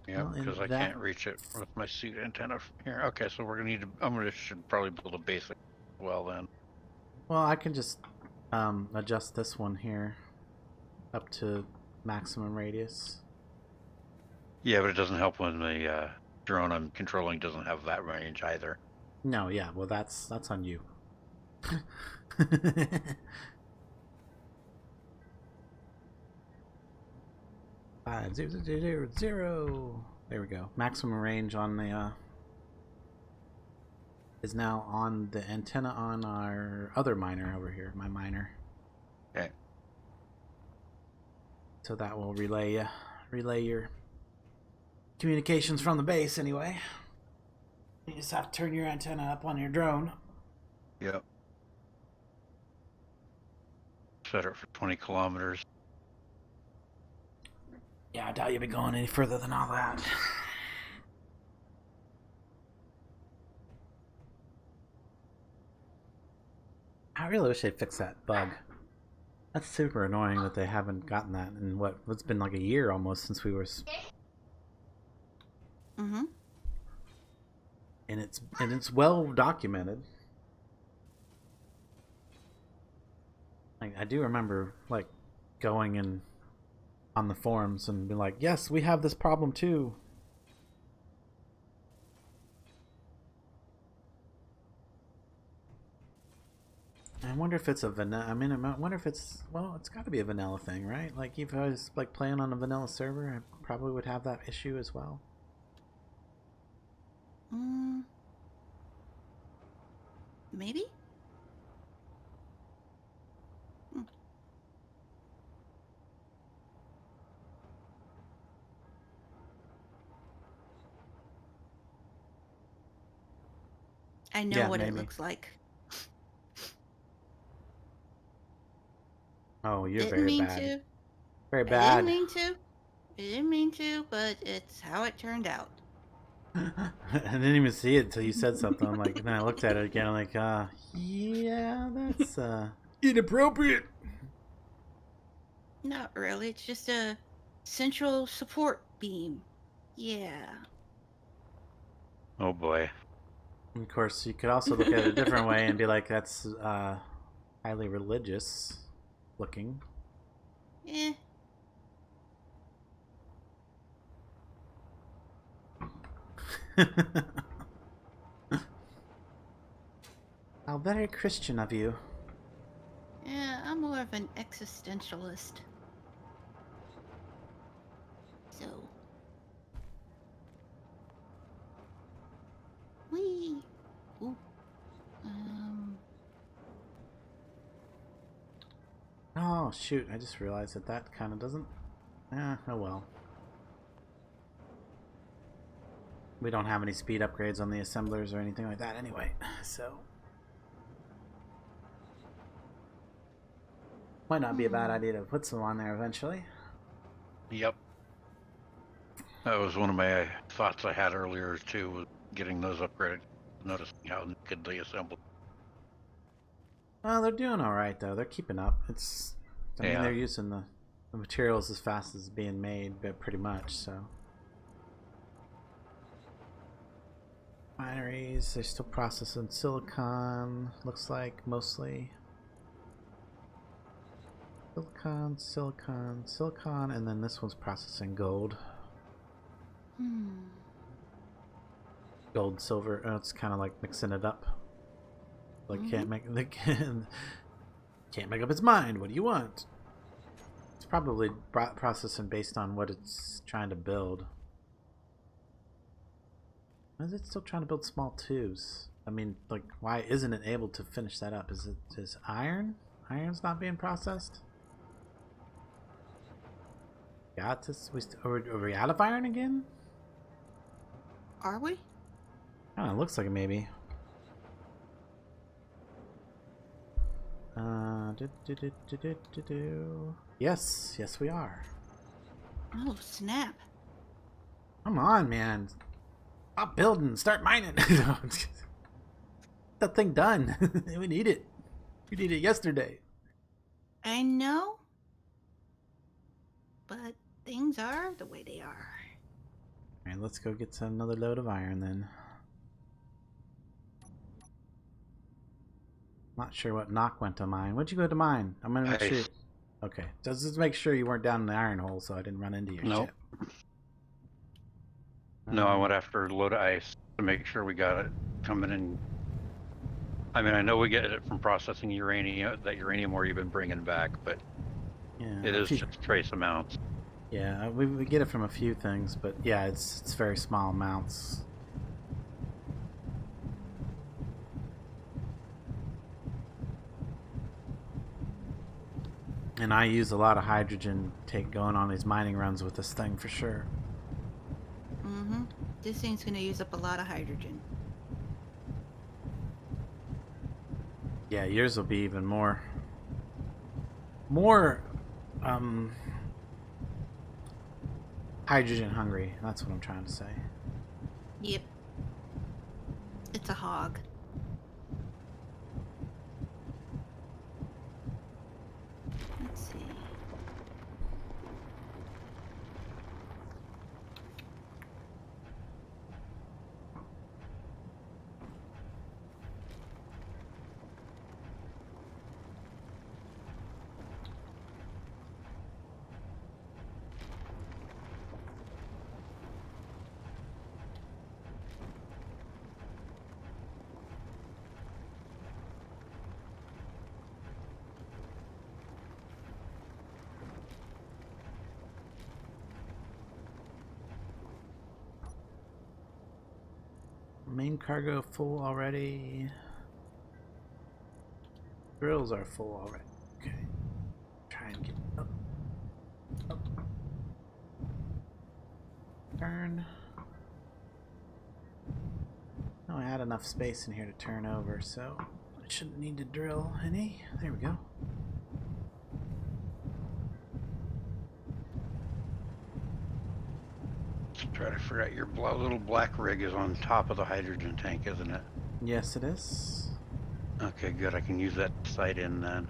Well, and because I that- can't reach it with my suit antenna from here. Okay, so we're gonna need to. Should probably build a basic. Well then. Well, I can just adjust this one here up to maximum radius. Yeah, but it doesn't help when the drone I'm controlling doesn't have that range either. No, yeah, well that's on you. 5000. There we go. Maximum range on the is now on the antenna on our other miner over here, my miner. Okay. So that will relay your communications from the base anyway. You just have to turn your antenna up on your drone. Yep. Set it for 20 kilometers. Yeah, I doubt you'll be going any further than all that. I really wish they'd fix that bug. That's super annoying that they haven't gotten that in what's been like a year almost since we were. Mm-hmm. And it's well documented. Like, I do remember like going in on the forums and being like, "Yes, we have this problem too." I wonder if it's a vanilla. I mean, I wonder if it's it's got to be a vanilla thing, right? Like, if I was like playing on a vanilla server, I probably would have that issue as well. Maybe. I know what maybe. it looks like. Oh, you're Didn't very mean bad. to. Very I bad. didn't mean to. I didn't mean to, but it's how it turned out. I didn't even see it until you said something. I'm like, then I looked at it again. I'm like, yeah, that's inappropriate. Not really. It's just a central support beam. Yeah. Oh boy. Of course, you could also look at it a different way and be like, that's highly religious looking. Eh. How very Christian of you. Yeah, I'm more of an existentialist. So. Whee! Ooh. Oh, shoot. I just realized that kind of doesn't... oh well. We don't have any speed upgrades on the assemblers or anything like that anyway, so... Might not be a bad idea to put some on there eventually. Yep. That was one of my thoughts I had earlier too, was getting those upgraded, noticing how good they assemble. Well, they're doing alright though. They're keeping up. I mean, Yeah. they're using the materials as fast as it's being made, but pretty much, so. Wineries, they're still processing silicon, looks like, mostly. Silicon, and then this one's processing gold. Gold, silver. Oh, it's kind of like mixing it up. Like can't make up its mind. What do you want? It's probably processing based on what it's trying to build. Is it still trying to build small tubes? I mean, like, why isn't it able to finish that up? Is iron? Iron's not being processed? Got this? Are we out of iron again? Are we? Kinda looks like it, maybe. Yes, we are. Oh, snap. Come on, man. Stop building, start mining. Get that thing done. We need it. We need it yesterday. I know. But things are the way they are. Alright, let's go get another load of iron then. Not sure what knock went to mine. What'd you go to mine? I'm gonna make sure. Okay, just make sure you weren't down in the iron hole so I didn't run into your shit. No, I went after a load of ice to make sure we got it coming in. I mean, I know we get it from processing uranium, that uranium ore you've been bringing back, but yeah, it is just trace amounts. Yeah, we get it from a few things, but yeah, it's very small amounts. And I use a lot of hydrogen going on these mining runs with this thing for sure. This thing's gonna use up a lot of hydrogen. Yeah, yours will be even more um hydrogen hungry. That's what I'm trying to say. Yep. It's a hog. Let's see. Main cargo full already. Drills are full already. Okay. Try and get up. Up. Turn. No, I had enough space in here to turn over, so I shouldn't need to drill any. There we go. Try to figure out your little black rig is on top of the hydrogen tank, isn't it? Yes, it is. Okay, good. I can use that side in then.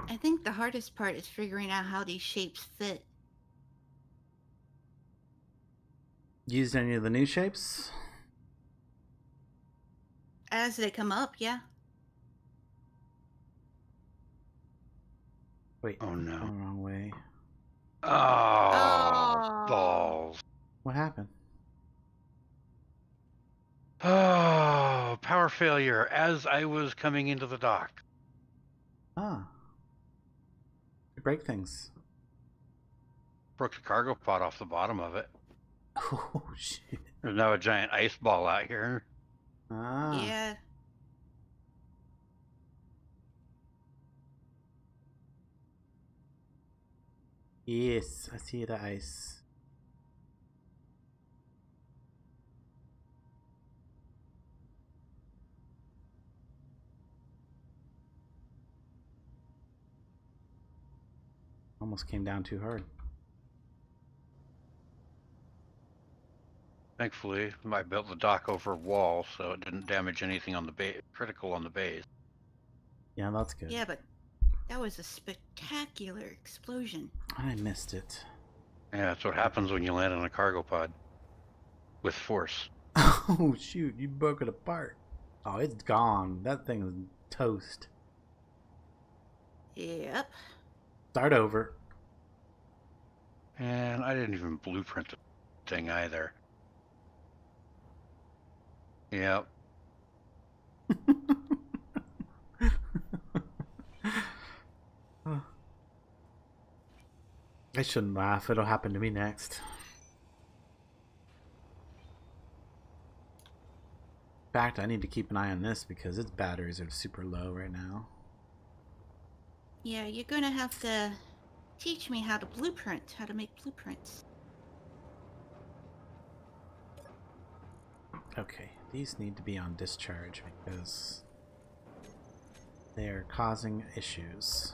I think the hardest part is figuring out how these shapes fit. Used any of the new shapes? As they come up, yeah. Wait. Oh no. Going the wrong way. Oh, balls. What happened? Oh, power failure as I was coming into the dock. Ah. You break things. Broke the cargo pod off the bottom of it. Oh, shit. There's now a giant ice ball out here. Ah. Yeah. Yes, I see the ice. Almost came down too hard. Thankfully, I built the dock over a wall, so it didn't damage anything on the base, critical on the base. Yeah, that's good. Yeah, but that was a spectacular explosion. I missed it. Yeah, that's what happens when you land on a cargo pod with force. Oh, shoot, you broke it apart. Oh, it's gone. That thing is toast. Yep. Start over. And I didn't even blueprint the thing either. Yep. I shouldn't laugh. It'll happen to me next. In fact, I need to keep an eye on this because its batteries are super low right now. Yeah, you're gonna have to teach me how to blueprint, how to make blueprints. Okay, these need to be on discharge because they are causing issues.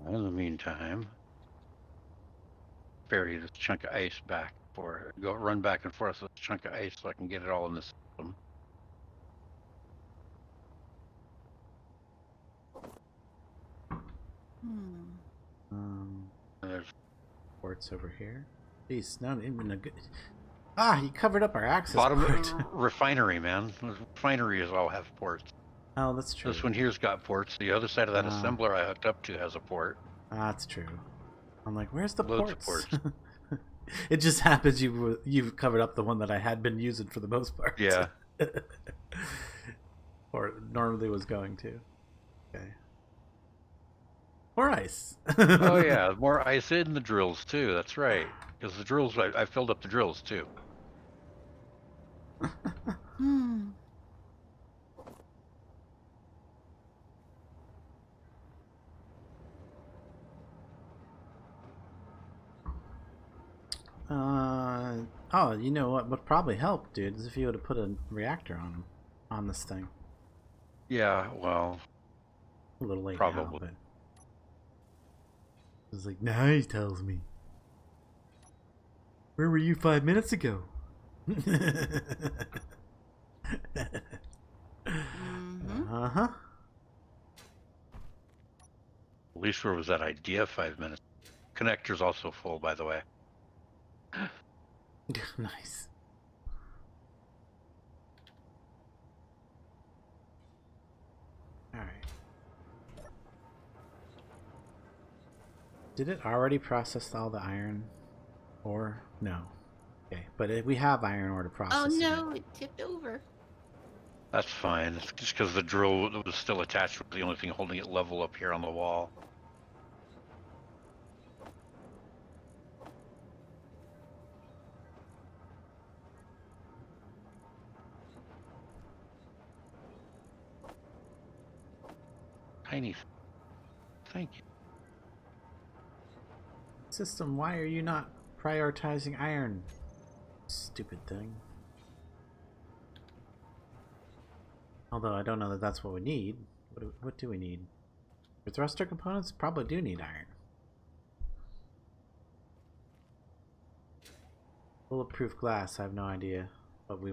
In the meantime, bury this chunk of ice back run back and forth with this chunk of ice so I can get it all in the system. There's Ports over here. Jeez, not even a good. Ah, he covered up our access bottom port. refinery, man. The refineries all have ports. Oh, that's true. This one here's got ports. The other side of that Ah. assembler I hooked up to has a port. That's true. I'm like, where's the Loads of ports? ports. It just happens you've covered up the one that I had been using for the most part. Yeah. Or normally was going to. Okay. More ice. Oh yeah, more ice in the drills too. That's right. Because the drills, I filled up the drills too. Hmm. Oh, you know what would probably help, dude, is if you would have put a reactor on him, on this thing. Yeah, well, A little late probably. now, but it's like, now he tells me. Where were you 5 minutes ago? Uh-huh. At least where was that idea 5 minutes? Connector's also full, by the way. Nice. Alright. Did it already process all the iron ore? No. Okay, but we have iron ore to process. Oh no, it. it tipped over. That's fine. It's just because the drill that was still attached was the only thing holding it level up here on the wall. Tiny. Thank you. System, why are you not prioritizing iron? Stupid thing. Although I don't know that that's what we need. What do we need? For thruster components, probably do need iron. Bulletproof glass, I have no idea what we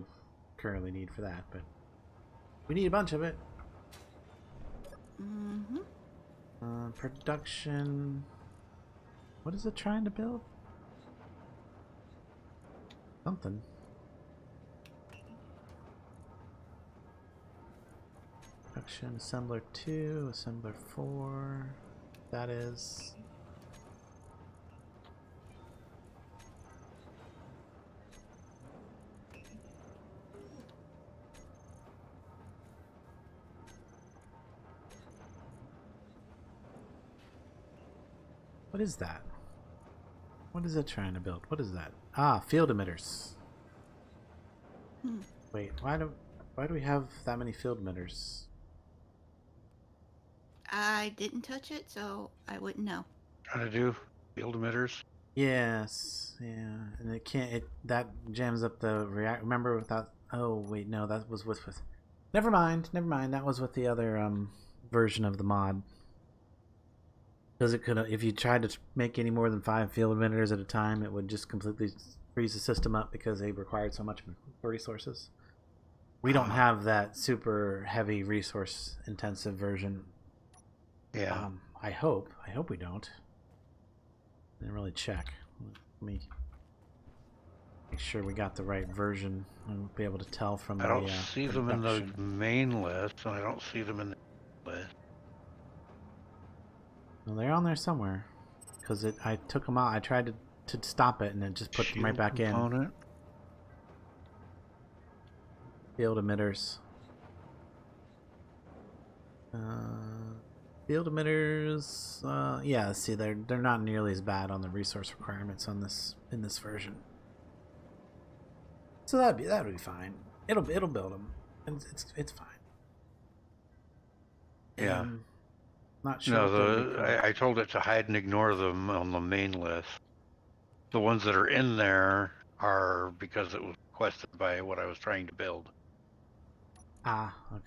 currently need for that, but we need a bunch of it. Mm-hmm. Production. What is it trying to build? Something. Production assembler 2, assembler 4. That is. What is that? What is it trying to build? What is that? Ah, field emitters. Hmm. Wait, why do we have that many field emitters? I didn't touch it, so I wouldn't know. Trying to do field emitters. Yes, yeah, and it can't. That jams up the react. Remember with that? Oh wait, no, that was with. Never mind. That was with the other version of the mod. Because it could, if you tried to make any more than 5 field emitters at a time, it would just completely freeze the system up because they required so much resources. We don't have that super heavy resource intensive version. Yeah. I hope we don't. I didn't really check. Let me make sure we got the right version and be able to tell from I don't the see them in the main list, and I don't see them in the list. Well, they're on there somewhere. Because I took them out. I tried to stop it and it just put them right back in. Field emitters. Field emitters. Yeah. See, they're not nearly as bad on the resource requirements on in this version. So that'd be fine. It'll build them. It's fine. Yeah. Not sure. No, I told it to hide and ignore them on the main list. The ones that are in there are because it was requested by what I was trying to build. Ah, okay.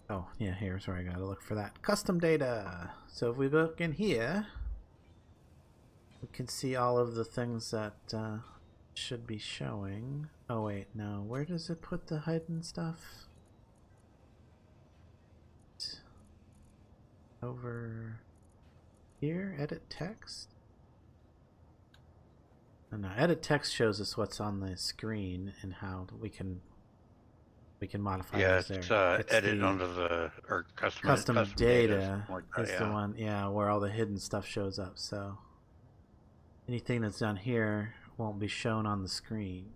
Oh, yeah, here's where I gotta look for that. Custom data. So if we look in here, we can see all of the things that should be showing. Oh wait, no. Where does it put the hidden stuff? Over here, edit text. And now edit text shows us what's on the screen and how we can modify Yeah, those it's there. edit the under the or custom data something like that, is yeah. the one, yeah, where all the hidden stuff shows up. So anything that's done here won't be shown on the screen.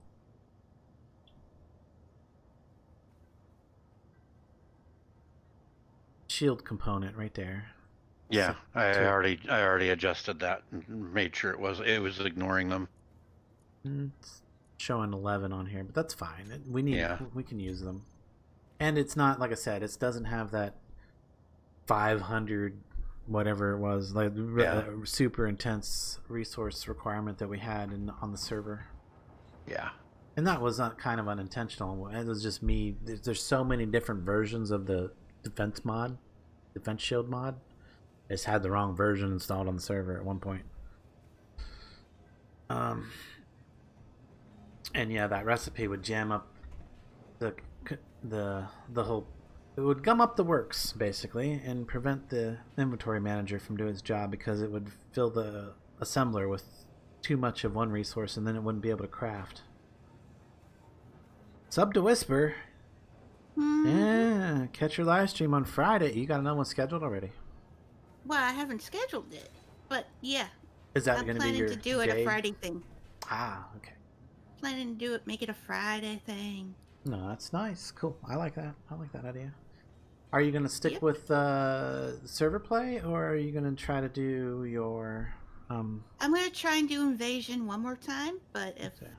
Shield component right there. Yeah, So, I already adjusted that and made sure it was ignoring them. it's showing 11 on here, but that's fine. Yeah. We can use them. And it's not, like I said, it doesn't have that 500 whatever it was, like super intense resource requirement that we had on the server. Yeah. And that was kind of unintentional. It was just me. There's so many different versions of the defense shield mod. It's had the wrong version installed on the server at one point. And yeah, that recipe would jam up the whole. It would gum up the works basically and prevent the inventory manager from doing its job, because it would fill the assembler with too much of one resource, and then it wouldn't be able to craft. Sub to Whisper. Yeah, catch your live stream on Friday. You got another one scheduled already? Well, I haven't scheduled it, but yeah. Is that I'm going to be your planning to do it day? a Friday thing. Ah, okay. Planning to make it a Friday thing. No, that's nice. Cool. I like that. I like that idea. Are you going to stick Yep. with server play, or are you going to try to do your... I'm going to try and do Invasion one more time, but if... Okay.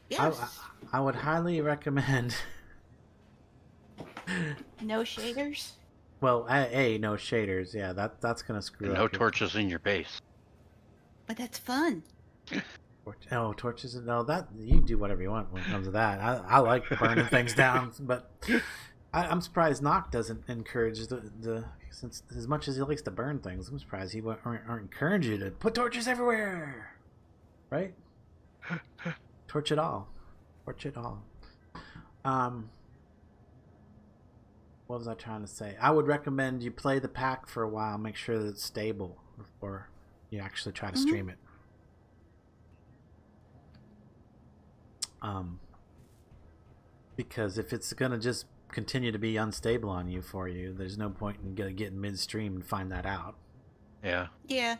Yes. I would highly recommend... No shaders? Well, no shaders. Yeah, that's going to screw And up. no torches in your base. But that's fun. Torches. No, that you can do whatever you want when it comes to that. I like burning things down, but I'm surprised Nock doesn't encourage the since as much as he likes to burn things. I'm surprised he won't encourage you to put torches everywhere, right? Torch it all. What was I trying to say? I would recommend you play the pack for a while, make sure that it's stable before you actually try to stream it. Because if it's gonna just continue to be unstable on you, there's no point in getting midstream and find that out. Yeah. Yeah.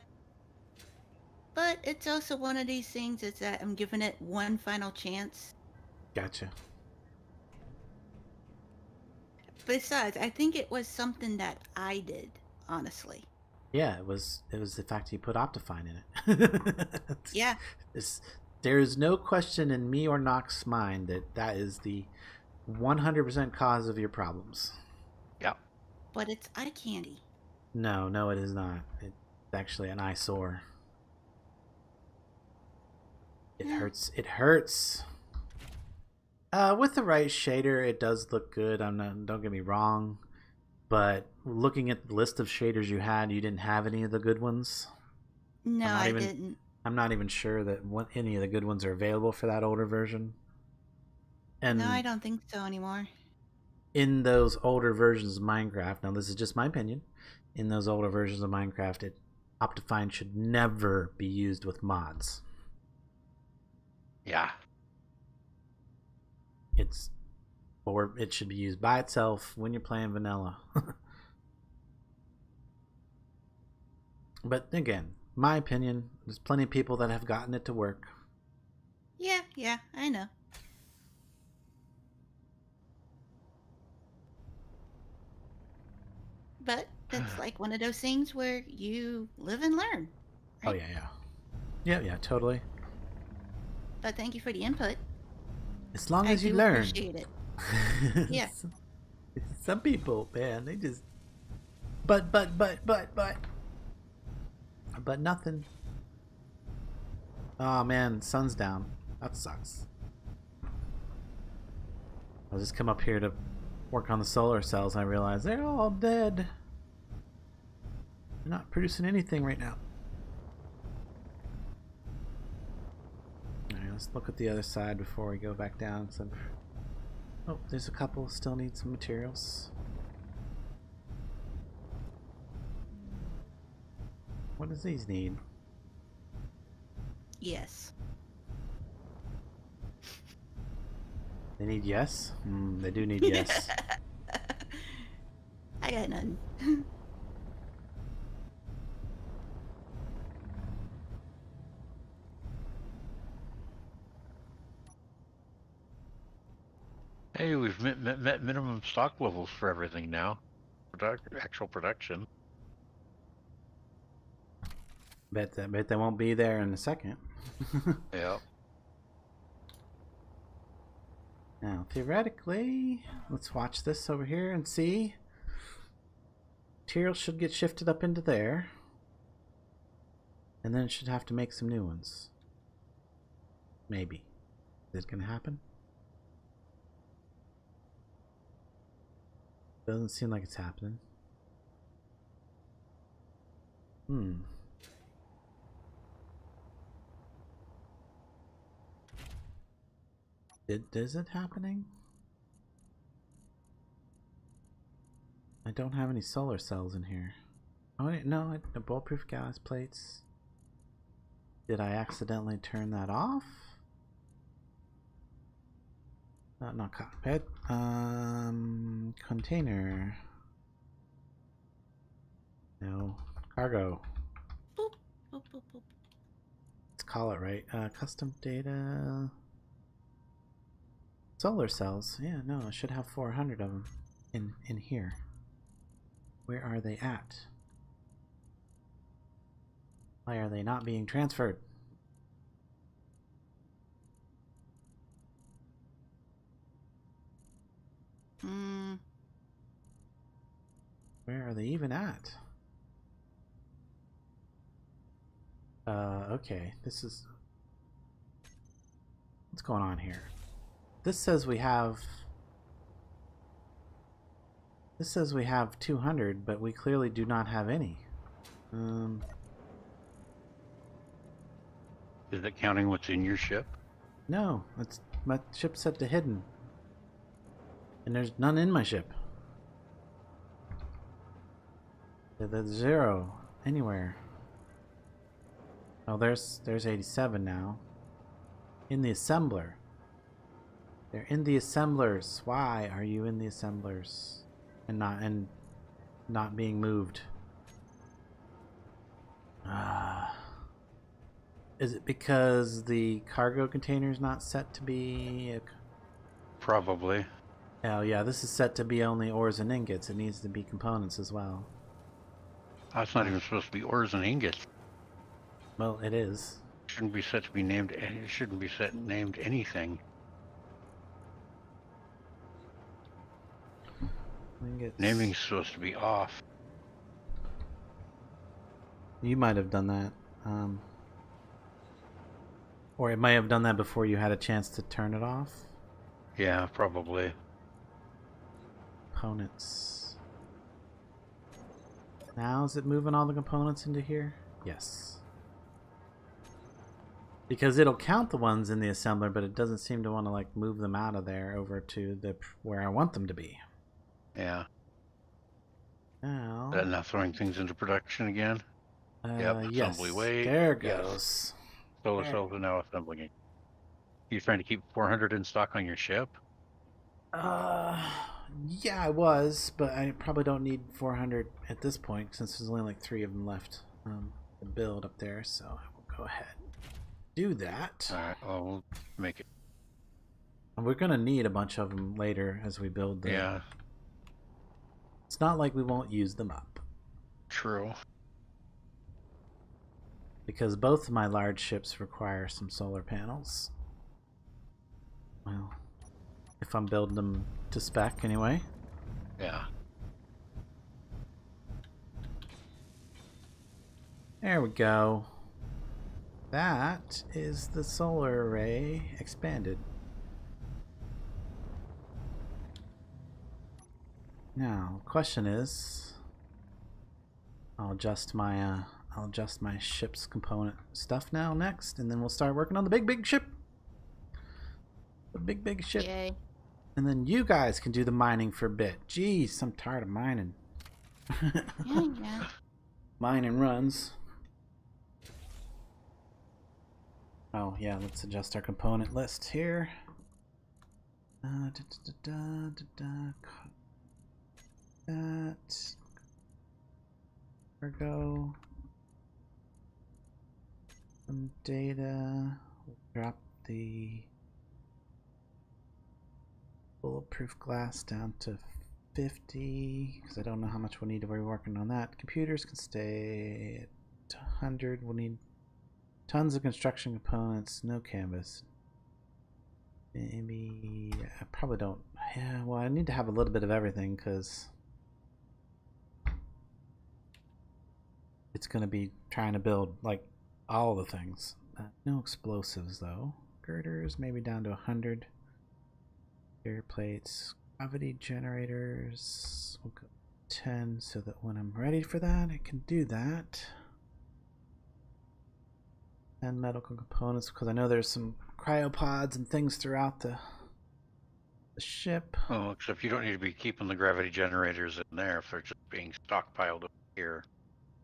But it's also one of these things is that I'm giving it one final chance. Gotcha. Besides, I think it was something that I did, honestly. Yeah, it was the fact you put Optifine in it. Yeah. There is no question in me or Nock's mind that is the 100% cause of your problems. Yeah. But it's eye candy. No, it is not. It's actually an eyesore. It hurts. It hurts. With the right shader, it does look good. Don't get me wrong, but looking at the list of shaders you had, you didn't have any of the good ones. No, I didn't. I'm not even sure that any of the good ones are available for that older version. And No, I don't think so anymore. in those older versions of Minecraft, now this is just my opinion, in those older versions of Minecraft, Optifine should never be used with mods. Yeah. Or it should be used by itself when you're playing vanilla. But again, my opinion, there's plenty of people that have gotten it to work. Yeah, I know. But it's like one of those things where you live and learn. Right? Oh, yeah, totally. But thank you for the input. As long I as you do learn. appreciate it. Yeah. Some people, man, they just... But nothing. Oh, man, sun's down. That sucks. I'll just come up here to work on the solar cells, and I realize they're all dead. They're not producing anything right now. Alright, let's look at the other side before we go back down. Oh, there's a couple still need some materials. What does these need? Yes. They need yes? They do need yes. I got none. Hey, we've met minimum stock levels for everything now. Actual production. Bet they won't be there in a second. Yeah. Now, theoretically, let's watch this over here and see. Materials should get shifted up into there. And then it should have to make some new ones. Maybe. Is it going to happen? Doesn't seem like it's happening. Is it happening? I don't have any solar cells in here. Oh wait, no, the bulletproof gas plates. Did I accidentally turn that off? Not cockpit. Container. No. Cargo. Boop, boop, boop, boop. Let's call it right. Custom data. Solar cells. Yeah, no, I should have 400 of them in here. Where are they at? Why are they not being transferred? Where are they even at? Okay, this is... What's going on here? This says we have... This says we have 200, but we clearly do not have any. Is it counting what's in your ship? No, it's my ship's set to hidden. And there's none in my ship. There's 0 anywhere. Oh, there's 87 now. In the assembler. They're in the assemblers. Why are you in the assemblers and not being moved? Is it because the cargo container is not set to be? Probably. Oh yeah, this is set to be only ores and ingots. It needs to be components as well. That's not even supposed to be ores and ingots. Well, it is. Shouldn't be set to be named. It shouldn't be set named anything. Ingots. Naming's supposed to be off. You might have done that. Or it might have done that before you had a chance to turn it off. Yeah, probably. Components. Now is it moving all the components into here? Yes. Because it'll count the ones in the assembler, but it doesn't seem to want to like move them out of there over to the where I want them to be. Yeah. Now. Is that now throwing things into production again? Yep. Yes. Assembly wait. There it Yes. goes. Solar cells are now assembling it. You trying to keep 400 in stock on your ship? Yeah, I was, but I probably don't need 400 at this point since there's only like 3 of them left to build up there. So I will go ahead and do that. All right. Well, we'll make it. And we're gonna need a bunch of them later as we build them. Yeah. It's not like we won't use them up. True. Because both of my large ships require some solar panels. Well, if I'm building them to spec anyway. Yeah. There we go. That is the solar array expanded. Now, question is, I'll adjust my ship's component stuff now next, and then we'll start working on the big ship. The big ship. Yay. And then you guys can do the mining for a bit. Jeez, I'm tired of mining. Yeah. Mining runs. Oh yeah, let's adjust our component list here. That cargo, some data. We'll drop the bulletproof glass down to 50 because I don't know how much we'll need to be working on that. Computers can stay at 100. We'll need tons of construction components, no canvas. Maybe I probably don't. Yeah, well, I need to have a little bit of everything because it's going to be trying to build like all the things. No explosives though. Girders maybe down to 100. Air plates, gravity generators. We'll go 10 so that when I'm ready for that, I can do that. And medical components because I know there's some cryopods and things throughout the ship. Oh, except you don't need to be keeping the gravity generators in there if they're just being stockpiled up here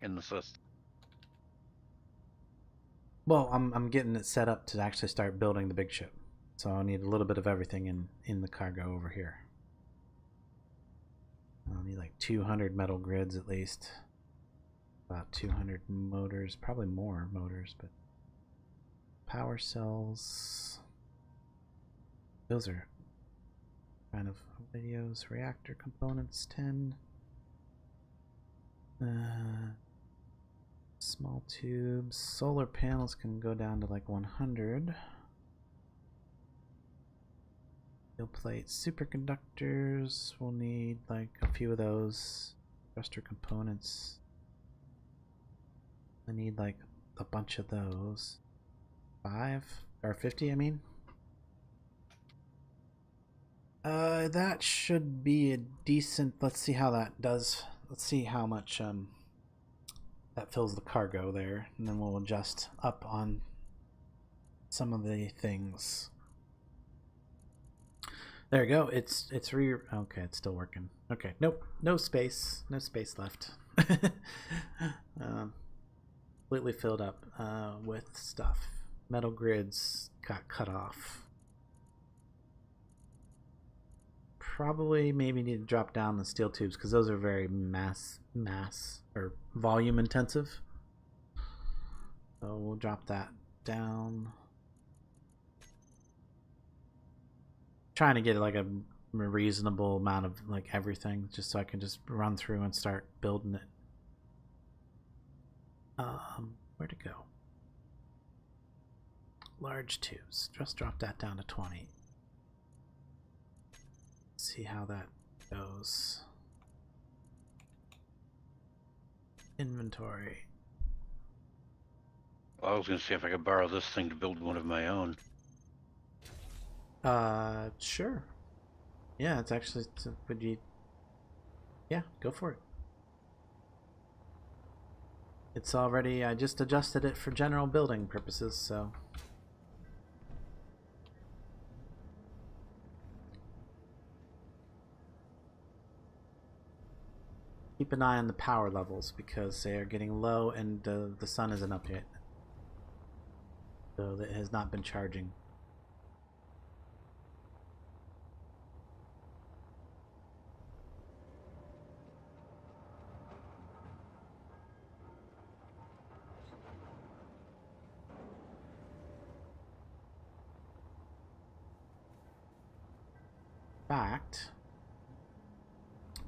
in the system. Well, I'm getting it set up to actually start building the big ship, so I'll need a little bit of everything in the cargo over here. I'll need like 200 metal grids at least, about 200 motors, probably more motors, but power cells. Those are kind of radios, reactor components, 10. Small tubes. Solar panels can go down to like 100. Steel plates, superconductors. We'll need like a few of those. Thruster components. I need like a bunch of those. 5 or 50, I mean. That should be a decent. Let's see how that does. Let's see how much that fills the cargo there, and then we'll adjust up on some of the things. There we go. It's okay. It's still working. Okay. Nope. No space left. Completely filled up with stuff. Metal grids got cut off. Probably maybe need to drop down the steel tubes because those are very mass or volume intensive. So we'll drop that down. Trying to get like a reasonable amount of like everything just so I can just run through and start building it. Where'd it go? Large tubes. Just drop that down to 20. See how that goes. Inventory. Well, I was going to see if I could borrow this thing to build one of my own. Sure. Yeah, it's actually. Would you? Yeah, go for it. It's already. I just adjusted it for general building purposes, so. Keep an eye on the power levels because they are getting low and the sun isn't up yet. So it has not been charging. In fact,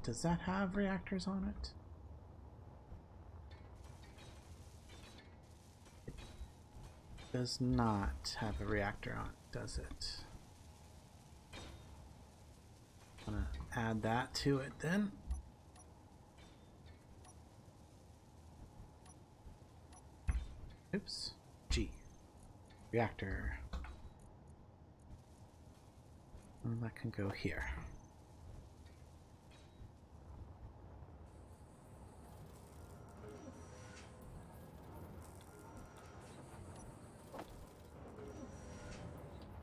does that have reactors on it? It does not have a reactor on it, does it? I'm gonna add that to it then. Oops. G. Reactor. And that can go here.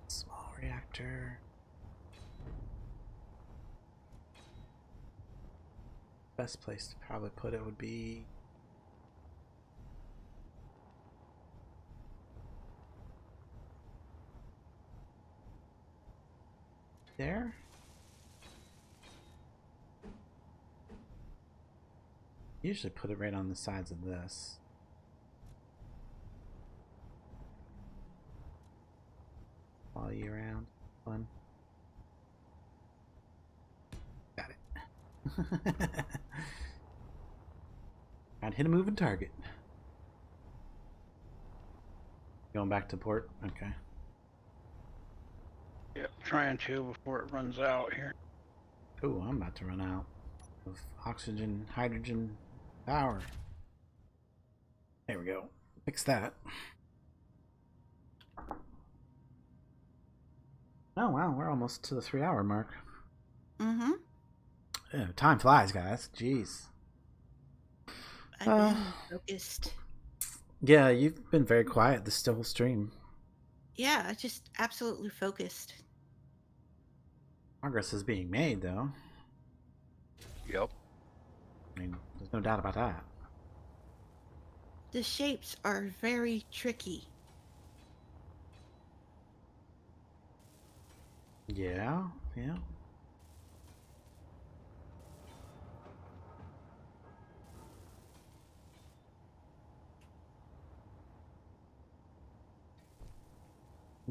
Small reactor. Best place to probably put it would be there. Usually put it right on the sides of this. All year round. Fun. Got it. I'd hit a moving target. Going back to port? Okay. Yep, trying to before it runs out here. Oh, I'm about to run out of oxygen, hydrogen, power. There we go. Fix that. Oh, wow. We're almost to the 3-hour mark. Mm-hmm. Yeah, time flies, guys. Jeez. I've been focused. Yeah, you've been very quiet this whole stream. Yeah, I just absolutely focused. Progress is being made, though. Yep. I mean, there's no doubt about that. The shapes are very tricky. Yeah, yeah.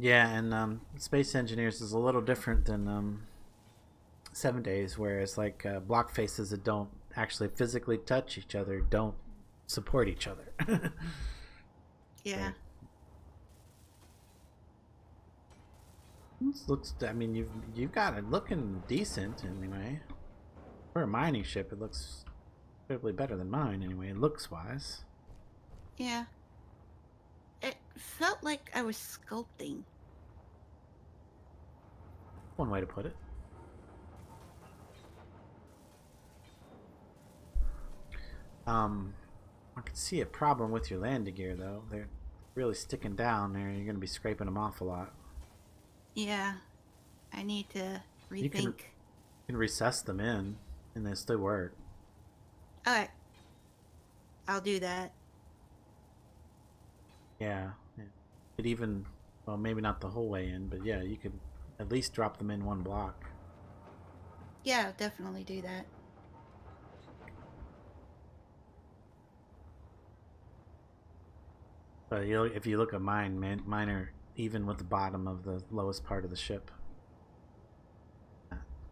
Yeah, and Space Engineers is a little different than 7 Days, whereas like block faces that don't actually physically touch each other don't support each other. Yeah. This looks. I mean, you've got it looking decent anyway. For a mining ship, it looks probably better than mine anyway, looks wise. Yeah. It felt like I was sculpting. One way to put it. I can see a problem with your landing gear though. They're really sticking down there. You're going to be scraping them off a lot. Yeah. I need to rethink. You can recess them in, and they still work. Alright. I'll do that. Yeah. It even, well, maybe not the whole way in, but yeah, you could at least drop them in one block. Yeah, I'll definitely do that. But if you look at mine, mine are even with the bottom of the lowest part of the ship.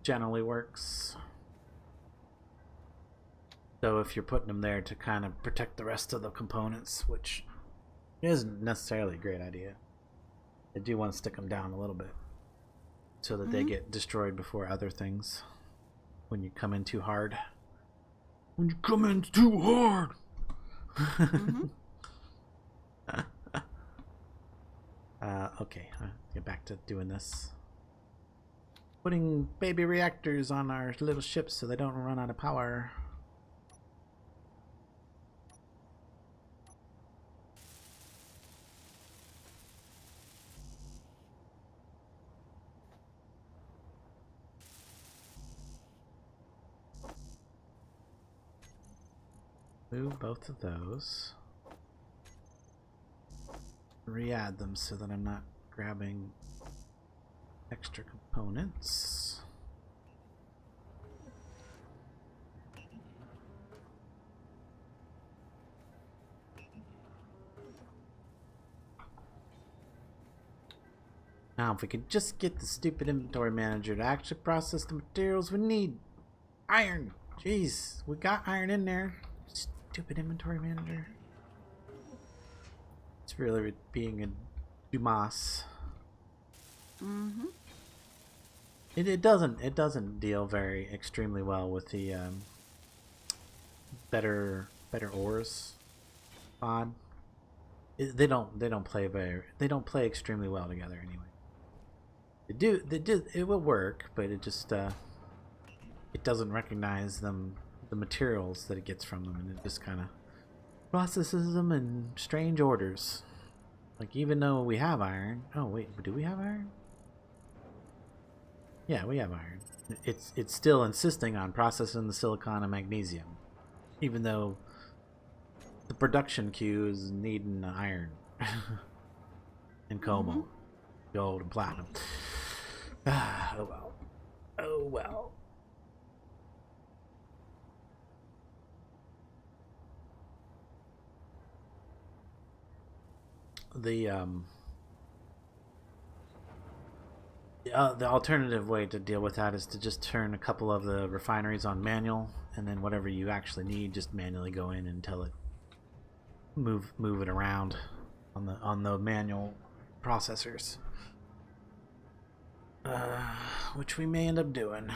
Generally works. So if you're putting them there to kind of protect the rest of the components, which isn't necessarily a great idea, I do want to stick them down a little bit so that they get destroyed before other things. When you come in too hard. When you come in too hard. Okay, get back to doing this. Putting baby reactors on our little ships so they don't run out of power. Move both of those. Re-add them so that I'm not grabbing extra components. Now, if we could just get the stupid inventory manager to actually process the materials we need. Iron! Jeez, we got iron in there. Stupid inventory manager. It's really being a Dumas. It doesn't deal very extremely well with the better ores mod. They don't play extremely well together anyway. It will work, but it just it doesn't recognize the materials that it gets from them, and it just kind of processes them in strange orders. Like, even though we have iron. Oh wait, do we have iron? Yeah, we have iron. It's still insisting on processing the silicon and magnesium, even though the production queue is needing iron and cobalt, gold, and platinum. Oh well. Oh well. The alternative way to deal with that is to just turn a couple of the refineries on manual, and then whatever you actually need, just manually go in and tell it move it around on the manual processors, which we may end up doing.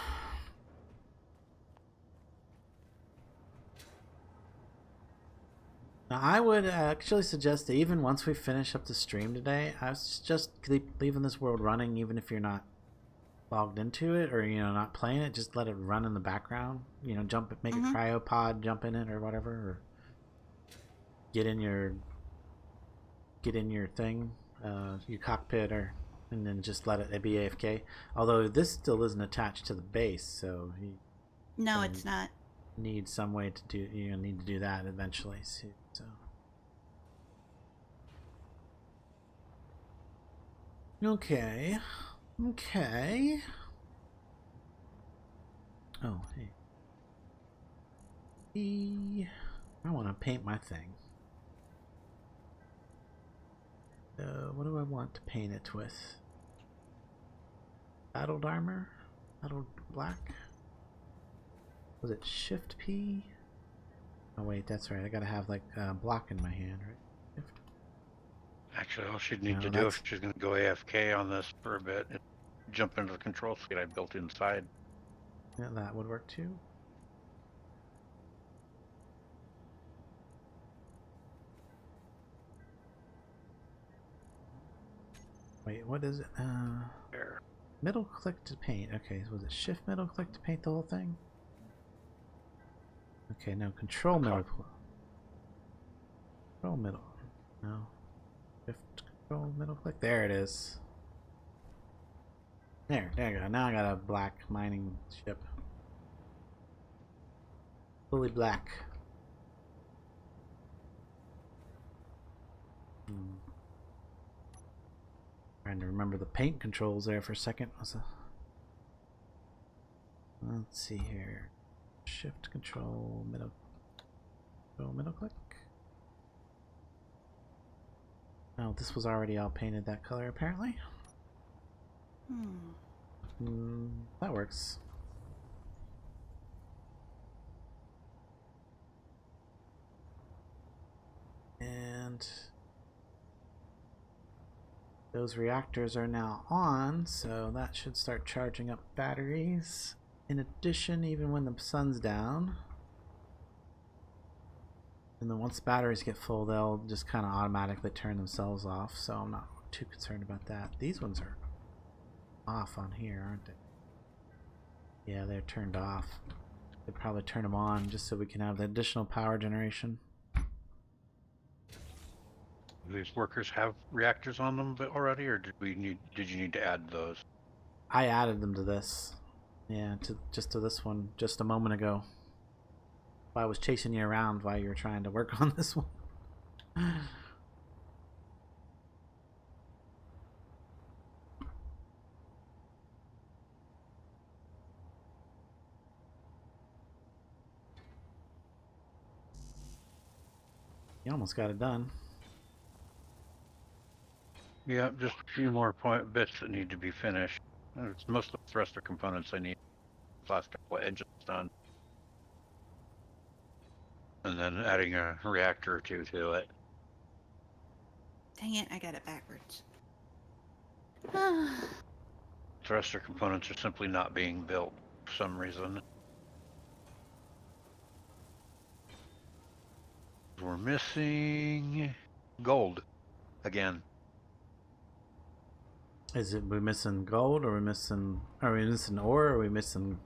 Now, I would actually suggest that even once we finish up the stream today, I was just leaving this world running, even if you're not logged into it or not playing it. Just let it run in the background. Make a cryopod, jump in it or whatever, or get in your thing, your cockpit, and then just let it be AFK. Although this still isn't attached to the base, so no, it's not. Need some way to do need to do that eventually. So okay. Oh hey, I want to paint my thing. What do I want to paint it with? Battled armor, battled black. Was it Shift P? Oh wait, that's right. I gotta have like block in my hand, right? Shift. Actually, all she'd need to do if she's going to go AFK on this for a bit, is jump into the control suite I built inside. Yeah, that would work too. Wait, what is it? There. Middle click to paint. Okay, was it Shift middle click to paint the whole thing? Okay, no, control middle. Control middle. No. Shift control middle click. There it is. There you go. Now I got a black mining ship. Fully black. Trying to remember the paint controls there for a second. Let's see here. Shift control middle click. Oh, this was already all painted that color apparently. That works. And those reactors are now on, so that should start charging up batteries. In addition, even when the sun's down, and then once batteries get full, they'll just kind of automatically turn themselves off, so I'm not too concerned about that. These ones are off on here, aren't they? Yeah, they're turned off. They'd probably turn them on just so we can have the additional power generation. Do these workers have reactors on them already, or did you need to add those? I added them to this. Yeah, just to this one just a moment ago. I was chasing you around while you were trying to work on this one. You almost got it done. Yeah, just a few more bits that need to be finished. It's most of the thruster components I need. Last couple of edges done. And then adding a reactor or two to it. Dang it, I got it backwards. Thruster components are simply not being built for some reason. We're missing gold again. Is it we're missing gold, or are we missing ore, or are we missing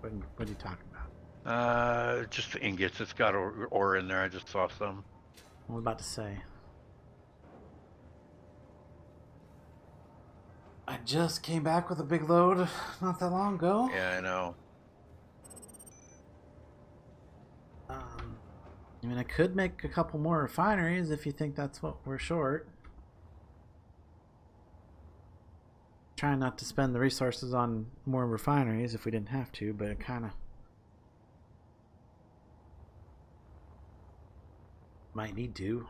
what are you talking about? Just the ingots. It's got ore in there. I just saw some. What was I about to say? I just came back with a big load not that long ago. Yeah, I know. I mean, I could make a couple more refineries if you think that's what we're short. Trying not to spend the resources on more refineries if we didn't have to, but it kind of might need to.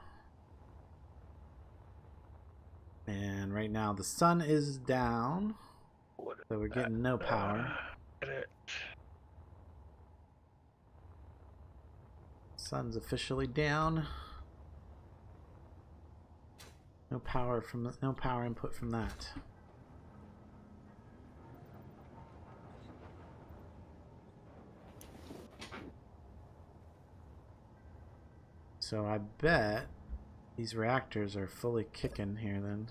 And right now the sun is down, so we're getting no power. Sun's officially down. No power input from that. So I bet these reactors are fully kicking here then.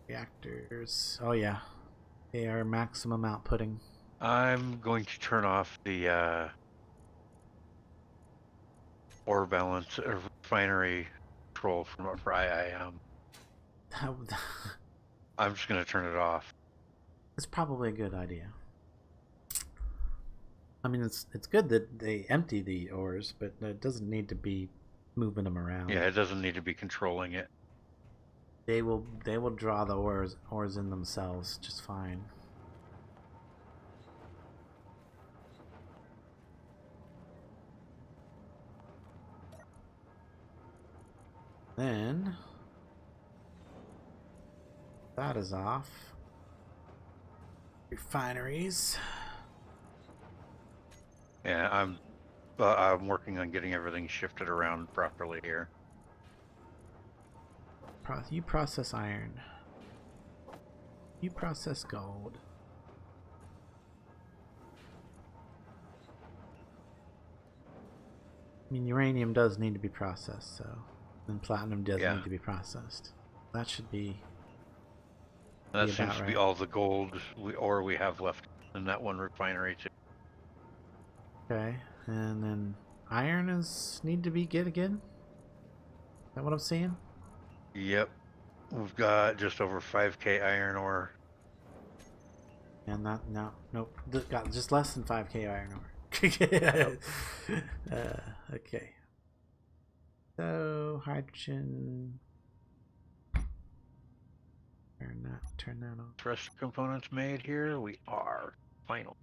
Reactors. Oh yeah. They are maximum outputting. I'm going to turn off the ore balance refinery control from for IIM. I'm just going to turn it off. It's probably a good idea. I mean, it's good that they empty the ores, but it doesn't need to be moving them around. Yeah, it doesn't need to be controlling it. They will draw the ores in themselves just fine. Then that is off. Refineries. Yeah, I'm working on getting everything shifted around properly here. You process iron. You process gold. I mean, uranium does need to be processed, so, and platinum does need to be processed. That should be. That seems to be all the gold we have left in that one refinery too. Okay, and then iron need to be good again. Is that what I'm seeing? Yep, we've got just over 5k iron ore. And nope, got just less than 5k iron ore. Okay. So hydrogen. Turn that on. Fresh components made here. We are final.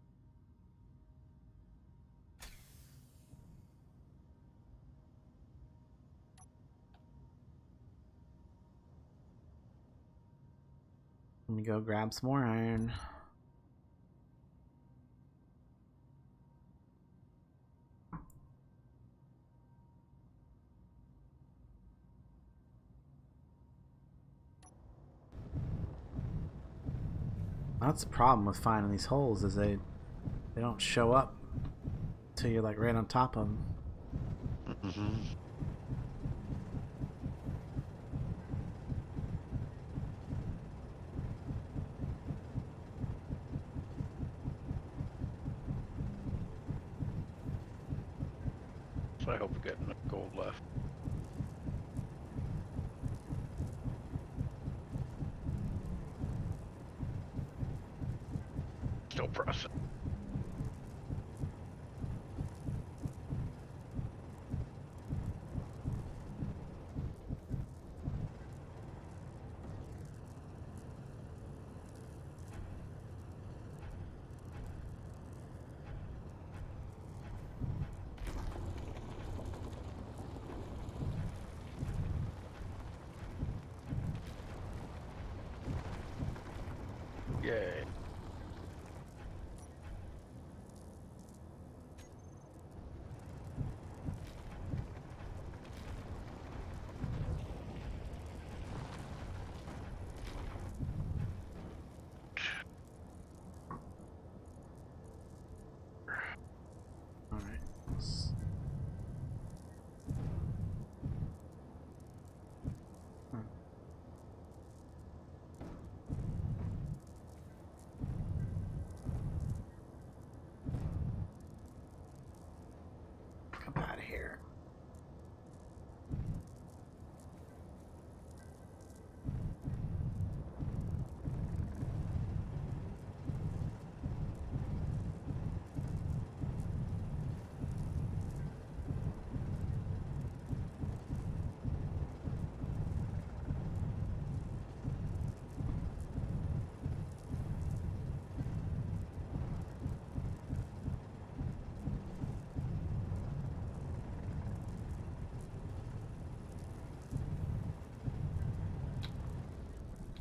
Let me go grab some more iron. That's the problem with finding these holes, is they don't show up till you're like right on top of them. Mm-hmm. So I hope we get enough gold left. Still processing. Yay. All right.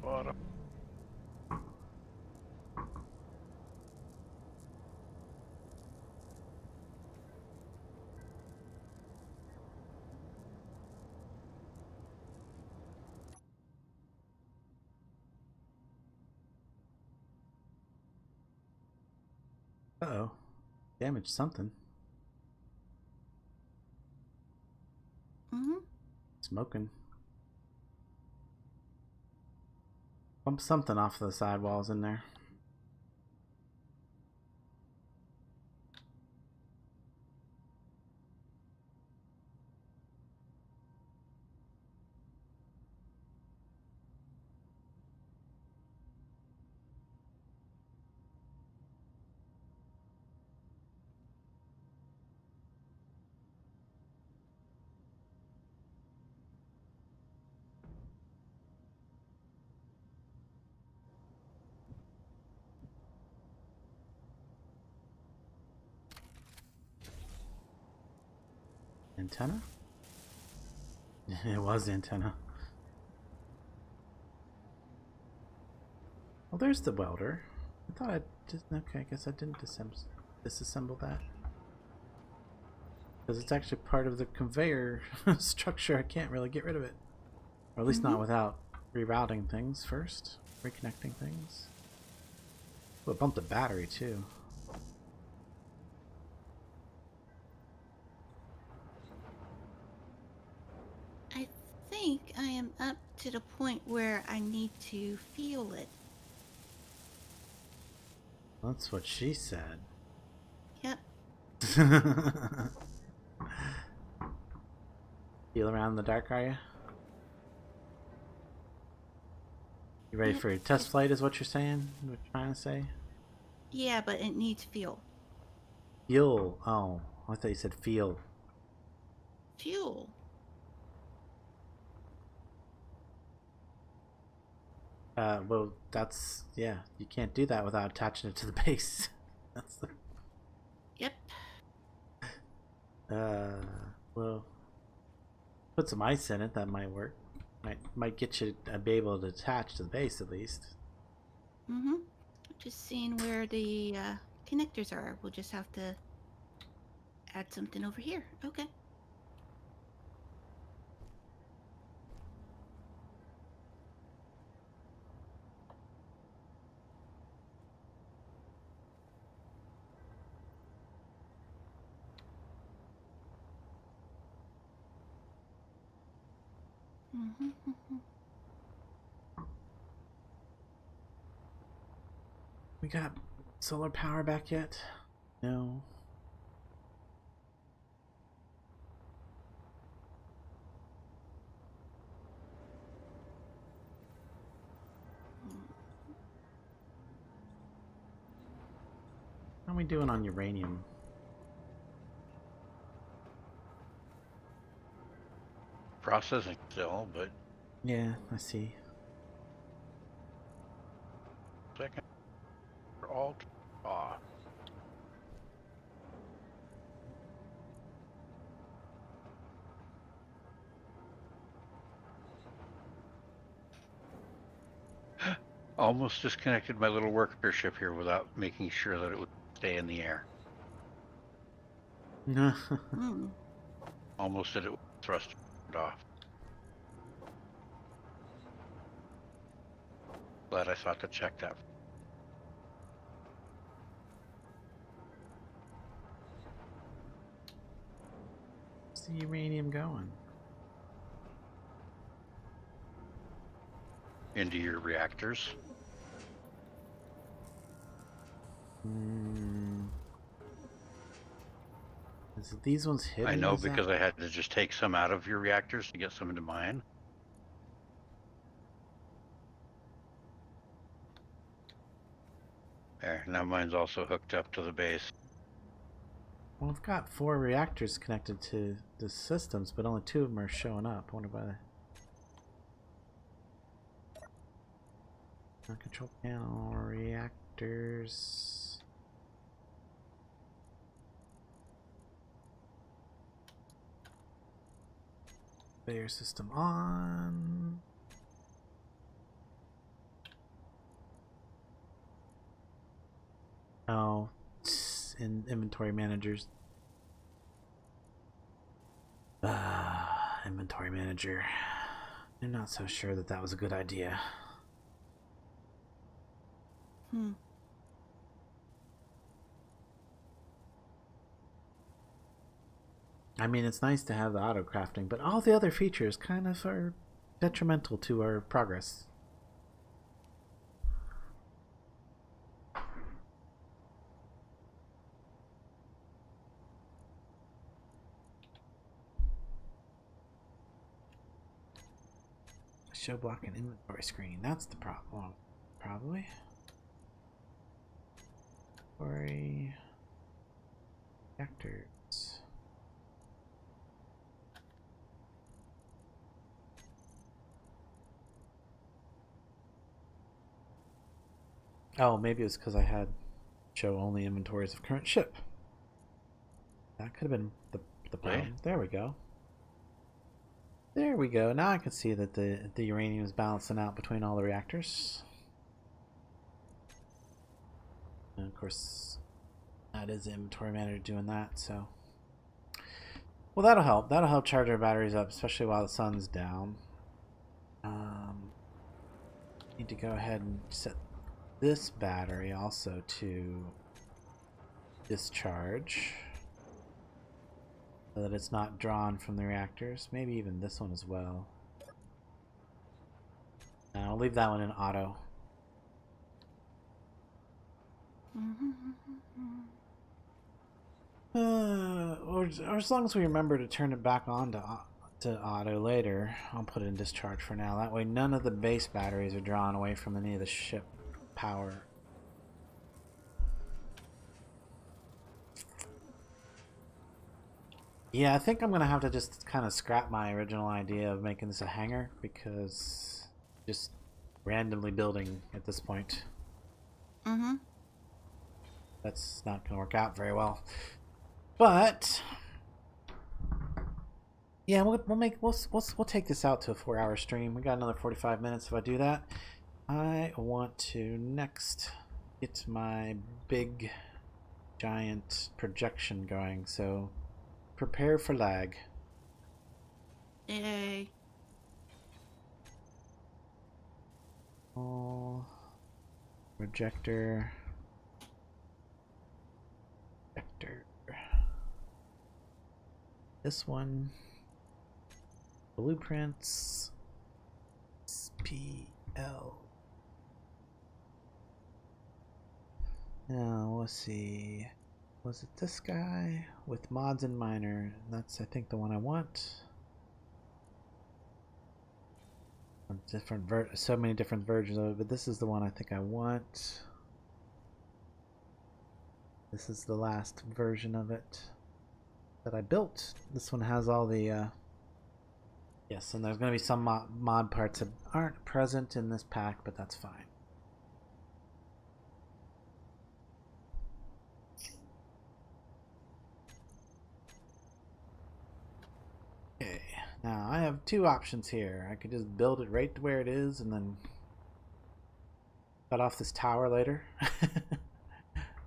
bottom. Uh-oh. Damaged something. Mm-hmm. Smoking. Bump something off the sidewalls in there. Antenna? It was the antenna. Well, there's the welder. I thought I just... Okay, I guess I didn't disassemble that. Because it's actually part of the conveyor structure. I can't really get rid of it. Or at least not without rerouting things first. Reconnecting things. Oh, it bumped the battery too. I think I am up to the point where I need to feel it. That's what she said. Yep. Feel around in the dark, are you? You ready Yep. for your test flight is what you're saying? What you're trying to say? Yeah, but it needs fuel. Fuel. Oh, I thought you said feel. Fuel. Well, that's... Yeah, you can't do that without attaching it to the base. That's the... Yep. Well... Put some ice in it, that might work. Might get you to be able to attach to the base at least. Mm-hmm. Just seeing where the connectors are. We'll just have to add something over here. Okay. Mm-hmm. We got solar power back yet? No. How are we doing on uranium? Processing still, but Yeah, I see. second for alt off. Almost disconnected my little worker ship here without making sure that it would stay in the air. No. Mm. Almost did it with thrust it off. Glad I thought to check that. Where's the uranium going? Into your reactors. Is it these ones hidden? I know Is that- because I had to just take some out of your reactors to get some into mine. There, now mine's also hooked up to the base. Well, I've got 4 reactors connected to the systems, but only 2 of them are showing up. I wonder why. Control panel reactors. Conveyor system on. Oh, in inventory managers. Inventory manager. I'm not so sure that that was a good idea. Hmm. I mean, it's nice to have the auto crafting, but all the other features kind of are detrimental to our progress. Show block and inventory screen. That's the problem. Probably. Inventory. Actors. Oh, maybe it's because I had show only inventories of current ship. That could have been the problem. Right. There we go. There we go. Now I can see that the uranium is balancing out between all the reactors. And of course, that is the inventory manager doing that, so. Well, that'll help. That'll help charge our batteries up, especially while the sun's down. Need to go ahead and set this battery also to discharge, so that it's not drawn from the reactors. Maybe even this one as well. I'll leave that one in auto. Or as long as we remember to turn it back on to auto later, I'll put it in discharge for now. That way none of the base batteries are drawn away from any of the ship power. Yeah, I think I'm gonna have to just kind of scrap my original idea of making this a hangar, because just randomly building at this point, that's not gonna work out very well. But yeah, we'll take this out to a 4-hour stream. We got another 45 minutes if I do that. I want to next get my big giant projection going, so prepare for lag. Yay. Oh, projector. This one. Blueprints. SPL. Now, let's see. Was it this guy? With mods and miner. That's, I think, the one I want. So many different versions of it, but this is the one I think I want. This is the last version of it that I built. This one has all the yes, and there's going to be some mod parts that aren't present in this pack, but that's fine. Okay, now I have two options here. I could just build it right to where it is and then cut off this tower later.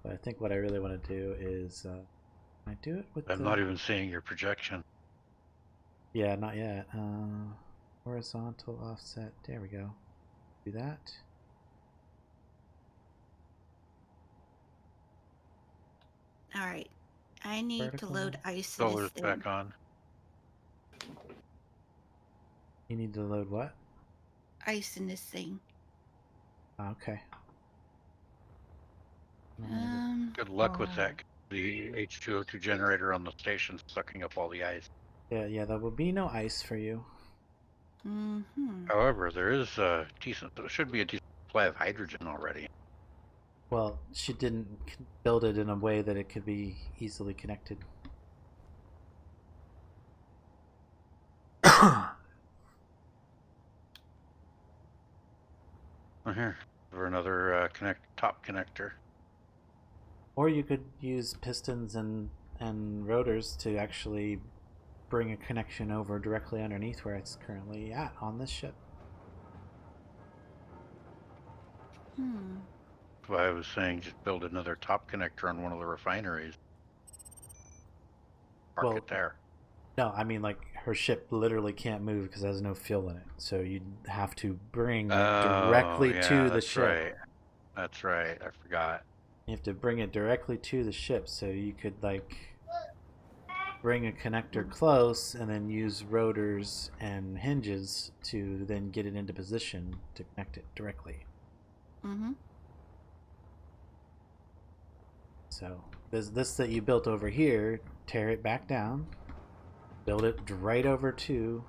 But I think what I really want to do is can I do it with I'm not even seeing your projection. Yeah, not yet. Horizontal offset. There we go. Do that. All right. I need Vertical. to load ice in Solar's this back thing. on. You need to load what? Ice in this thing. Okay. Good luck with that. The H2O2 generator on the station's sucking up all the ice. Yeah, there will be no ice for you. However, there is a decent, there should be a decent supply of hydrogen already. Well, she didn't build it in a way that it could be easily connected. Here, for another top connector. Or you could use pistons and rotors to actually bring a connection over directly underneath where it's currently at on this ship. why I was saying just build another top connector on one of the refineries. Park it there. No, I mean like her ship literally can't move because it has no fuel in it. So you'd have to bring it directly to the ship. Right. That's right. I forgot. You have to bring it directly to the ship, so you could like bring a connector close and then use rotors and hinges to then get it into position to connect it directly. Mm-hmm. So this that you built over here, tear it back down, build it right over to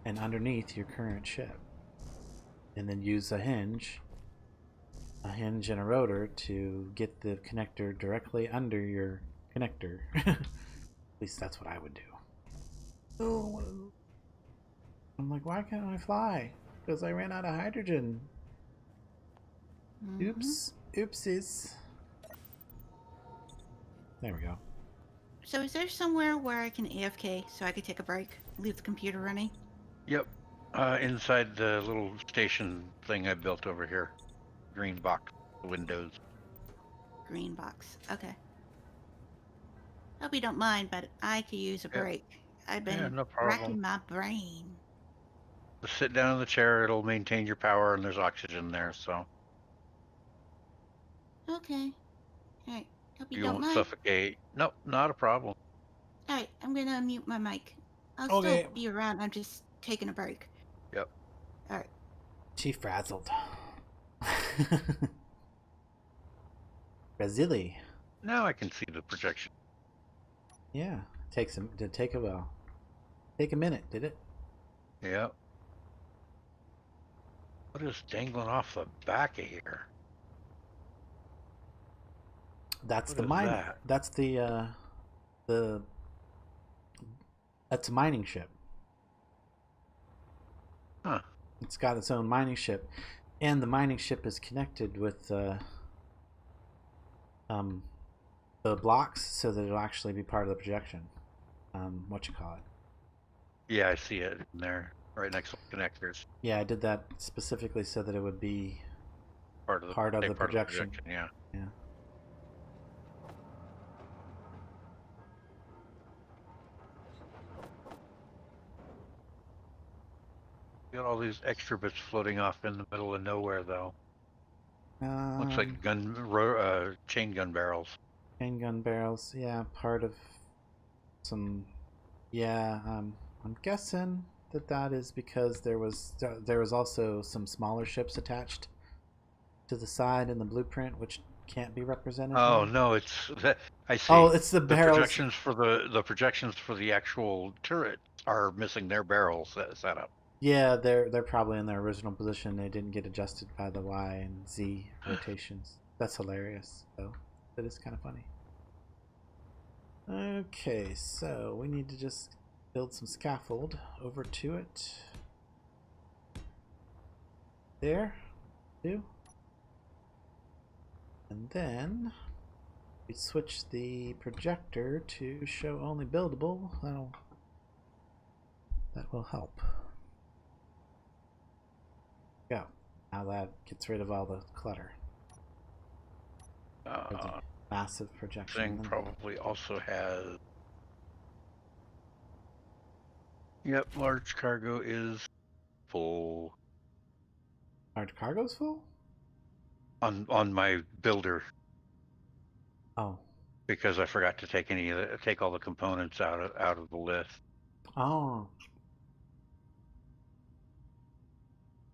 and underneath your current ship, and then use a hinge and a rotor to get the connector directly under your connector. At least that's what I would do. Oh, I'm like, why can't I fly? Because I ran out of hydrogen. Mm-hmm. Oops. Oopsies. There we go. So is there somewhere where I can AFK so I could take a break, leave the computer running? Yep. Inside the little station thing I built over here. Green box windows. Green box. Okay. Hope you don't mind, but I could use a Yeah. break. I've been no problem. racking my brain. Just sit down in the chair. It'll maintain your power, and there's oxygen there, so Okay. Alright. Hope you you don't won't mind. suffocate. Nope, not a problem. Alright, I'm gonna unmute my mic. I'll Okay. still be around. I'm just taking a break. Yep. Alright. She frazzled. Brazili. Now I can see the projection. Yeah. Did take a while. Take a minute, did it? Yep. What is dangling off the back of here? That's What the is mine. that? That's the that's a mining ship. Huh. It's got its own mining ship, and the mining ship is connected with the blocks so that it'll actually be part of the projection. What you call it? Yeah, I see it in there, right next to the connectors. Yeah, I did that specifically so that it would be Part of the projection. Yeah. Yeah. Got all these extra bits floating off in the middle of nowhere, though. Looks like chain gun barrels. Chain gun barrels. Yeah, part of some. Yeah, I'm guessing that is because there was also some smaller ships attached to the side in the blueprint, which can't be represented. Oh here. no, it's that I see. Oh, it's the barrels. Projections for the projections for the actual turret are missing their barrel setup. Yeah, they're probably in their original position. They didn't get adjusted by the Y and Z rotations. That's hilarious, though. That is kind of funny. Okay, so we need to just build some scaffold over to it. There, do. And then we switch the projector to show only buildable. That will help. Go. Now that gets rid of all the clutter. Massive projection. Thing probably also has. Yep, large cargo is full. Large cargo's full? On my builder. Oh. Because I forgot to take all the components out of the list. Oh.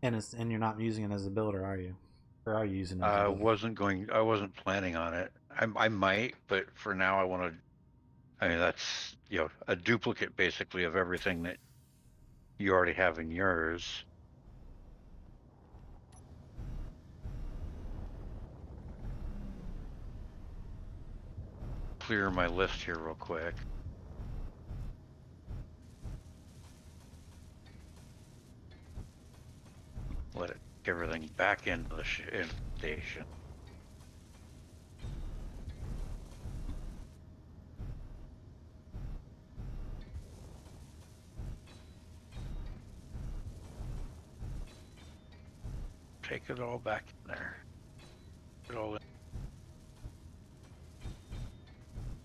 And you're not using it as a builder, are you? Or are you using it as a builder? I wasn't planning on it. I might, but for now I want to. I mean, that's a duplicate basically of everything that you already have in yours. Clear my list here real quick. Let it get everything back into the station. Take it all back in there. Put it all in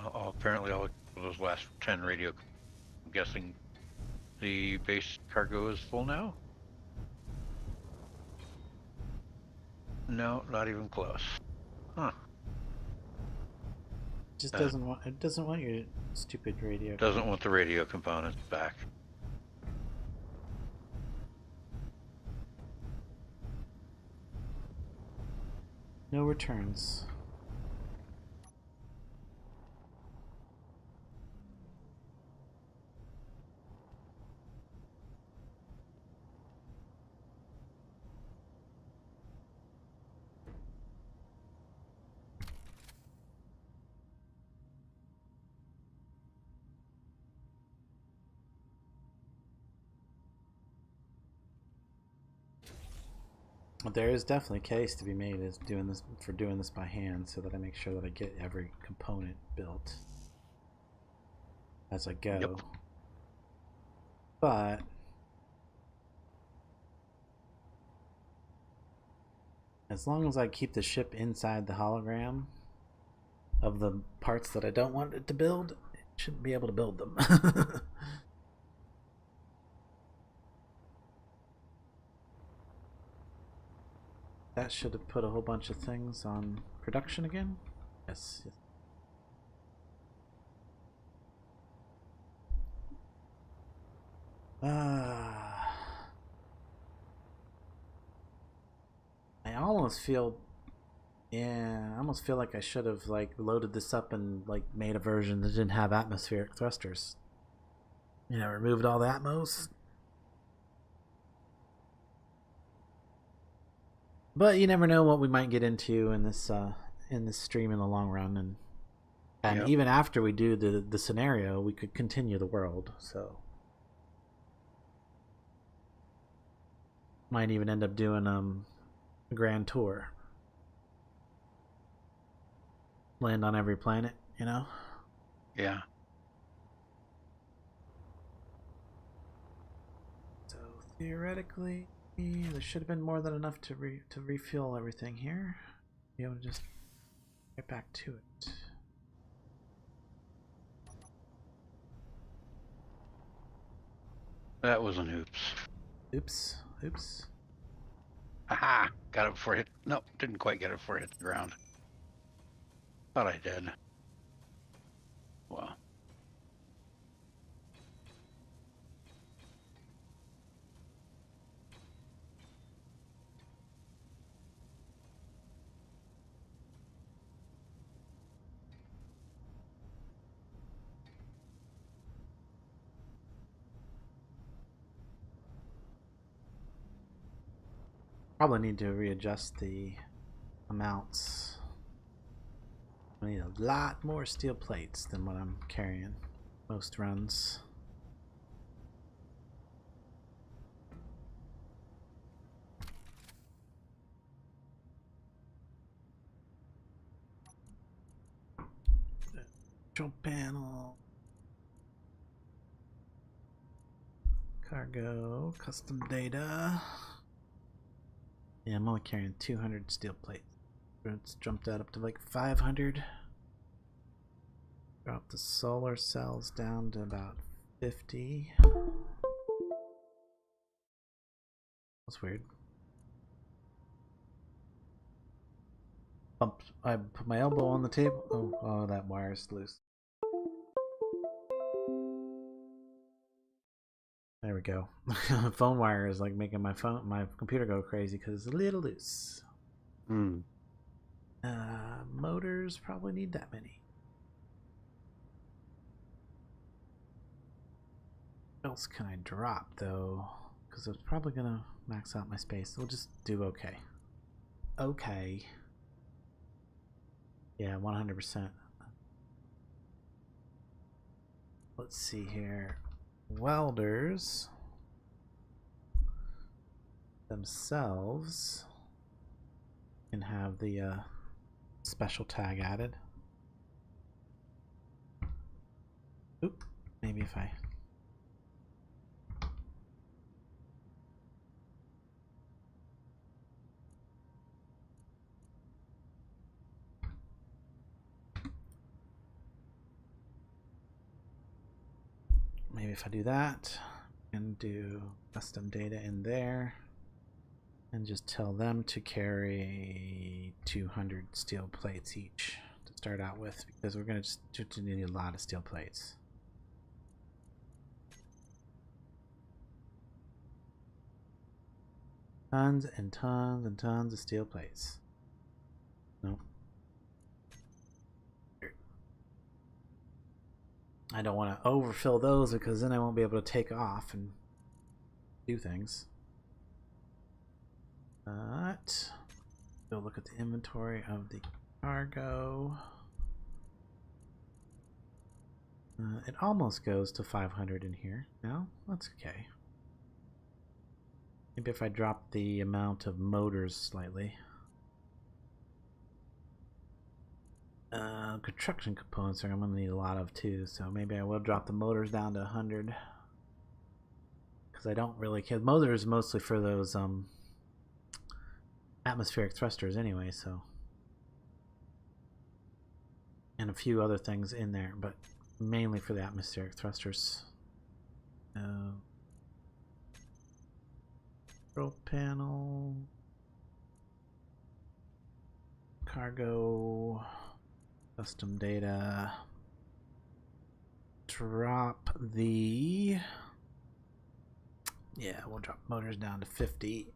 Apparently, all those last 10 radio. I'm guessing the base cargo is full now? No, not even close. Huh. Just doesn't want your stupid radio. Doesn't want the radio components back. No returns. There is definitely a case to be made as doing this by hand, so that I make sure that I get every component built as I go. Yep. But as long as I keep the ship inside the hologram of the parts that I don't want it to build, it shouldn't be able to build them. That should have put a whole bunch of things on production again. Yes. I almost feel, yeah, I almost feel like I should have like loaded this up and like made a version that didn't have atmospheric thrusters. You know, removed all the atmos. But you never know what we might get into in this stream in the long run, and Yep. even after we do the scenario, we could continue the world. So might even end up doing a grand tour, land on every planet, you know. Yeah. So theoretically, there should have been more than enough to refuel everything here. Be able to just get back to it. That was an oops. Oops. Haha! Got it before it hit. No, didn't quite get it before it hit the ground. Thought I did. Well. Probably need to readjust the amounts. I need a lot more steel plates than what I'm carrying most runs. Control panel. Cargo, custom data. Yeah, I'm only carrying 200 steel plates. It's jumped that up to like 500. Drop the solar cells down to about 50. That's weird. I put my elbow on the table. Oh, that wire's loose. There we go. Phone wire is like making my computer go crazy because it's a little loose. Hmm. Motors probably need that many. What else can I drop though? Because it's probably gonna max out my space. We'll just do okay. Okay. Yeah, 100%. Let's see here. Welders themselves can have the special tag added. Oop, maybe if I... maybe if I do that and do custom data in there and just tell them to carry 200 steel plates each to start out with, because we're going to just need a lot of steel plates. Tons and tons and tons of steel plates. No. I don't want to overfill those because then I won't be able to take off and do things. But we'll look at the inventory of the cargo. It almost goes to 500 in here. No, that's okay. Maybe if I drop the amount of motors slightly. Construction components I'm going to need a lot of too, so maybe I will drop the motors down to 100. Because I don't really care. Motors mostly for those atmospheric thrusters anyway, so. And a few other things in there, but mainly for the atmospheric thrusters. Control panel. Cargo. Custom data. Drop the... Yeah, we'll drop motors down to 50.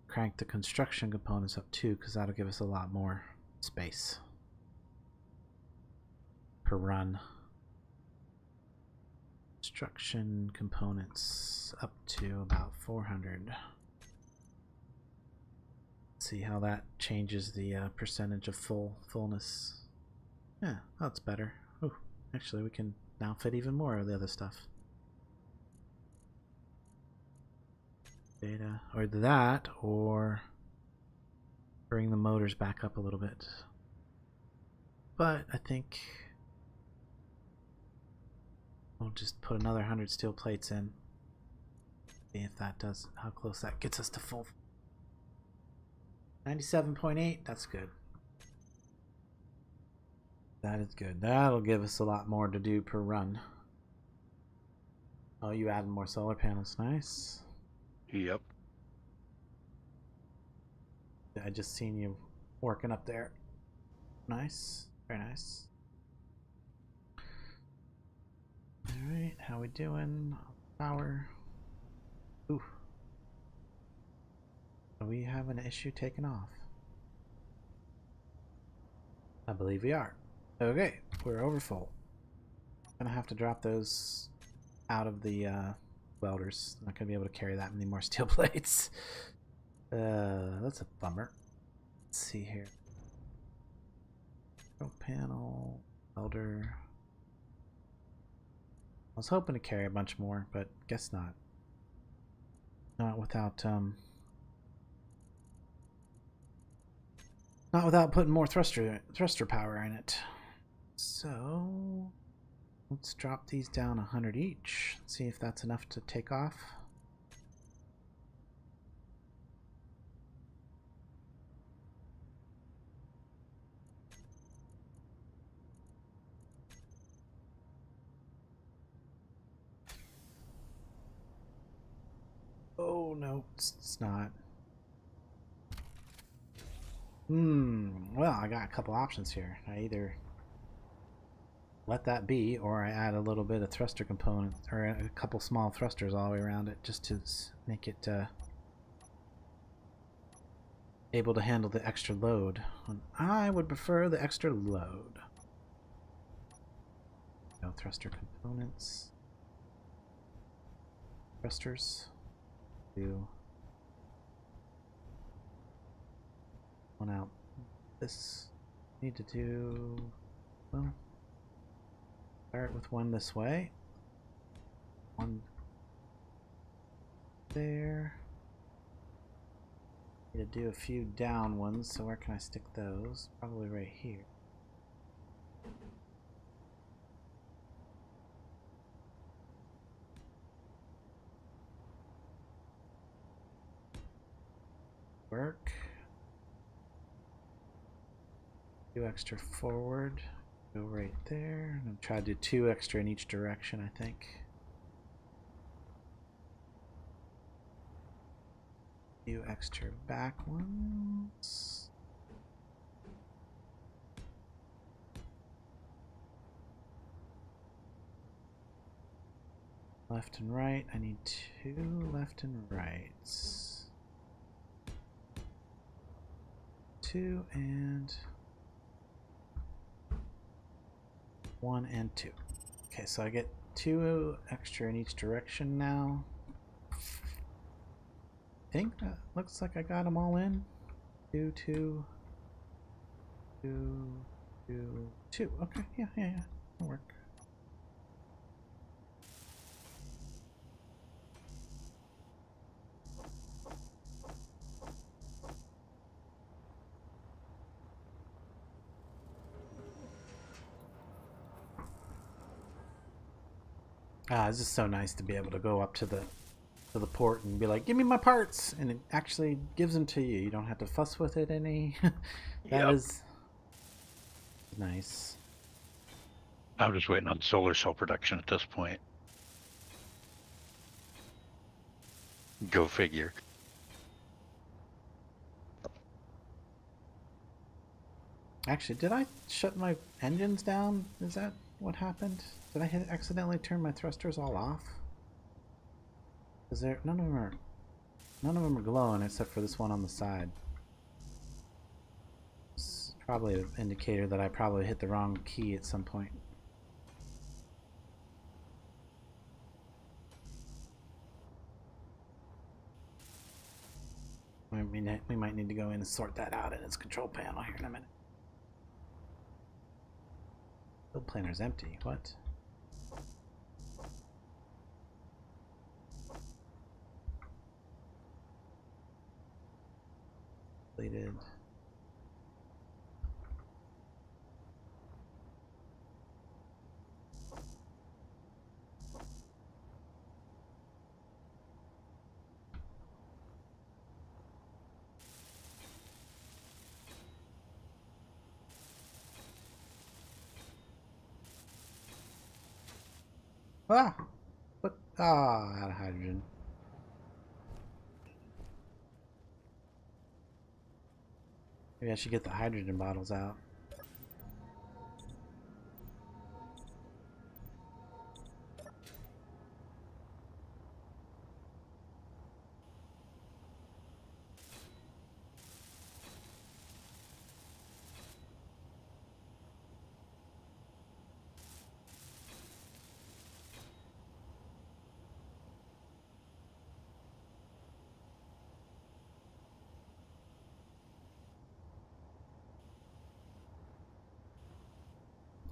Crank the construction components up too, because that'll give us a lot more space per run. Construction components up to about 400. See how that changes the percentage of fullness. Yeah, that's better. Oh, actually we can now fit even more of the other stuff. Data, or that, or bring the motors back up a little bit. But I think we'll just put another 100 steel plates in. See if that does, how close that gets us to full. 97.8, that's good. That is good. That'll give us a lot more to do per run. Oh, you added more solar panels. Nice. Yep. I just seen you working up there. Nice. Very nice. Alright, how we doing? Power. Ooh. We have an issue taken off. I believe we are. Okay, we're over full. Gonna have to drop those out of the welders. Not gonna be able to carry that many more steel plates. That's a bummer. Let's see here. Control panel, welder. I was hoping to carry a bunch more, but guess not. Not without putting more thruster power in it. So let's drop these down 100 each. See if that's enough to take off. Oh no, it's not. Well, I got a couple options here. I either let that be, or I add a little bit of thruster component, or a couple small thrusters all the way around it, just to make it able to handle the extra load. I would prefer the extra load. No thruster components. Thrusters. Do one out. This need to do, well, start with one this way, one there. Need to do a few down ones, so where can I stick those? Probably right here. Work. Do extra forward. Go right there. I'm gonna try to do 2 extra in each direction, I think. Few extra back ones. Left and right. I need 2 left and rights. 2 and 1 and 2. Okay, so I get 2 extra in each direction now. I think that looks like I got them all in. 2, 2, 2, 2, 2. Okay, yeah, that'll work. It's just so nice to be able to go up to the port and be like, "Give me my parts," and it actually gives them to you. You don't have to fuss with it any. That is nice. I'm just waiting on solar cell production at this point. Go figure. Actually, did I shut my engines down? Is that what happened? Did I accidentally turn my thrusters all off? Is there none of them are glowing except for this one on the side. It's probably an indicator that I probably hit the wrong key at some point. I mean, we might need to go in and sort that out in its control panel here in a minute. Build planner's empty. What? Completed. Ah! What? Ah, out of hydrogen. Maybe I should get the hydrogen bottles out.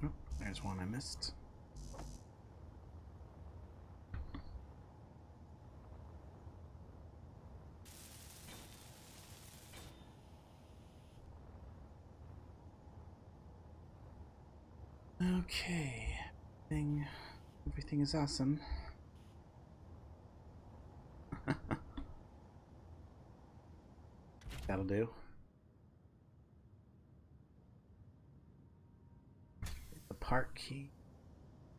Oh, there's one I missed. Okay, everything is awesome. That'll do. The part key.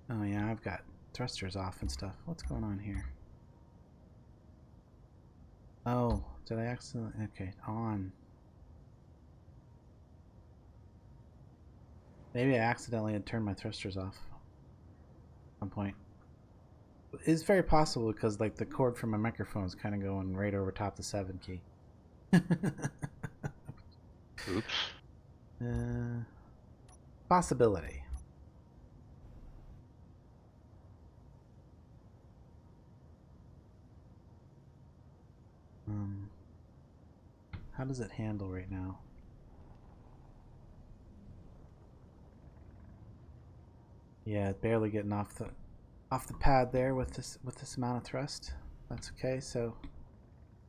Oh yeah, I've got thrusters off and stuff. What's going on here? Oh, did I accidentally? Okay, on. Maybe I accidentally had turned my thrusters off at some point. It's very possible because like the cord from my microphone is kind of going right over top the 7 key. Oops. Possibility. How does it handle right now? Yeah, barely getting off the pad there with this amount of thrust. That's okay. So,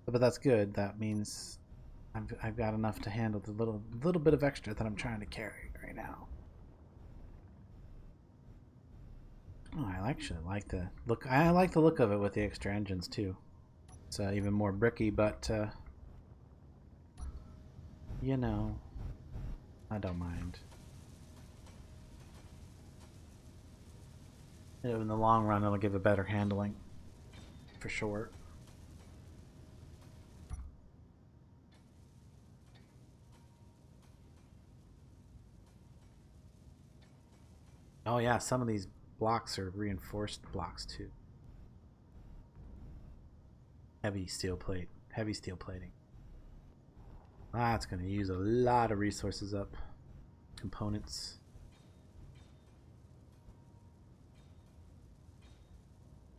but that's good. That means I've got enough to handle the little bit of extra that I'm trying to carry right now. Oh, I actually like the look. I like the look of it with the extra engines too. It's even more bricky, but you know, I don't mind. In the long run, it'll give a better handling, for sure. Oh yeah, some of these blocks are reinforced blocks too. Heavy steel plating. That's going to use a lot of resources up. Components.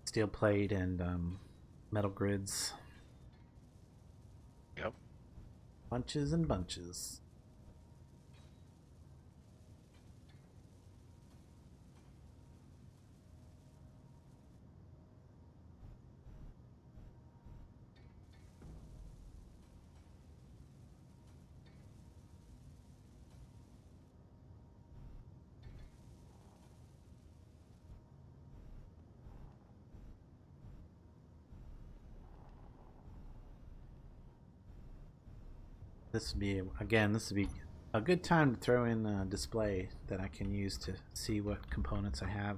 Steel plate and metal grids. Yep. Bunches and bunches. This would be, again, this would be a good time to throw in a display that I can use to see what components I have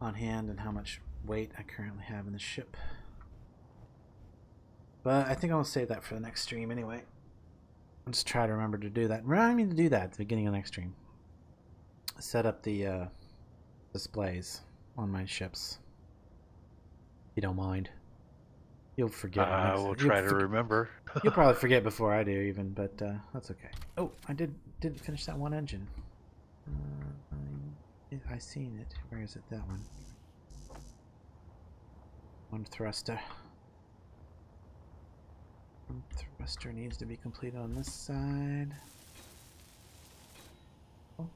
on hand and how much weight I currently have in the ship. But I think I'll save that for the next stream anyway. I'll just try to remember to do that. Remind me to do that at the beginning of the next stream. Set up the displays on my ships. If you don't mind. You'll forget. I will try to remember. You'll probably forget before I do, even, but that's okay. Oh, I didn't finish that one engine. I seen it. Where is it? That one. One thruster. One thruster needs to be completed on this side. Oh.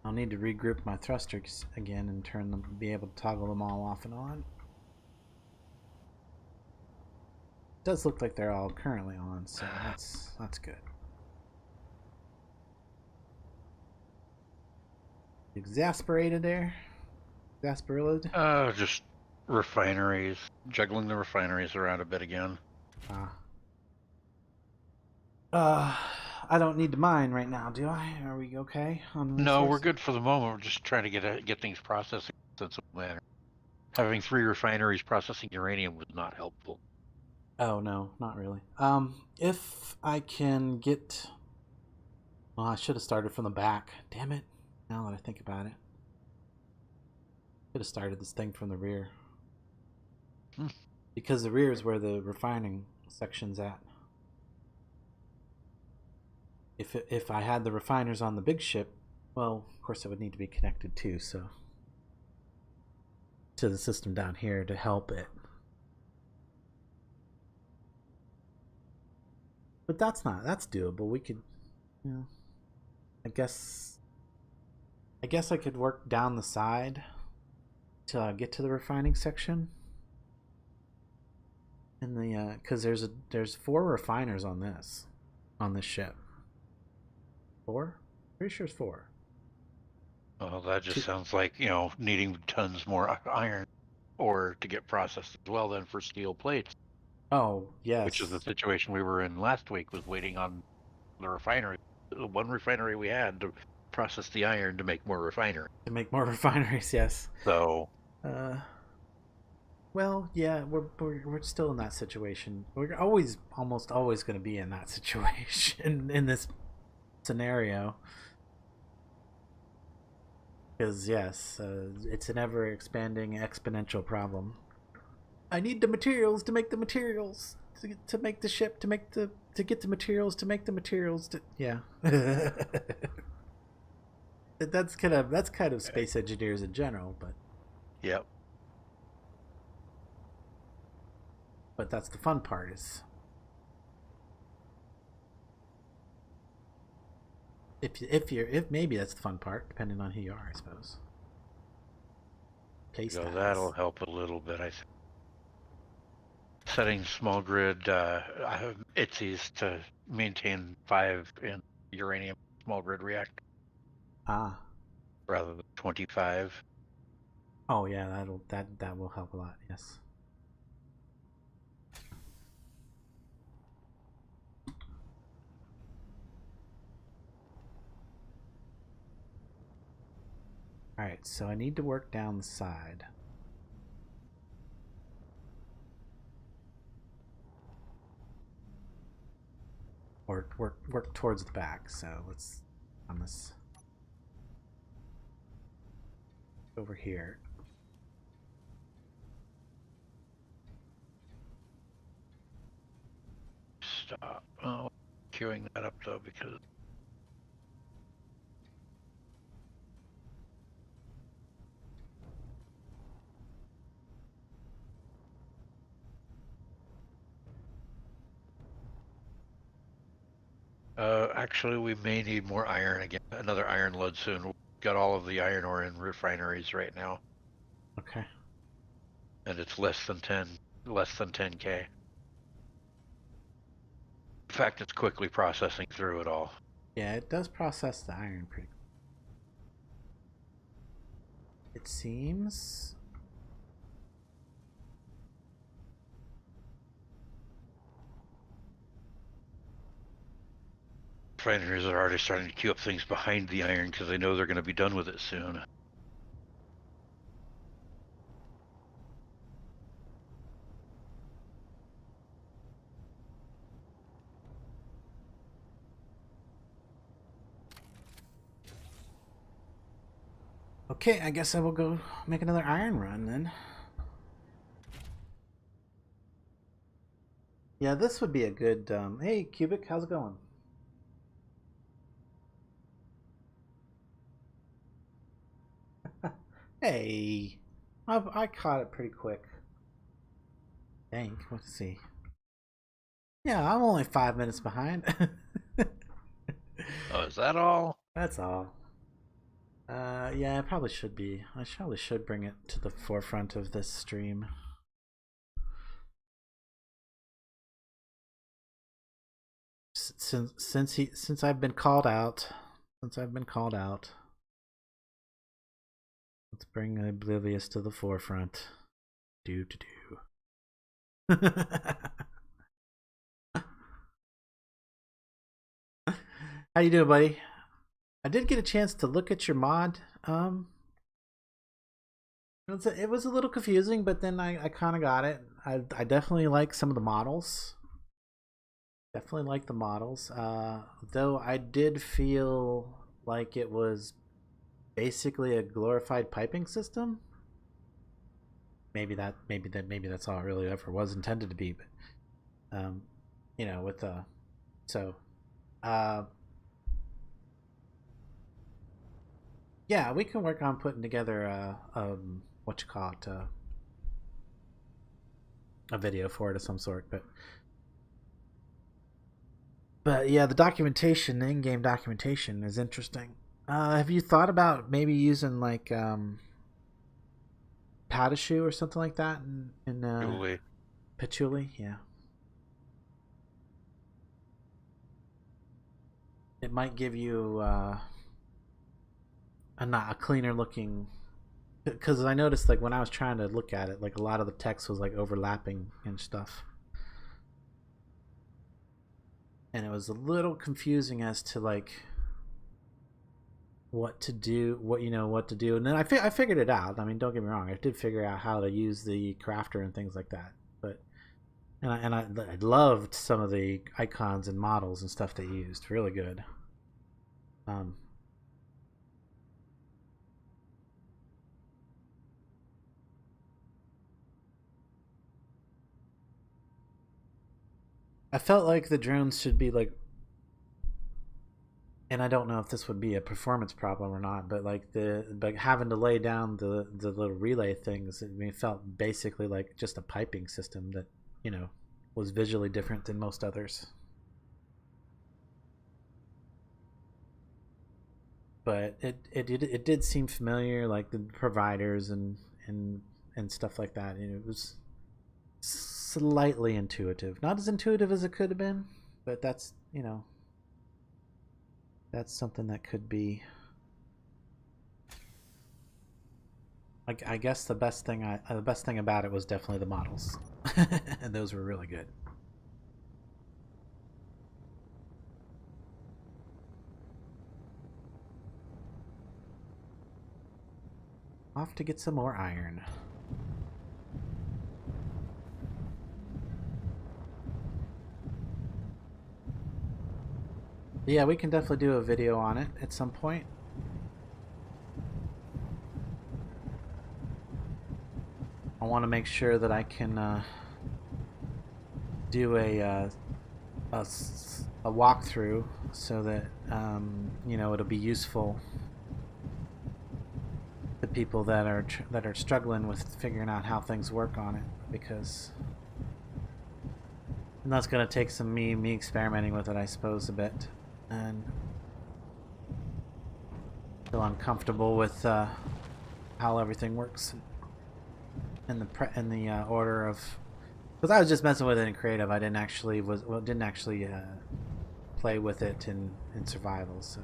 I'll need to regroup my thrusters again and turn them, be able to toggle them all off and on. It does look like they're all currently on, so that's good. Exasperated there? Exasperated? Just refineries. Juggling the refineries around a bit again. I don't need to mine right now, do I? Are we okay on the No, we're resource? good for the moment. We're just trying to get things processed in a sensible manner. Having 3 refineries processing uranium was not helpful. Oh, no, not really. If I can get... Well, I should have started from the back. Damn it. Now that I think about it. Should have started this thing from the rear. Because the rear is where the refining section's at. If I had the refiners on the big ship, well, of course it would need to be connected too, so... to the system down here to help it. But that's doable. We could, you know, I guess I could work down the side to get to the refining section. And the because there's 4 refiners on this ship. 4? Pretty sure it's 4. Well, that just sounds like, needing tons more iron ore to get processed as well then for steel plates. Oh, yes. Which is the situation we were in last week, was waiting on the refinery. The one refinery we had to process the iron to make more refinery. To make more refineries, yes. So... well, yeah, we're still in that situation. We're almost always going to be in that situation in this scenario. Because, yes, it's an ever-expanding exponential problem. I need the materials to make the materials, to make the ship, to get the materials, to make the materials, yeah. That's kind of space engineers in general, but... Yep. But that's the fun part, is... If maybe that's the fun part, depending on who you are, I suppose. So that'll help a little bit, I think. Setting small grid ITSEs to maintain 5 in uranium small grid reactor. Rather than 25. Oh yeah, that will help a lot, yes. Alright, so I need to work down the side. Or work towards the back, so let's on this over here. Stop. Oh, queuing that up though because actually we may need more iron again. Another iron load soon. We've got all of the iron ore in refineries right now. Okay. And it's less than 10K. In fact, it's quickly processing through it all. Yeah, it does process the iron pretty. It seems. Refineries are already starting to queue up things behind the iron because they know they're going to be done with it soon. Okay, I guess I will go make another iron run then. Yeah, this would be a good. Hey, Cubic, how's it going? Hey, I caught it pretty quick. Dang, let's see. Yeah, I'm only 5 minutes behind. Oh, is that all? That's all. Yeah, I probably should be. I probably should bring it to the forefront of this stream. Since I've been called out, let's bring Oblivious to the forefront. Do. How you doing, buddy? I did get a chance to look at your mod. It was a little confusing, but then I kind of got it. I definitely like some of the models. Definitely like the models. Though I did feel like it was basically a glorified piping system. Maybe that's all it really ever was intended to be. But you know, with the yeah, we can work on putting together what you call it, a video for it of some sort. But yeah, the documentation, the in-game documentation is interesting. Have you thought about maybe using like Patachou or something like that in Patchouli? Yeah. It might give you a cleaner looking, because I noticed like when I was trying to look at it, like a lot of the text was like overlapping and stuff, and it was a little confusing as to like what to do. And then I figured it out. I mean, don't get me wrong, I did figure out how to use the crafter and things like that. But I loved some of the icons and models and stuff they used. Really good. I felt like the drones should be like, and I don't know if this would be a performance problem or not, but like having to lay down the little relay things, it felt basically like just a piping system that, was visually different than most others. But it did seem familiar, like the providers and stuff like that. It was slightly intuitive, not as intuitive as it could have been, but that's that's something that could be. I guess the best thing about it was definitely the models, and those were really good. off to get some more iron. Yeah, we can definitely do a video on it at some point. I want to make sure that I can do a walkthrough so that you know, it'll be useful to people that are struggling with figuring out how things work on it, because and that's gonna take some me experimenting with it, I suppose, a bit, and feel uncomfortable with how everything works in the order of, because I was just messing with it in creative. I didn't actually play with it in survival. So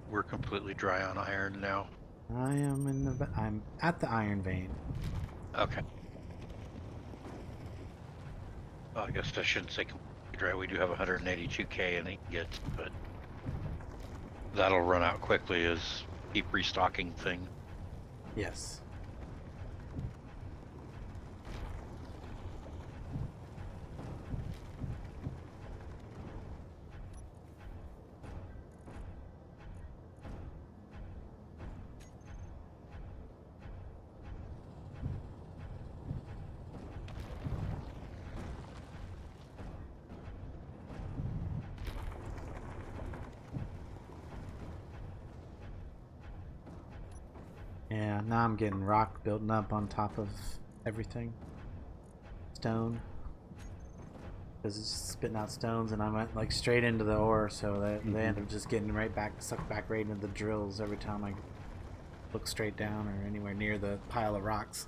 We're completely dry on iron now. I'm at the iron vein. Okay. Well, I guess I shouldn't say completely dry. We do have 182k in ingots, but that'll run out quickly as keep restocking thing. Yes. Yeah, now I'm getting rock building up on top of everything. Stone. Because it's spitting out stones, and I went like straight into the ore, so they end up just getting sucked back right into the drills every time I look straight down or anywhere near the pile of rocks.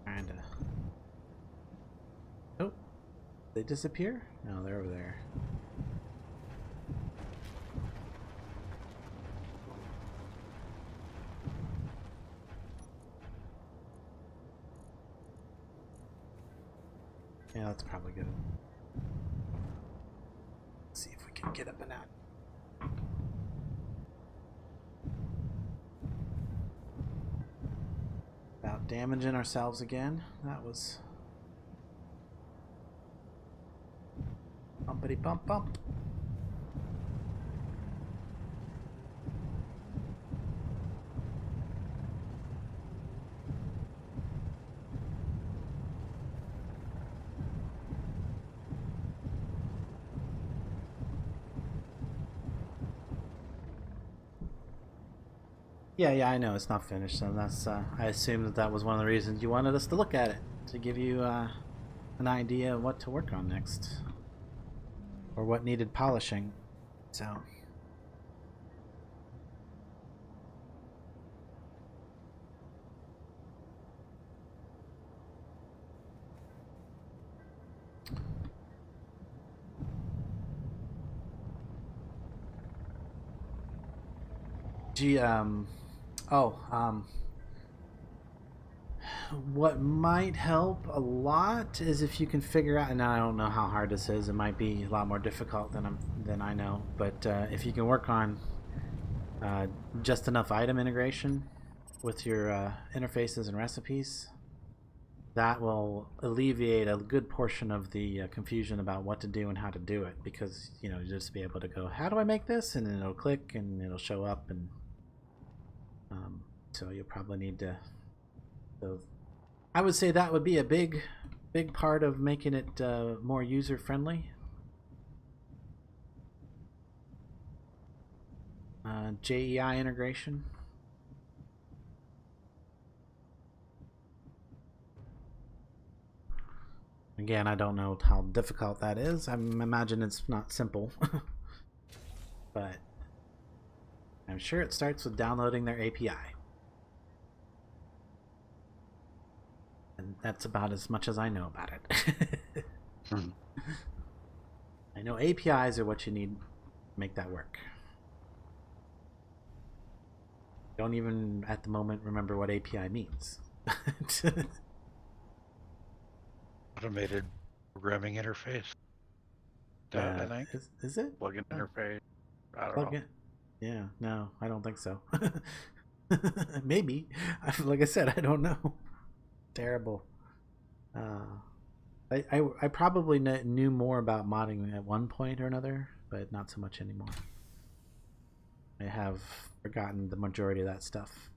Kinda. Oh, they disappear? No, they're over there. Yeah, that's probably good. Let's see if we can get up and out. Without damaging ourselves again. That was bumpity bump bump. Yeah, I know it's not finished, so that's I assumed that was one of the reasons you wanted us to look at it, to give you an idea of what to work on next, or what needed polishing. So gee, what might help a lot is if you can figure out, and I don't know how hard this is, it might be a lot more difficult than I know, but if you can work on just enough item integration with your interfaces and recipes, that will alleviate a good portion of the confusion about what to do and how to do it, because you know, you just be able to go, how do I make this, and then it'll click and it'll show up, and so you'll probably need to, so I would say that would be a big part of making it more user friendly. JEI integration. Again, I don't know how difficult that is. I imagine it's not simple. But I'm sure it starts with downloading their API. And that's about as much as I know about it. I know APIs are what you need to make that work. Don't even at the moment remember what API means. Automated programming interface. That, I think. Is it? Plugin interface. I don't Plug know. in. Yeah, no, I don't think so. Maybe. Like I said, I don't know. Terrible. I probably knew more about modding at one point or another, but not so much anymore. I have forgotten the majority of that stuff.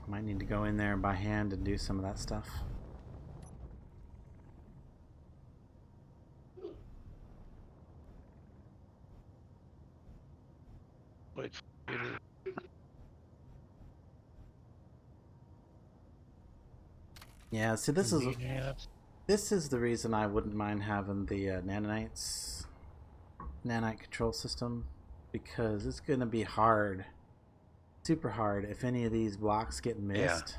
Might need to go in there by hand and do some of that stuff. Wait, Yeah, see, this is the reason I wouldn't mind having the nanite control system, because it's gonna be hard, super hard, if any of these blocks get missed,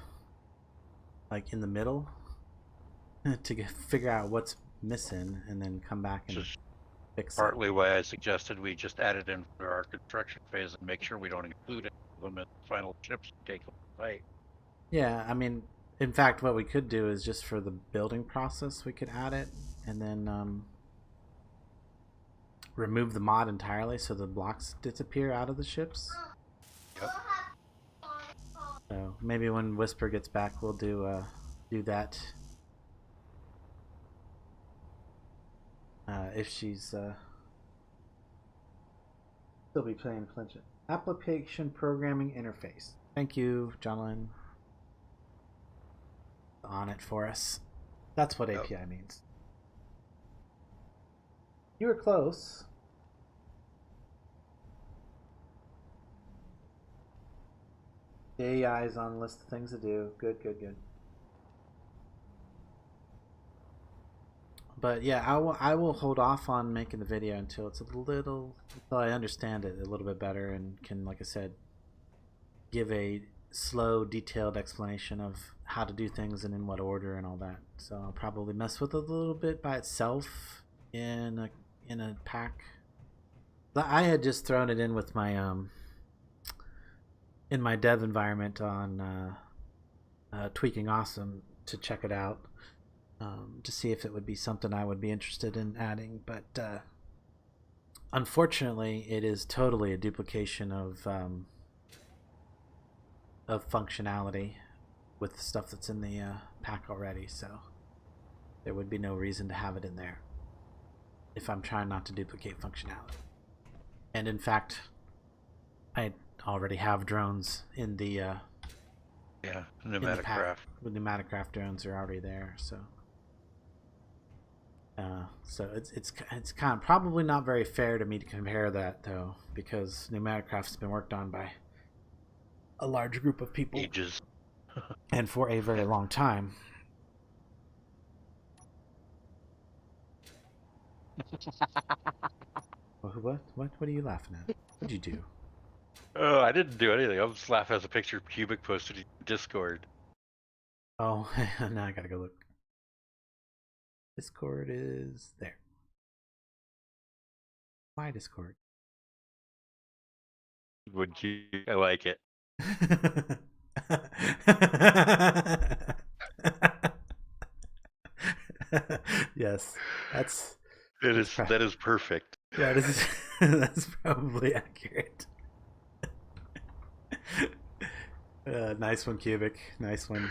like in the middle, to figure out what's missing and then come back and fix it. partly why I suggested we just add it in for our construction phase and make sure we don't include any of them in the final chips we take away. Yeah, I mean, in fact, what we could do is just for the building process, we could add it and then remove the mod entirely so the blocks disappear out of the ships. Yep. So maybe when Whisper gets back, we'll do that. If she's still be playing Flinch. Application programming interface. Thank you, Jonathan. On it for us. That's what API means. You were close. The AI is on the list of things to do. Good, good, good. But yeah, I will hold off on making the video until I understand it a little bit better and can, like I said, give a slow, detailed explanation of how to do things and in what order and all that. So I'll probably mess with it a little bit by itself in a pack. I had just thrown it in with my in my dev environment on Tweaking Awesome to check it out. To see if it would be something I would be interested in adding, but unfortunately, it is totally a duplication of functionality with the stuff that's in the pack already. So there would be no reason to have it in there if I'm trying not to duplicate functionality. And in fact, I already have drones in the Pneumatic craft. The pneumatic craft drones are already there, so. So it's kind of probably not very fair to me to compare that, though, because pneumatic craft's been worked on by a large group of people Ages. and for a very long time. What are you laughing at? What'd you do? Oh, I didn't do anything. I was just laughing at the picture Cubic posted in Discord. Oh, now I gotta go look. Discord is there. My Discord. Would you? I like it. Yes, that's. That is perfect. Yeah, that's probably accurate. Nice one, Cubic. Nice one.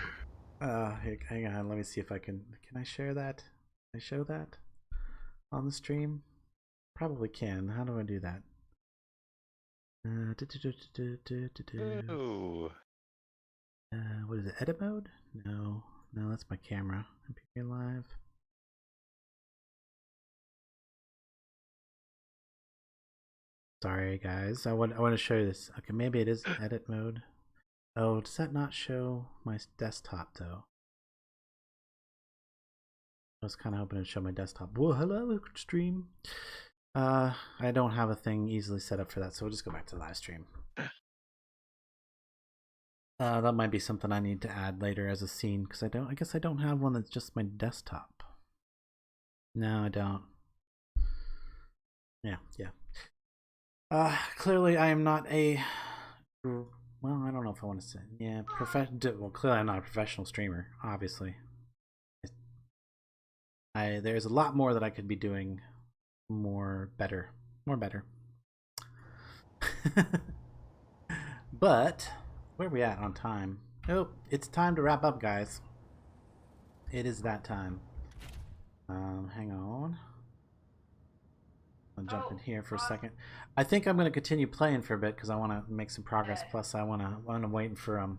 Hang on. Let me see if I can. Can I share that? Can I show that on the stream? Probably can. How do I do that? Ooh. What is it? Edit mode? No, that's my camera. Appear live. Sorry, guys. I want to show you this. Okay, maybe it is edit mode. Oh, does that not show my desktop though? I was kind of hoping to show my desktop. Whoa, hello, stream. I don't have a thing easily set up for that, so we'll just go back to live stream. That might be something I need to add later as a scene, because I guess I don't have one that's just my desktop. No, I don't. Yeah. Clearly I am not a, well, I don't know if I want to say, yeah, well, clearly I'm not a professional streamer, obviously. There's a lot more that I could be doing more better. But where are we at on time? Oh, it's time to wrap up, guys. It is that time. Hang on. I'll jump in here for a second. I think I'm going to continue playing for a bit because I want to make some progress. Plus, I'm waiting for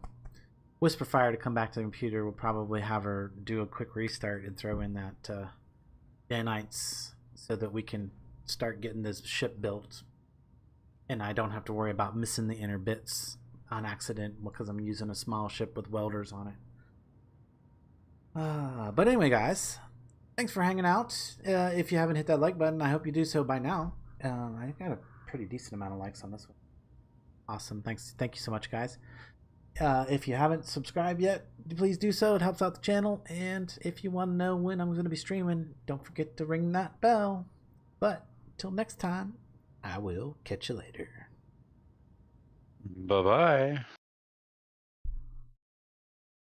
Whisperfire to come back to the computer. We'll probably have her do a quick restart and throw in that Danites so that we can start getting this ship built, and I don't have to worry about missing the inner bits on accident because I'm using a small ship with welders on it. But anyway, guys, thanks for hanging out. If you haven't hit that like button, I hope you do so by now. I got a pretty decent amount of likes on this one. Awesome. Thank you so much, guys. If you haven't subscribed yet, please do so. It helps out the channel. And if you want to know when I'm going to be streaming, don't forget to ring that bell. But until next time, I will catch you later. Bye-bye.